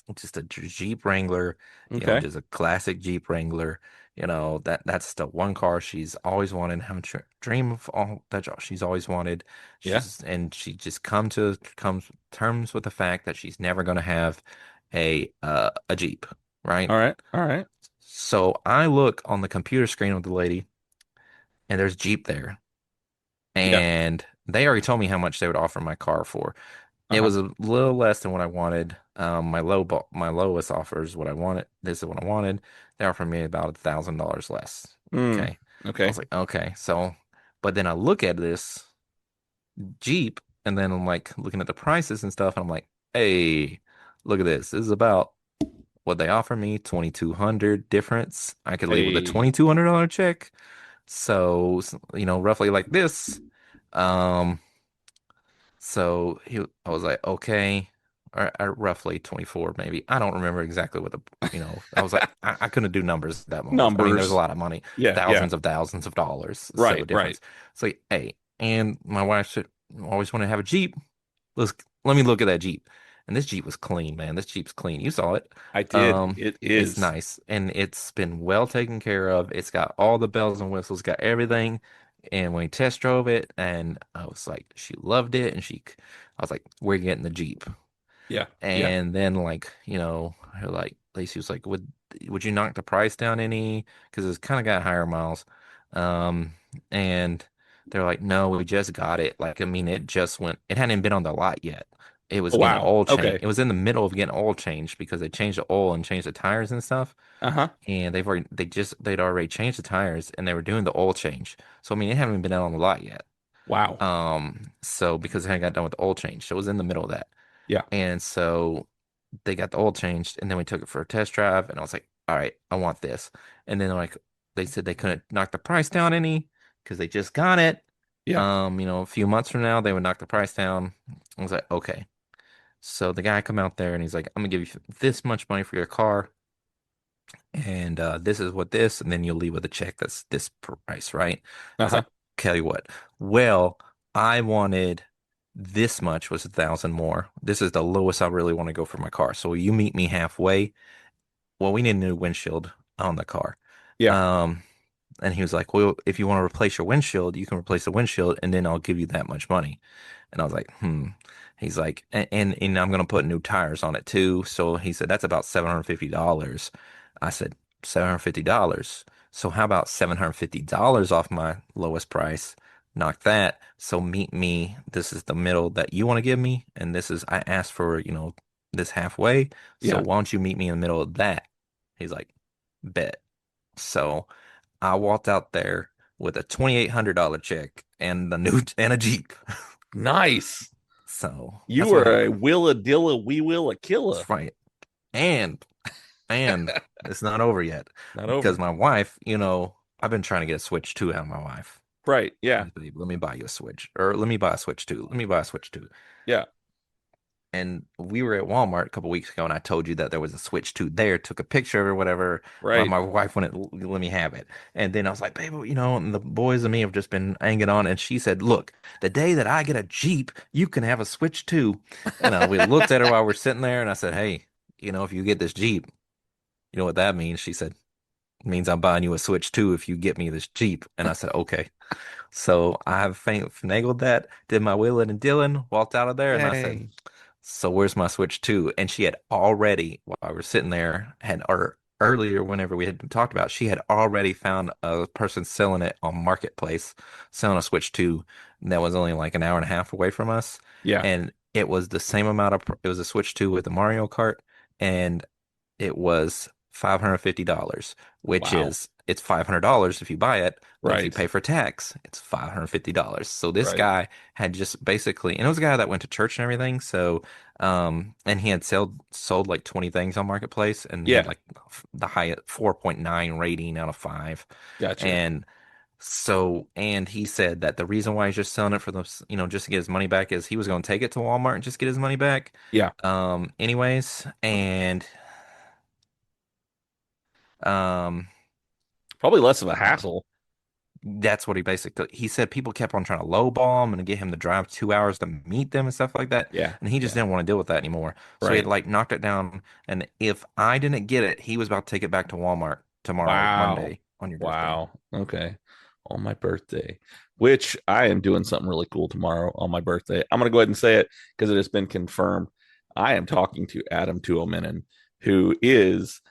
It's just a Jeep Wrangler, Okay. just a classic Jeep Wrangler. That's the one car she's always wanted, dream of all that she's always wanted. And she just comes terms with the fact that she's never going to have a Jeep, right? All right. So I look on the computer screen of the lady, and there's Jeep there, and they already told me how much they would offer my car for. It was a little less than what I wanted. My lowest offer is what I wanted. This is what I wanted. They offered me about $1,000 less. Okay. Okay. I was like, okay. So, but then I look at this Jeep, and then I'm like looking at the prices and stuff, and I'm like, hey, look at this. This is about what they offer me, $2,200 difference. I could leave with a $2,200 check. So, roughly like this. So I was like, okay, or roughly 24, maybe. I don't remember exactly what I was like, I couldn't do numbers that much. I mean, there's a lot of money, thousands of dollars. Right, so difference. So, hey, and my wife said, always want to have a Jeep. Let me look at that Jeep. And this Jeep was clean, man. This Jeep's clean. You saw it. I did. It is. It's nice. And it's been well taken care of. It's got all the bells and whistles, got everything. And when we test drove it, and I was like, she loved it. And I was like, we're getting the Jeep. Yeah. And then Lacey was like, would you knock the price down any? Because it's kind of got higher miles. And they're like, no, we just got it. Like, I mean, it hadn't even been on the lot yet. It was getting oil change. Okay. It was in the middle of getting oil changed because they changed the oil and changed the tires and stuff. And they'd already changed the tires, and they were doing the oil change. So I mean, it hadn't even been out on the lot yet. Wow. So because they hadn't got done with the oil change, so it was in the middle of that. Yeah. And so they got the oil changed, and then we took it for a test drive, and I was like, all right, I want this. And then they said they couldn't knock the price down any because they just got it. Yeah. A few months from now, they would knock the price down. I was like, okay. So the guy come out there, and he's like, I'm gonna give you this much money for your car, and this is what this, and then you'll leave with a check that's this price, right? I was like, tell you what. Well, I wanted this much was 1,000 more. This is the lowest I really want to go for my car. So you meet me halfway. Well, we need a new windshield on the car. Yeah. And he was like, well, if you want to replace your windshield, you can replace the windshield, and then I'll give you that much money. And I was like, He's like, and I'm going to put new tires on it too. So he said, that's about $750. I said, $750. So how about $750 off my lowest price? Knock that. So meet me. This is the middle that you want to give me. And I asked for, this halfway. So why don't you meet me in the middle of that? He's like, bet. So I walked out there with a $2,800 check and a Jeep. Nice. So you were a willa dilla wee willa killer. That's right. And it's not over yet. Not over. Because my wife, I've been trying to get a Switch 2 out of my wife. Right. Yeah. Let me buy you a Switch. Or let me buy a Switch 2. Let me buy a Switch 2. Yeah. And we were at Walmart a couple weeks ago, and I told you that there was a Switch 2 there, took a picture of it or whatever. Right. My wife wouldn't let me have it. And then I was like, babe, and the boys and me have just been hanging on. And she said, look, the day that I get a Jeep, you can have a Switch 2. And we looked at her while we're sitting there, and I said, hey, if you get this Jeep, you know what that means? She said, it means I'm buying you a Switch 2 if you get me this Jeep. And I said, okay. So I've finagled that, did my wheeling and dealing, walked out of there, and I said, so where's my Switch 2? And she had already, while we were sitting there, earlier, whenever we had talked about, she had already found a person selling it on Marketplace, selling a Switch 2 that was only like an hour and a half away from us. Yeah. And it was the same amount of, it was a Switch 2 with the Mario Kart, and it was $550, which Wow. is, it's $500 if you buy it, but if you Right. pay for tax, it's $550. So this Right. guy had just basically, and it was a guy that went to church and everything. So, and he had sold like 20 things on Marketplace, and he had Yeah. like the highest 4.9 rating out of 5. Gotcha. And so, and he said that the reason why he's just selling it for the, just to get his money back is he was going to take it to Walmart and just get his money back. Yeah. Anyways, and um, Probably less of a uh, hassle. that's what he said. People kept on trying to lowball him and get him to drive 2 hours to meet them and stuff like that. Yeah. And he just didn't want to deal with that anymore. So he had Right. like knocked it down. And if I didn't get it, he was about to take it back to Walmart tomorrow, Wow. Monday, on your birthday. Wow. Okay. On my birthday, which I am doing something really cool tomorrow on my birthday. I'm going to go ahead and say it because it has been confirmed. I am talking to Adam Tuominen, who is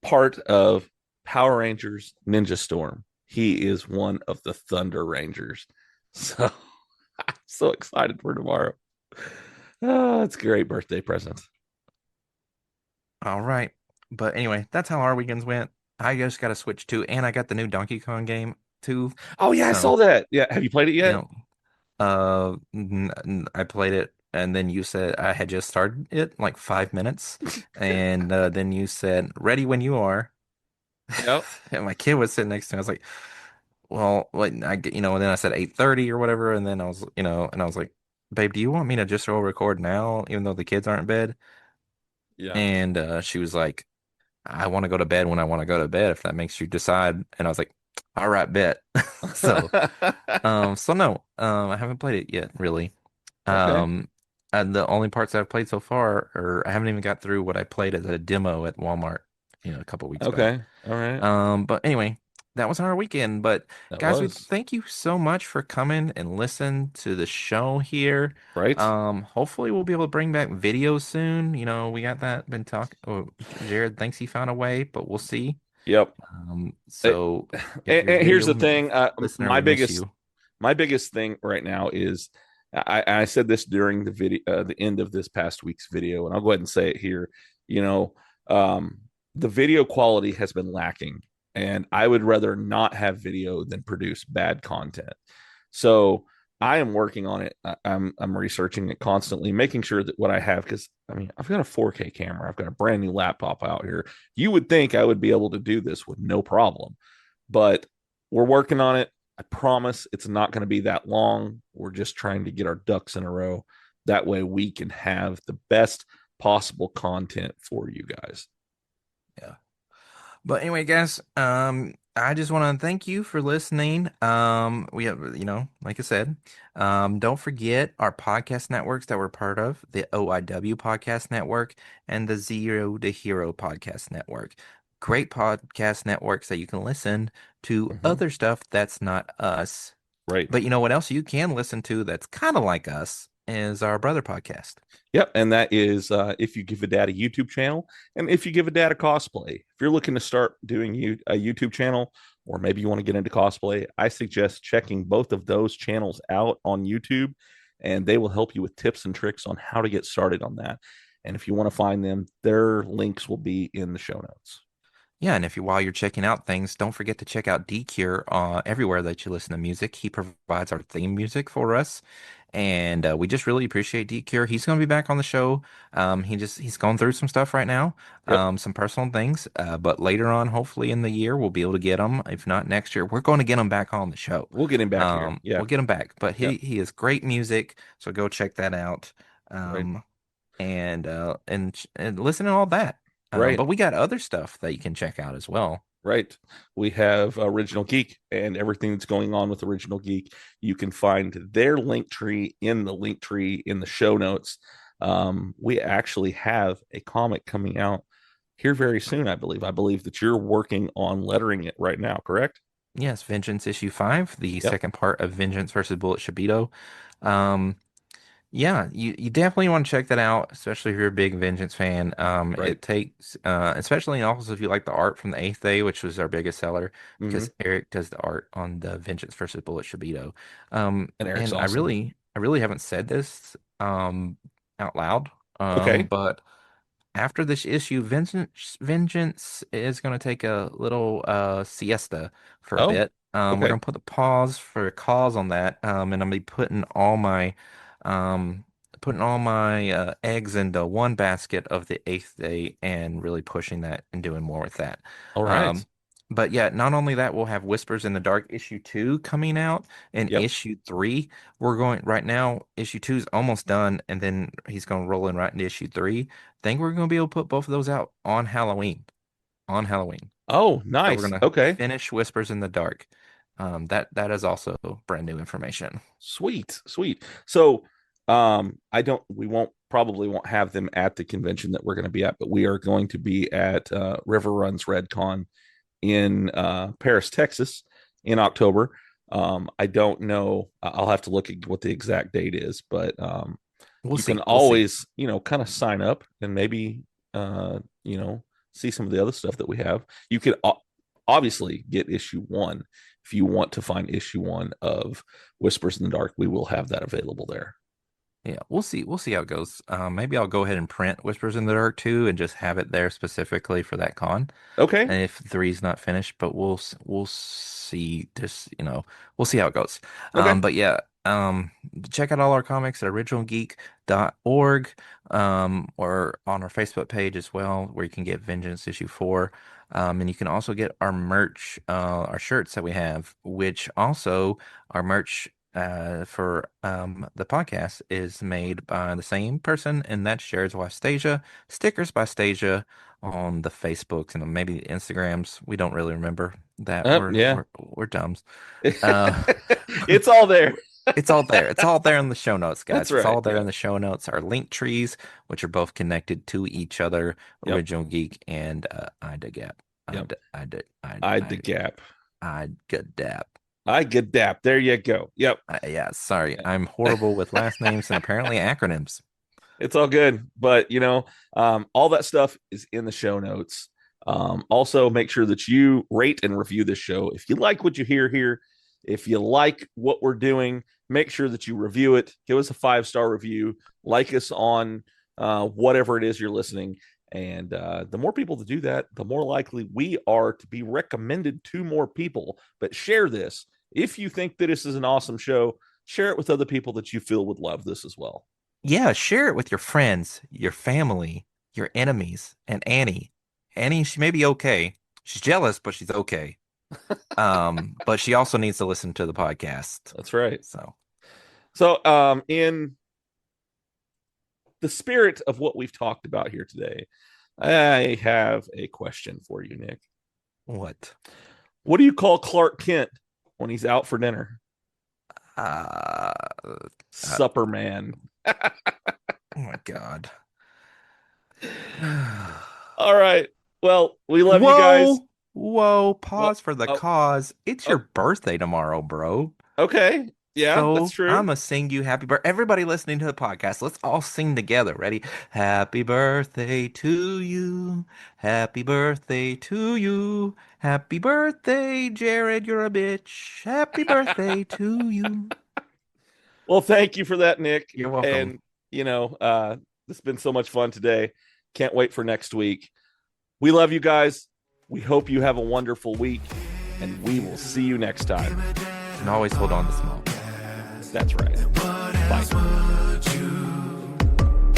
part of Power Rangers Ninja Storm. He is one of the Thunder Rangers. So I'm so excited for tomorrow. Oh, it's a great birthday present. All right. But anyway, that's how our weekends went. I just got a Switch 2, and I got the new Donkey Kong game too. Oh, yeah, I saw that. Yeah. Have you played it You yet? know, I played it, and then you said I had just started it like 5 minutes, and then you said ready when you are. Yep. And my kid was sitting next to me. I was like, well, like and then I said 8:30 or whatever, and then I was like, babe, do you want me to just roll record now, even though the kids aren't in bed? Yeah. And she was like, I want to go to bed when I want to go to bed, if that makes you decide. And I was like, all right, bet. So, so no, I haven't played it yet, really. Okay. And the only parts I've played so far, or I haven't even got through what I played as a demo at Walmart, a couple weeks back. Okay. All right. But anyway, that was our weekend. But That guys, we was. thank you so much for coming and listen to the show here. Right. Hopefully we'll be able to bring back videos soon. We got that been talking. Oh, Jared thinks he found a way, but we'll see. Yep. So and here's the thing, listener, my we miss biggest you. my biggest thing right now is I said this during the video, the end of this past week's video, and I'll go ahead and say it here. The video quality has been lacking, and I would rather not have video than produce bad content. So I am working on it. I'm researching it constantly, making sure that what I have, because I've got a 4K camera, I've got a brand new laptop out here. You would think I would be able to do this with no problem, but we're working on it. I promise it's not going to be that long. We're just trying to get our ducks in a row. That way we can have the best possible content for you guys. Yeah. But anyway, guys, I just want to thank you for listening. We have, like I said, don't forget our podcast networks that we're part of, the OIW Podcast Network and the Zero to Hero Podcast Network. Great podcast networks that you can listen to other stuff that's not us. Right. But you know what else you can listen to that's kind of like us is our brother podcast. Yep. And that is If You Give a Dad a YouTube channel, and If You Give a Dad a Cosplay. If you're looking to start doing a YouTube channel, or maybe you want to get into cosplay, I suggest checking both of those channels out on YouTube, and they will help you with tips and tricks on how to get started on that. And if you want to find them, their links will be in the show notes. Yeah, and while you're checking out things, don't forget to check out D-Cure everywhere that you listen to music. He provides our theme music for us, and we just really appreciate D-Cure. He's going to be back on the show. He's going through some stuff right now, some personal things, but later on, hopefully in the year, we'll be able to get him. If not next year, we're going to get him back on the show. We'll get him back here. Yeah, we'll get him back. But he is great music, so go check that out. Right. And listen to all that. Right. But we got other stuff that you can check out as well. Right. We have Original Geek and everything that's going on with Original Geek. You can find their link tree in the show notes. We actually have a comic coming out here very soon, I believe. I believe that you're working on lettering it right now, correct? Yes, Vengeance issue 5, the second part of Vengeance versus Bullet Shibito. Yeah, you definitely want to check that out, especially if you're a big Vengeance fan. Right. It takes, especially also if you like the art from the Eighth Day, which was our biggest seller, because Eric does the art on the Vengeance versus Bullet Shibito. And Eric's And awesome. I really haven't said this out loud. Okay. But after this issue, Vengeance is going to take a little siesta for a Oh, bit. We're okay. going to put a pause for a cause on that, and I'm going to be um, putting all my eggs into one basket of the Eighth Day and really pushing that and doing more with that. All right. But yeah, not only that, we'll have Whispers in the Dark issue 2 coming out, and Yep. issue 3. We're going right now. Issue 2 is almost done, and then he's going to roll in right into issue 3. I think we're going to be able to put both of those out on Halloween. On Halloween. Oh, So nice. we're going to Okay. finish Whispers in the Dark. That is also brand new information. Sweet. So, we probably won't have them at the convention that we're going to be at, but we are going to be at River Runs Redcon in Paris, Texas in October. I don't know. I'll have to look at what the exact date is, but you can always, kind of sign up and maybe, see some of the other stuff that we have. You could obviously get issue 1 if you want to find issue 1 of Whispers in the Dark. We will have that available there. Yeah, we'll see how it goes. Maybe I'll go ahead and print Whispers in the Dark 2 and just have it there specifically for that con. Okay. And if 3's not finished, but we'll see. Just we'll see how it goes. Okay. But yeah, check out all our comics at originalgeek.org, or on our Facebook page as well, where you can get Vengeance issue 4. And you can also get our merch, our shirts that we have, which also our merch for the podcast is made by the same person, and that's Jared's wife Stasia. Stickers by Stasia on the Facebooks and maybe the Instagrams. We don't really remember that. We're dumbs. It's all there. It's all there. It's all there in the show notes, guys. That's right. It's all there in the show notes. Our link trees, which are both connected to each other, Yep. Original Geek and Ida Gap. Yep. Ida Gap. I get dap. There you go. Yep. Yeah, sorry. I'm horrible with last names and apparently acronyms. It's all good. But, all that stuff is in the show notes. Also, make sure that you rate and review this show. If you like what you hear here, if you like what we're doing, make sure that you review it. Give us a 5-star review. Like us on whatever it is you're listening. And the more people to do that, the more likely we are to be recommended to more people. But share this. If you think that this is an awesome show, share it with other people that you feel would love this as well. Yeah, share it with your friends, your family, your enemies, and Annie. Annie, she may be okay. She's jealous, but she's okay. But she also needs to listen to the podcast. That's right. So, in the spirit of what we've talked about here today, I have a question for you, Nick. What do you call Clark Kent when he's out for dinner? Supper man. Oh my God. All right. Well, we love you guys. Whoa, pause for the cause. It's your birthday tomorrow, bro. Okay. Yeah, so that's true. I'm going to sing you happy birthday. Everybody listening to the podcast, let's all sing together. Ready? Happy birthday to you. Happy birthday to you. Happy birthday, Jared. You're a bitch. Happy birthday to you. Well, thank you for that, Nick. You're welcome. And, it's been so much fun today. Can't wait for next week. We love you guys. We hope you have a wonderful week, and we will see you next time. And always hold on to small. That's right. Bye.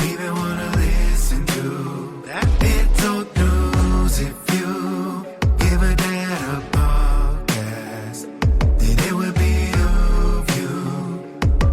Even wanna listen to that little news. If you give a dad a podcast, then it would be of you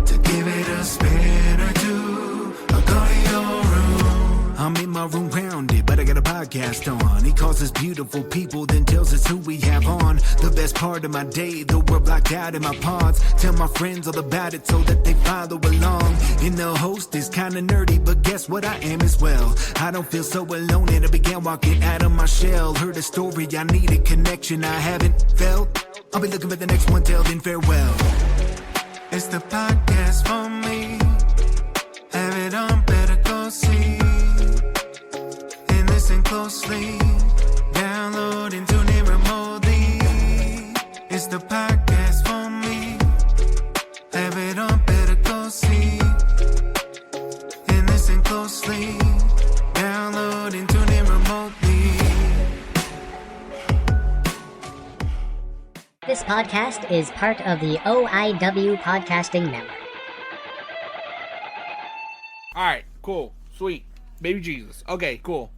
to give it a spin or two, or go to your room. I'm in my room grounded, but I got a podcast on. He calls us beautiful people, then tells us who we have on. The best part of my day, though we're blocked out in my pods. Tell my friends all about it so that they follow along. And the host is kinda nerdy, but guess what, I am as well. I don't feel so alone, and I began walking out of my shell. Heard a story, I need a connection I haven't felt. I'll be looking for the next one, till then farewell. It's the podcast for me. closely. Download and tune in remotely. It's the podcast for me. Have it on, better go see. And listen closely. Download and tune in remotely. This podcast is part of the OIW Podcasting Network. Alright, cool. Sweet. Baby Jesus. Okay, cool.